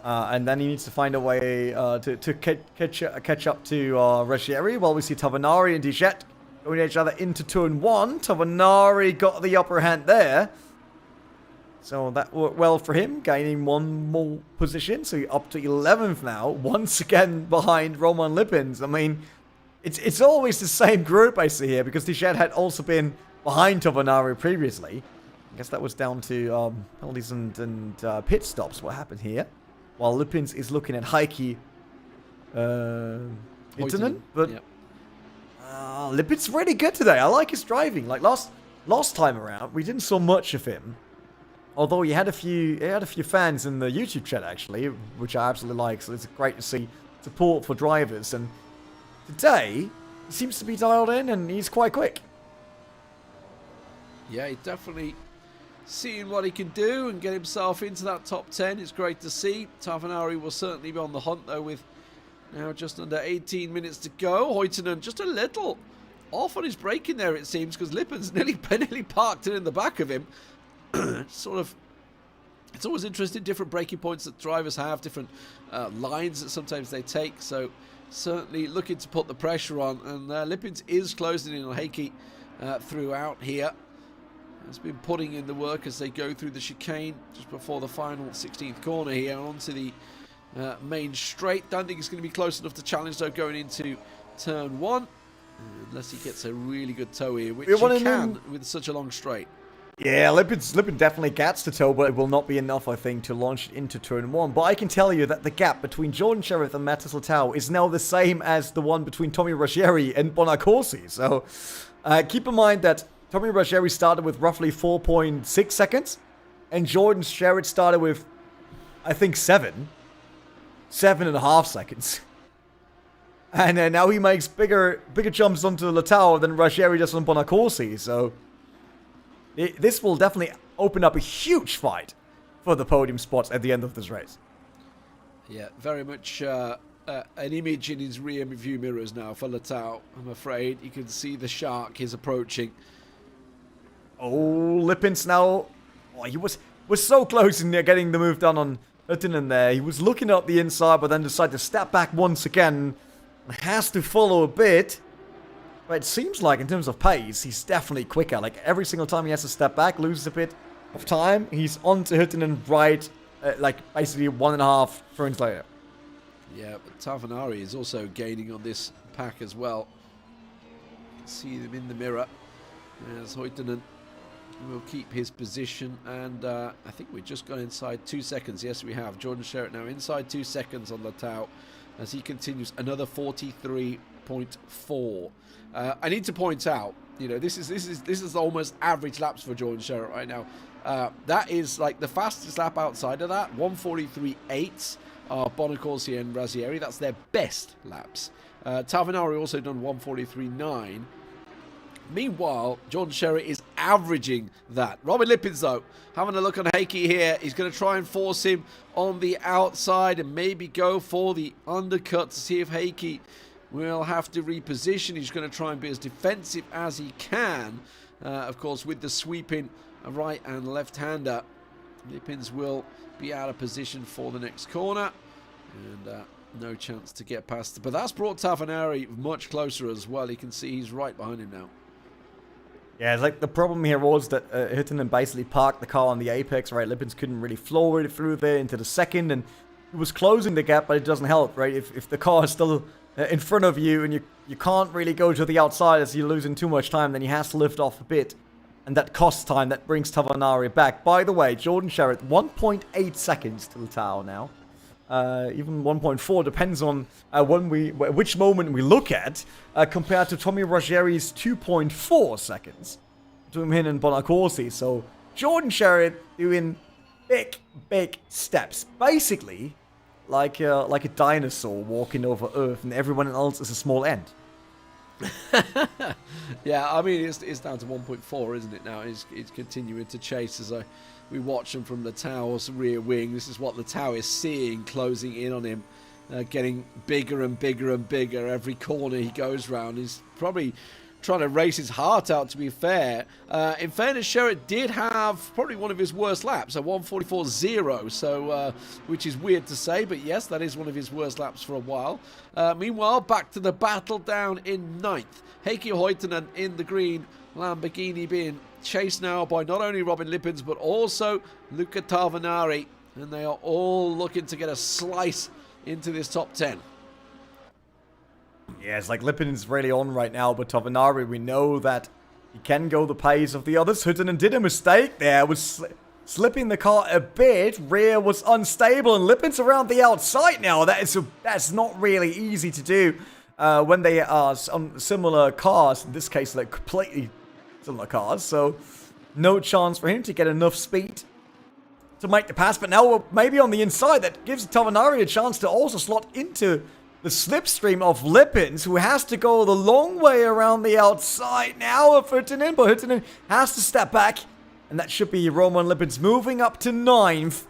And then he needs to find a way to catch up to Ruggieri, while we see Tavanari and Dijet going at each other into turn 1. Tavanari got the upper hand there. So that worked well for him, gaining one more position. So you're up to 11th now, once again behind Roman Lipins. I mean, it's always the same group I see here, because Dijet had also been behind Tavanari previously. I guess that was down to penalties and pit stops, what happened here. While Lipins is looking at Heikki Hoitonen, but Yep. Lipins really good today. I like his driving. Like last time around, we didn't saw much of him. Although he had a few fans in the YouTube chat actually, which I absolutely like. So it's great to see support for drivers. And today, he seems to be dialed in, and he's quite quick. Yeah, he's definitely seeing what he can do and get himself into that top 10. It's great to see. Tavanari will certainly be on the hunt though, with now just under 18 minutes to go. Hoitonen just a little off on his braking there, it seems, because Lipins nearly parked it in the back of him. Sort of, it's always interesting, different braking points that drivers have, different lines that sometimes they take. So certainly looking to put the pressure on, and Lipins is closing in on Heikki throughout here. Has been putting in the work as they go through the chicane just before the final 16th corner here onto the main straight. Don't think it's going to be close enough to challenge though going into turn 1, unless he gets a really good toe here, which he can with such a long straight. Yeah, Lipin definitely gets the toe, but it will not be enough, I think, to launch it into turn 1. But I can tell you that the gap between Jordan Sheriff and Matas Latau is now the same as the one between Tommy Ruggieri and Bonacorsi. So keep in mind that Tommy Ruggieri started with roughly 4.6 seconds, and Jordan Sheriff started with, I think, 7.5 seconds. And now he makes bigger jumps onto Latau than Ruggieri does on Bonacorsi. So this will definitely open up a huge fight for the podium spots at the end of this race. Yeah, very much an image in his rear view mirrors now for Latau. I'm afraid you can see the shark is approaching. Oh, Lipins now. Oh, he was so close in getting the move done on Huttunen there. He was looking up the inside, but then decided to step back once again. Has to follow a bit. But it seems like in terms of pace, he's definitely quicker. Like every single time he has to step back, loses a bit of time, he's on to Huttunen right, like basically 1.5 turns later. Yeah, but Tavanari is also gaining on this pack as well. You can see them in the mirror as Hoitonen will keep his position, and I think we've just gone inside 2 seconds. Yes, we have. Jordan Sherritt now inside 2 seconds on Latau as he continues another 43.4. I need to point out, you know, this is almost average laps for Jordan Sherritt right now. That is like the fastest lap outside of that, 1:43.8. Bonacorsi and Ruggieri, that's their best laps. Tavanari also done 1:43.9. Meanwhile, Jordan Sherritt is averaging that. Robin Lipins, though, having a look on Heikki here. He's going to try and force him on the outside and maybe go for the undercut to see if Heikki will have to reposition. He's going to try and be as defensive as he can. Of course, with the sweeping right and left-hander, Lipins will be out of position for the next corner. And no chance to get past it. But that's brought Tavanari much closer as well. You can see he's right behind him now. Yeah, it's like the problem here was that Huttunen basically parked the car on the apex, right? Lipins couldn't really floor it through there into the second, and he was closing the gap, but it doesn't help, right? If the car is still in front of you and you can't really go to the outside as you're losing too much time, then he has to lift off a bit. And that costs time, that brings Tavanari back. By the way, Jordan Sherritt, 1.8 seconds to Latau now. Even 1.4 depends on which moment we look at, compared to Tommy Ruggieri's 2.4 seconds between him and Bonacorsi. So Jordan Sherritt doing big steps, basically like a dinosaur walking over Earth, and everyone else is a small ant. Yeah, I mean it's down to 1.4, isn't it now? He's continuing to chase as we watch him from the Tau's rear wing. This is what the Tau is seeing, closing in on him, getting bigger and bigger and bigger every corner he goes round. He's probably trying to race his heart out, to be fair. In fairness, Sherritt did have probably one of his worst laps, a 1:44.0, so which is weird to say, but yes, that is one of his worst laps for a while. Meanwhile, back to the battle down in 9th. Heikki Hoitonen in the green Lamborghini being chased now by not only Robin Lippens, but also Luca Tavanari, and they are all looking to get a slice into this top 10. Yeah, it's like Lippen's really on right now, but Tavanari, we know that he can go the pace of the others. Hoitonen did a mistake there, was slipping the car a bit. Rear was unstable, and Lippen's around the outside now. That's not really easy to do when they are on similar cars. In this case, like completely similar cars, so no chance for him to get enough speed to make the pass. But now maybe on the inside, that gives Tavanari a chance to also slot into the slipstream of Lippens, who has to go the long way around the outside now of Hoitonen, but Hoitonen has to step back, and that should be Roman Lippens moving up to 9th.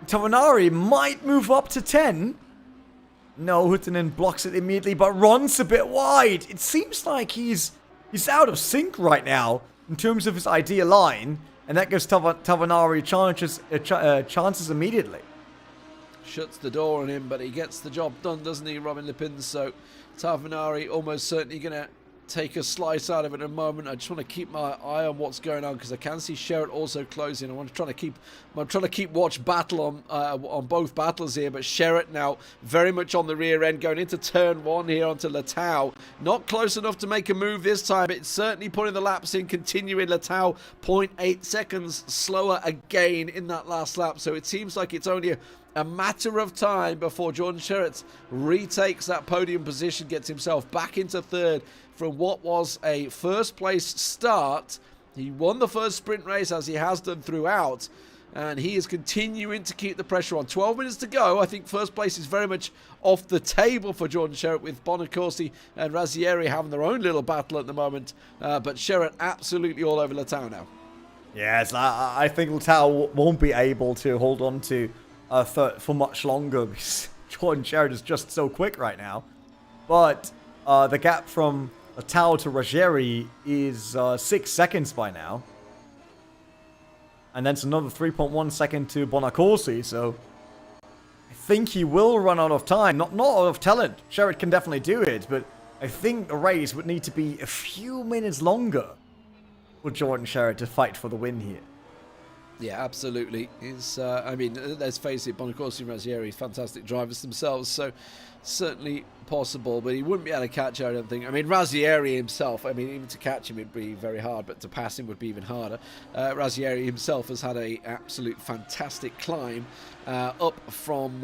Tavanari might move up to 10. No, Hoitonen blocks it immediately, but runs a bit wide. It seems like he's out of sync right now in terms of his ideal line, and that gives Tavanari chances immediately. Shuts the door on him, but he gets the job done, doesn't he, Robin Lippens? So Tavanari almost certainly going to take a slice out of it in a moment. I just want to keep my eye on what's going on, because I can see Sherritt also closing. I'm trying to keep watch battle on both battles here, but Sherritt now very much on the rear end, going into turn 1 here onto Letao. Not close enough to make a move this time. It's certainly putting the laps in, continuing. Letao 0.8 seconds slower again in that last lap, so it seems like it's only a matter of time before Jordan Sherritt retakes that podium position, gets himself back into 3rd from what was a first place start. He won the first sprint race, as he has done throughout, and he is continuing to keep the pressure on. 12 minutes to go. I think first place is very much off the table for Jordan Sherritt, with Bonacorsi and Razzieri having their own little battle at the moment, but Sherritt absolutely all over Letao now. Yes, I think Letao won't be able to hold on to for much longer, because Jordan Sherritt is just so quick right now. But the gap from Letao to Razzieri is 6 seconds by now. And then it's another 3.1 second to Bonacorsi, so I think he will run out of time. Not out of talent. Sherritt can definitely do it, but I think the race would need to be a few minutes longer for Jordan Sherritt to fight for the win here. Yeah, absolutely. I mean, let's face it, Bonacorsi and Razzieri, fantastic drivers themselves, so certainly possible, but he wouldn't be able to catch her, I don't think. I mean, Razzieri himself, I mean, even to catch him would be very hard, but to pass him would be even harder. Razzieri himself has had a absolute fantastic climb up from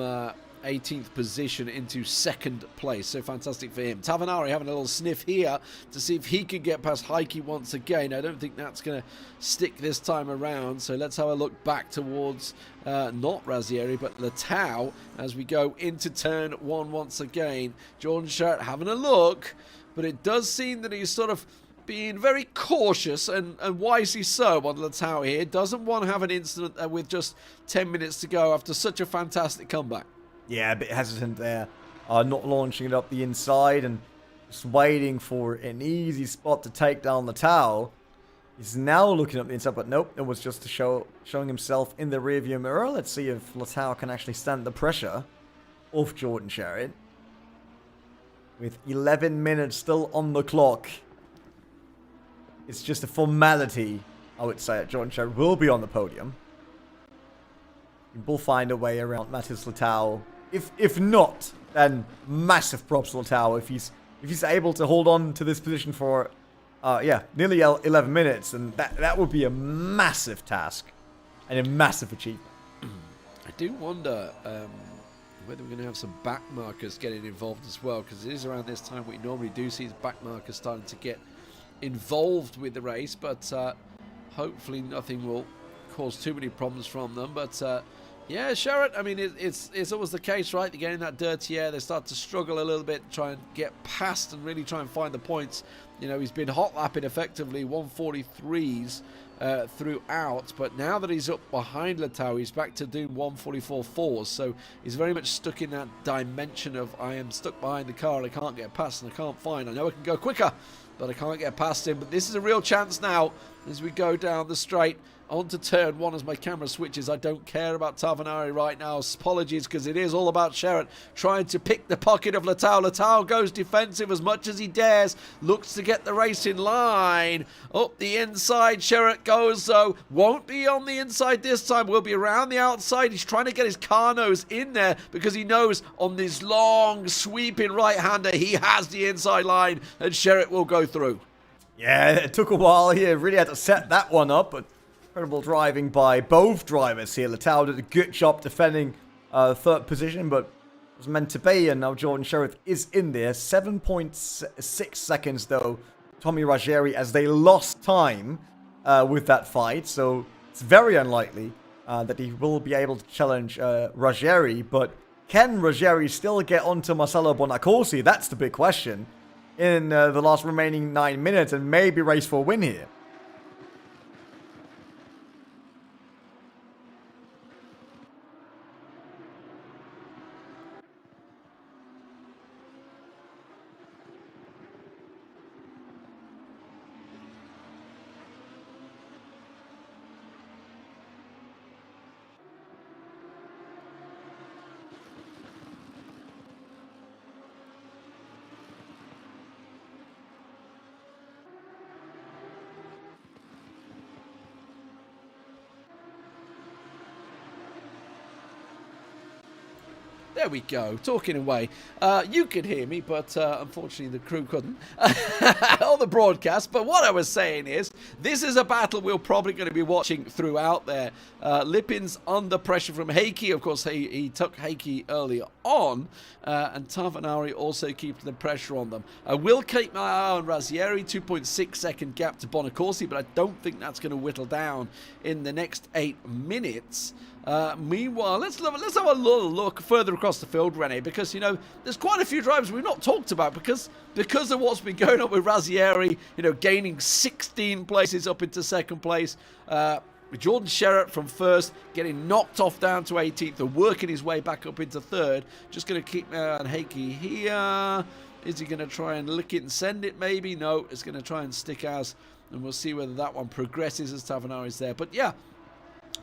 18th position into 2nd place, so fantastic for him. Tavanari having a little sniff here to see if he could get past Heikki once again. I don't think that's going to stick this time around, so let's have a look back towards not Razzieri but Letao as we go into turn 1 once again. Jordan Sherritt having a look, but it does seem that he's sort of being very cautious, and wisely so, on Letao here. Doesn't want to have an incident with just 10 minutes to go after such a fantastic comeback. Yeah, a bit hesitant there. Not launching it up the inside and just waiting for an easy spot to take down Letao. He's now looking up the inside, but nope, it was just to showing himself in the rearview mirror. Let's see if Letao can actually stand the pressure of Jordan Sherritt. With 11 minutes still on the clock, it's just a formality, I would say, that Jordan Sherritt will be on the podium. We'll find a way around Matthias Letao. If not, then massive props to Letao. If he's able to hold on to this position for nearly 11 minutes, then that would be a massive task and a massive achievement. I do wonder whether we're going to have some back markers getting involved as well, because it is around this time we normally do see back markers starting to get involved with the race, but hopefully nothing will cause too many problems from them. But Yeah, Sherrod, I mean, it's always the case, right? They get in that dirty air, they start to struggle a little bit, try and get past and really try and find the points. You know, he's been hot lapping effectively 143s throughout, but now that he's up behind Letao, he's back to doing 144.4s, so he's very much stuck in that dimension of I am stuck behind the car and I can't get past and I can't find. I know I can go quicker, but I can't get past him. But this is a real chance now as we go down the straight onto turn 1 as my camera switches. I don't care about Tavanari right now. Apologies, because it is all about Sherrod trying to pick the pocket of Letao. Letao goes defensive as much as he dares. Looks to get the race in line. Up the inside, Sherrod goes, though. Won't be on the inside this time. Will be around the outside. He's trying to get his car nose in there because he knows on this long, sweeping right-hander, he has the inside line, and Sherrod will go through. Yeah, it took a while here. Really had to set that one up, but incredible driving by both drivers here. Letao did a good job defending third position, but it was meant to be, and now Jordan Sherrod is in there. 7.6 seconds, though, Tommy Ruggieri, as they lost time with that fight, so it's very unlikely that he will be able to challenge Ruggieri, but can Ruggieri still get onto Marcelo Bonaccorsi? That's the big question in the last remaining 9 minutes, and maybe race for a win here. There we go, talking away. You could hear me, but unfortunately the crew couldn't, or the broadcast. But what I was saying is, this is a battle we're probably going to be watching throughout there. Lipin's under pressure from Heikki. Of course, he took Heikki earlier on, and Tavanari also keeping the pressure on them. I will keep my eye on Ruggieri, 2.6 second gap to Bonaccorsi, but I don't think that's going to whittle down in the next 8 minutes. Meanwhile, let's have a little look further across the field, Rene, because, you know, there's quite a few drivers we've not talked about because of what's been going on with Ruggieri, you know, gaining 16 places up into second place. Jordan Sherrod from first, getting knocked off down to 18th and working his way back up into third. Just going to keep my eye on Heikki here. Is he going to try and lick it and send it? Maybe. No, it's going to try and stick as, and we'll see whether that one progresses as Tavanari's there. But yeah,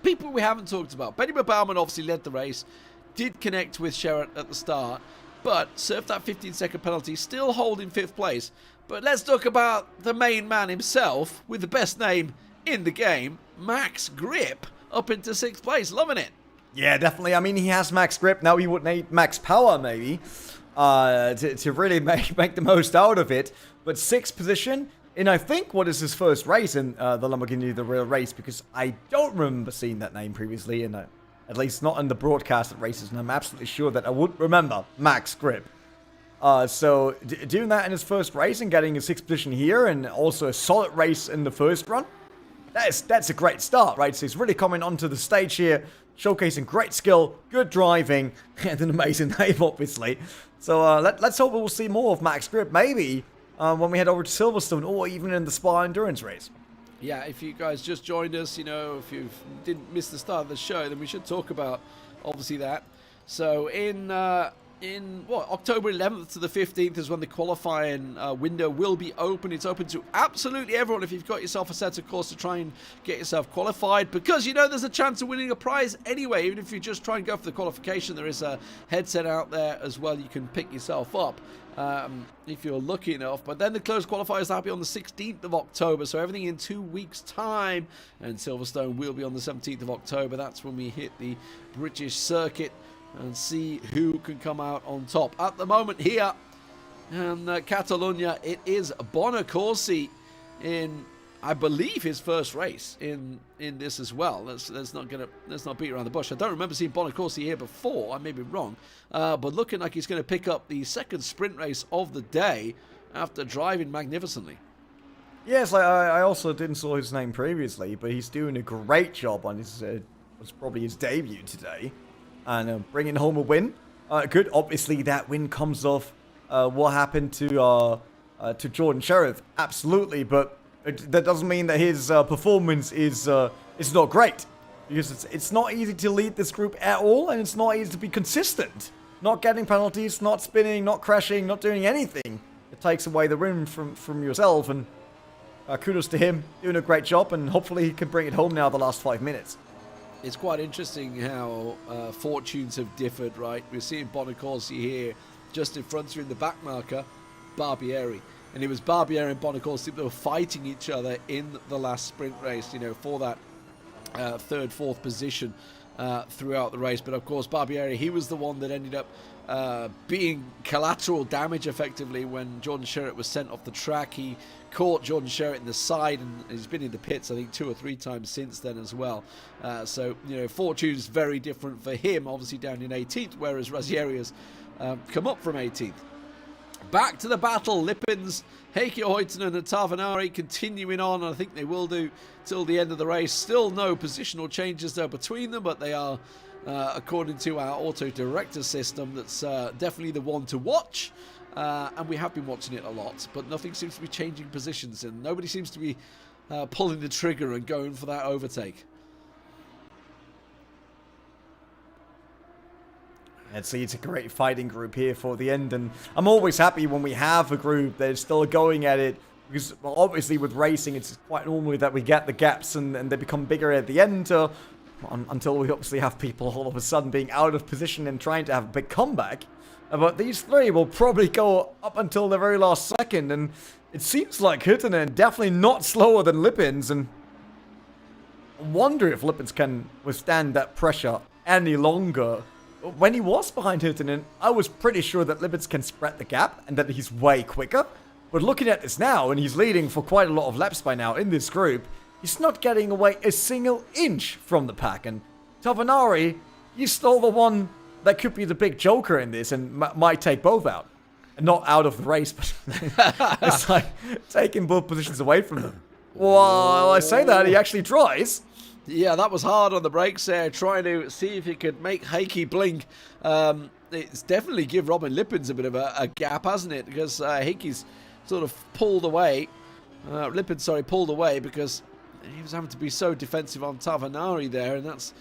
people we haven't talked about. Benny Bauman obviously led the race, did connect with Sherrod at the start, but served that 15-second penalty, still holding 5th place. But let's talk about the main man himself, with the best name in the game, Max Grip, up into 6th place. Loving it. Yeah, definitely. I mean, he has max grip. Now he would need max power, maybe, to really make the most out of it. But 6th position in, I think, what is his first race in the Lamborghini The Real Race, because I don't remember seeing that name previously, and at least not in the broadcasted races, and I'm absolutely sure that I would remember Max Grip. So doing that in his first race and getting a 6th position here, and also a solid race in the first run, that's a great start, right? So he's really coming onto the stage here, showcasing great skill, good driving, and an amazing name, obviously. So let's hope we'll see more of Max Grip, maybe when we head over to Silverstone, or even in the Spa Endurance race. Yeah, if you guys just joined us, you know, if you didn't miss the start of the show, then we should talk about, obviously, that. So in October 11th to the 15th is when the qualifying window will be open. It's open to absolutely everyone. If you've got yourself a Assetto Corsa to try and get yourself qualified, because, you know, there's a chance of winning a prize anyway. Even if you just try and go for the qualification, there is a headset out there as well. You can pick yourself up if you're lucky enough. But then the closed qualifiers will be on the 16th of October, so everything in 2 weeks' time. And Silverstone will be on the 17th of October. That's when we hit the British circuit and see who can come out on top. At the moment here in Catalunya, it is Bonaccorsi in, I believe, his first race in this as well. Let's not beat around the bush. I don't remember seeing Bonaccorsi here before. I may be wrong, but looking like he's going to pick up the second sprint race of the day after driving magnificently. Yes, I also didn't saw his name previously, but he's doing a great job on his was probably his debut today, and bringing home a win. Good. Obviously, that win comes off what happened to Jordan Sheriff. Absolutely, but that doesn't mean that his performance is not great, because it's not easy to lead this group at all, and it's not easy to be consistent. Not getting penalties, not spinning, not crashing, not doing anything. It takes away the room from yourself, and kudos to him, doing a great job, and hopefully he can bring it home now the last 5 minutes. It's quite interesting how fortunes have differed, right? We're seeing Bonacorsi here just in front through the back marker, Barbieri. And it was Barbieri and Bonacorsi that were fighting each other in the last sprint race, you know, for that third, fourth position throughout the race. But of course, Barbieri, he was the one that ended up being collateral damage effectively when Jordan Sherritt was sent off the track. He caught Jordan Sherritt in the side, and he's been in the pits I think 2 or 3 times since then as well. So, you know, fortune's very different for him, obviously down in 18th, whereas Ruggieri has come up from 18th. Back to the battle, Lippens, Heikki Hoitonen and Tavanari continuing on, and I think they will do till the end of the race. Still no positional changes there between them, but they are, according to our auto director system, that's definitely the one to watch. And we have been watching it a lot, but nothing seems to be changing positions, and nobody seems to be pulling the trigger and going for that overtake. It's a great fighting group here for the end, and I'm always happy when we have a group that is still going at it, because, well, obviously with racing, it's quite normal that we get the gaps and they become bigger at the end, until we obviously have people all of a sudden being out of position and trying to have a big comeback. But these three will probably go up until the very last second, and it seems like Hoitonen definitely not slower than Lippens, and I wonder if Lippens can withstand that pressure any longer. When he was behind Hoitonen, I was pretty sure that Lippens can spread the gap and that he's way quicker. But looking at this now, and he's leading for quite a lot of laps by now in this group, he's not getting away a single inch from the pack. And Tavanari, he's still the one that could be the big joker in this and might take both out. And not out of the race, but it's like taking both positions away from them. While I say that, he actually tries. Yeah, that was hard on the brakes there, trying to see if he could make Heikki blink. It's definitely give Robin Lippens a bit of a gap, hasn't it? Because Heikki's sort of pulled away. Lippens, sorry, pulled away because he was having to be so defensive on Tavanari there, and that's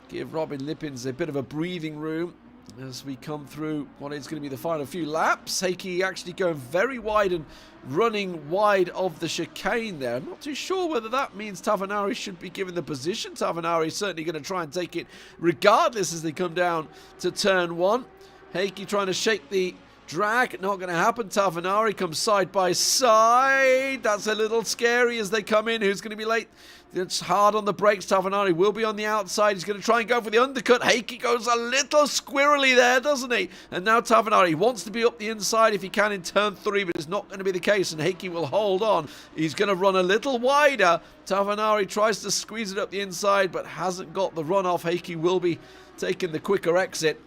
give Robin Lippens a bit of a breathing room as we come through what is going to be the final few laps. Heikki actually going very wide and running wide of the chicane there. I'm not too sure whether that means Tavanari should be given the position. Tavanari is certainly going to try and take it regardless as they come down to turn 1. Heikki trying to shake the drag, not going to happen. Tavanari comes side by side. That's a little scary as they come in. Who's going to be late? It's hard on the brakes. Tavanari will be on the outside. He's going to try and go for the undercut. Heikki goes a little squirrely there, doesn't he? And now Tavanari wants to be up the inside if he can in turn 3, but it's not going to be the case, and Heikki will hold on. He's going to run a little wider. Tavanari tries to squeeze it up the inside, but hasn't got the run off. Heikki will be taking the quicker exit.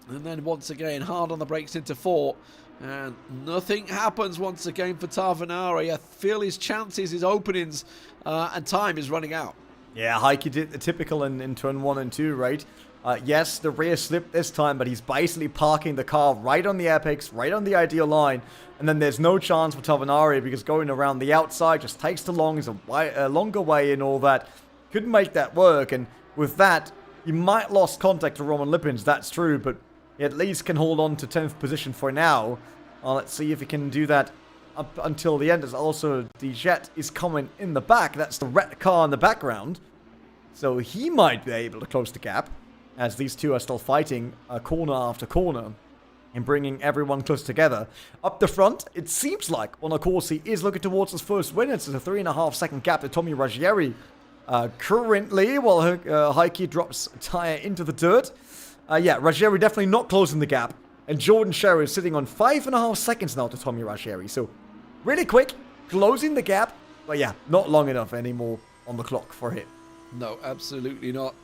And then once again, hard on the brakes into 4. And nothing happens once again for Tavanari. I feel his chances, his openings, and time is running out. Yeah, Heikki did the typical in turn 1 and 2, right? Yes, the rear slipped this time, but he's basically parking the car right on the apex, right on the ideal line. And then there's no chance for Tavanari because going around the outside just takes too long. It's a longer way and all that. Couldn't make that work. And with that, you might lost contact to Roman Lippens, that's true, but he at least can hold on to 10th position for now. Let's see if he can do that up until the end. As also, the Jet is coming in the back. That's the red car in the background. So he might be able to close the gap, as these two are still fighting corner after corner and bringing everyone close together. Up the front, it seems like Bonacorsi is looking towards his first win. It's a 3.5 second gap to Tommy Ruggieri currently, while Heikki drops a tire into the dirt. Yeah, Ruggieri definitely not closing the gap. And Jordan Sherritt is sitting on 5.5 seconds now to Tommy Ruggieri. So, really quick, closing the gap. But yeah, not long enough anymore on the clock for him. No, absolutely not.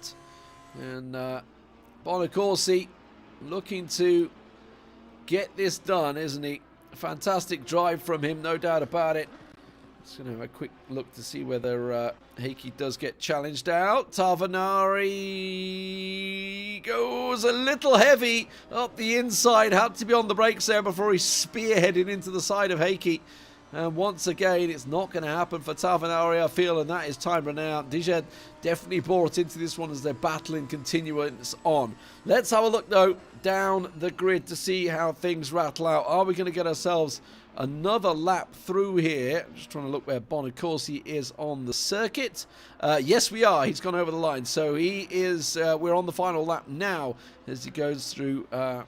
And Bonacorsi looking to get this done, isn't he? A fantastic drive from him, no doubt about it. Just going to have a quick look to see whether Heikki does get challenged out. Tavanari goes a little heavy up the inside. Had to be on the brakes there before he spearheaded into the side of Heikki. And once again, it's not going to happen for Tavanari, I feel, and that is time running out. Dijed definitely brought into this one as they're battling continuance on. Let's have a look, though, down the grid to see how things rattle out. Are we going to get ourselves another lap through here? I'm just trying to look where Bonacorsi is on the circuit. Yes, we are. He's gone over the line. So he is, we're on the final lap now as he goes through the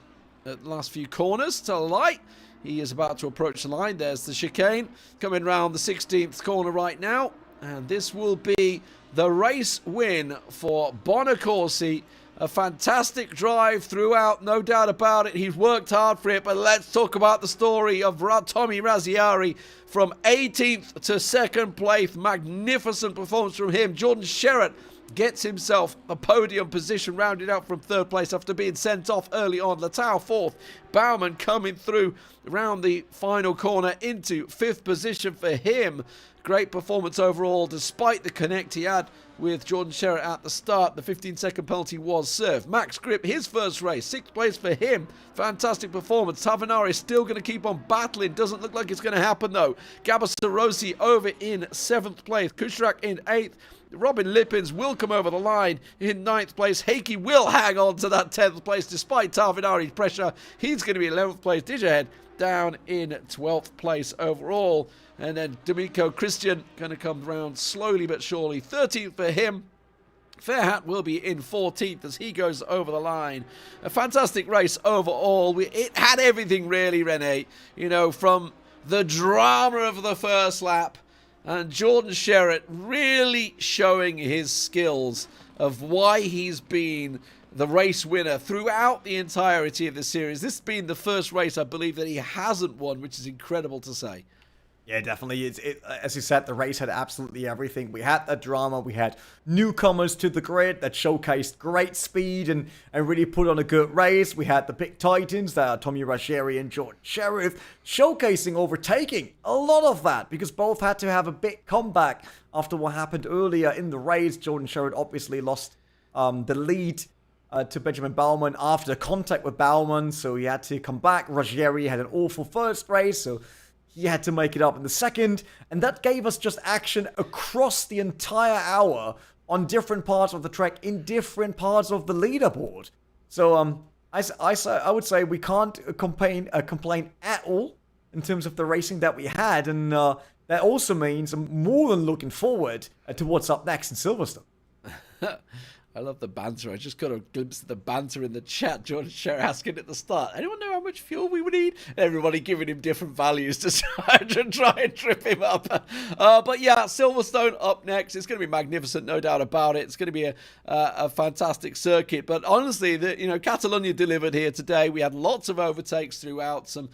last few corners to the light. He is about to approach the line. There's the chicane coming round the 16th corner right now. And this will be the race win for Bonacorsi. A fantastic drive throughout, no doubt about it. He's worked hard for it. But let's talk about the story of Tommy Razziari from 18th to 2nd place. Magnificent performance from him. Jordan Sherratt gets himself a podium position, rounded out from 3rd place after being sent off early on. Latau 4th. Baumann coming through around the final corner into 5th position for him. Great performance overall, despite the connect he had with Jordan Sherratt at the start. The 15-second penalty was served. Max Grip, his first race, 6th place for him. Fantastic performance. Tavanari is still going to keep on battling. Doesn't look like it's going to happen, though. Gabasarossi over in 7th place. Kushrak in 8th. Robin Lippins will come over the line in 9th place. Heikki will hang on to that 10th place despite Tavanari's pressure. He's going to be 11th place. Dijahed down in 12th place overall. And then D'Amico Christian going to come round slowly but surely. 13th for him. Fairhat will be in 14th as he goes over the line. A fantastic race overall. It had everything really, Rene. You know, from the drama of the first lap and Jordan Sherratt really showing his skills of why he's been the race winner throughout the entirety of the series. This has been the first race, I believe, that he hasn't won, which is incredible to say. Yeah, definitely. As you said, the race had absolutely everything. We had that drama. We had newcomers to the grid that showcased great speed and really put on a good race. We had the big titans, that are Tommy Razziari and Jordan Sherratt, showcasing overtaking a lot of that because both had to have a big comeback after what happened earlier in the race. Jordan Sherratt obviously lost the lead to Benjamin Baumann after contact with Baumann, so he had to come back. Razziari had an awful first race, so he had to make it up in the second, and that gave us just action across the entire hour on different parts of the track in different parts of the leaderboard. So I would say we can't complain at all in terms of the racing that we had, and that also means I'm more than looking forward to what's up next in Silverstone. I love the banter. I just got a glimpse of the banter in the chat. Jordan Sherratt asking at the start, anyone know how much fuel we would need? Everybody giving him different values to try and trip him up. But yeah, Silverstone up next. It's going to be magnificent, no doubt about it. It's going to be a fantastic circuit. But honestly, Catalunya delivered here today. We had lots of overtakes throughout. Some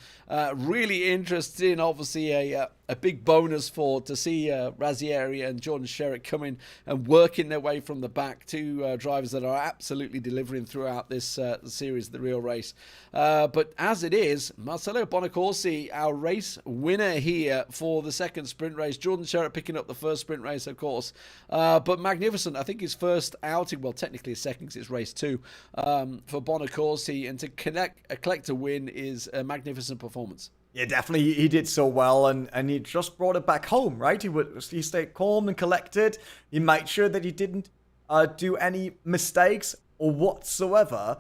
really interesting, obviously, a big bonus to see Razziari and Jordan Sherratt coming and working their way from the back. Two drivers that are absolutely delivering throughout this series, The Real Race. But as it is, Marcelo Bonacorsi, our race winner here for the second sprint race. Jordan Sherratt picking up the first sprint race, of course. But magnificent. I think his first outing, well, technically his second because it's race 2 for Bonacorsi. And to collect a win is a magnificent performance. Yeah, definitely. He did so well, and he just brought it back home, right? He stayed calm and collected. He made sure that he didn't do any mistakes or whatsoever.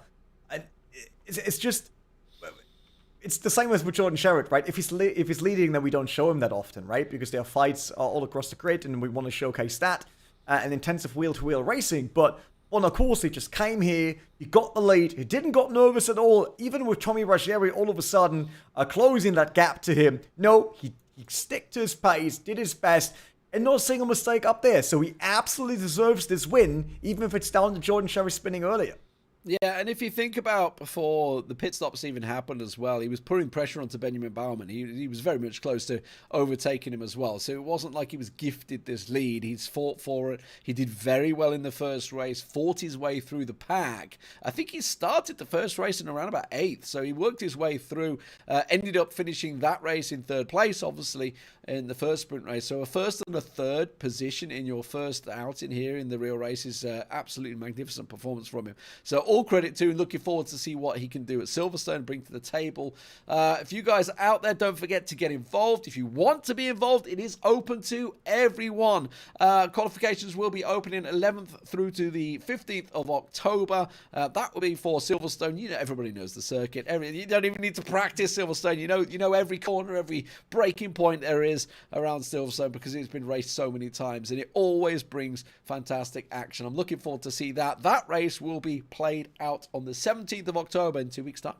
And it's the same as with Jordan Sherratt, right? If he's leading, then we don't show him that often, right? Because there are fights all across the grid, and we want to showcase that and intensive wheel-to-wheel racing. But Bonacorsi just came here, he got the lead, he didn't got nervous at all, even with Tommy Razziari all of a sudden closing that gap to him. No, he stick to his pace, did his best, and not a single mistake up there. So he absolutely deserves this win, even if it's down to Jordan Sherratt spinning earlier. Yeah, and if you think about before the pit stops even happened as well, he was putting pressure onto Benjamin Baumann. He was very much close to overtaking him as well. So it wasn't like he was gifted this lead. He's fought for it. He did very well in the first race, fought his way through the pack. I think he started the first race in around about 8th. So he worked his way through, ended up finishing that race in 3rd place, obviously, in the first sprint race. So a 1st and a 3rd position in your first outing here in the real race is absolutely magnificent performance from him. So all credit to him. Looking forward to see what he can do at Silverstone, bring to the table. If you guys are out there, don't forget to get involved. If you want to be involved, it is open to everyone. Qualifications will be opening 11th through to the 15th of October. That will be for Silverstone. You know, everybody knows the circuit. You don't even need to practice Silverstone. You know every corner, every breaking point there is around Silverstone because it's been raced so many times, and it always brings fantastic action. I'm looking forward to see that. That race will be played out on the 17th of October in 2 weeks' time.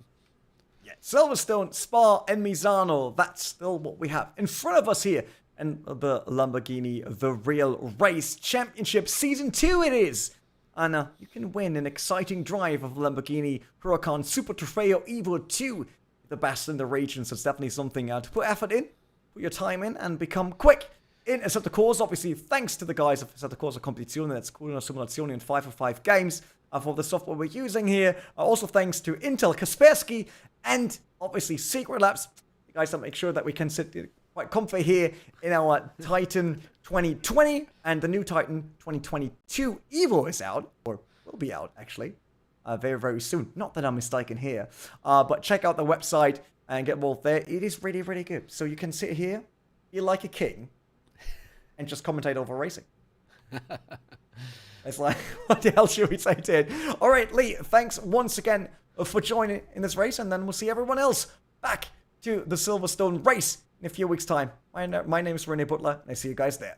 Yeah, Silverstone, Spa, and Misano. That's still what we have in front of us here. And the Lamborghini The Real Race Championship Season 2 it is. And you can win an exciting drive of Lamborghini Huracán Super Trofeo Evo 2. The best in the region, so it's definitely something to put effort in, put your time in, and become quick in Assetto Corsa. Obviously, thanks to the guys of Assetto Corsa Competizione, that's Catalunya Simulazione and 5 games for the software we're using here. Also thanks to Intel Kaspersky and obviously Secret Labs, the guys that make sure that we can sit quite comfy here in our Titan 2020, and the new Titan 2022 Evo is out, or will be out actually, very, very soon. Not that I'm mistaken here, but check out the website and get involved there. It is really, really good. So you can sit here, feel like a king, and just commentate over racing. It's like, what the hell should we say to it? All right, Lee, thanks once again for joining in this race, and then we'll see everyone else back to the Silverstone race in a few weeks' time. My name is Rene Butler, and I see you guys there.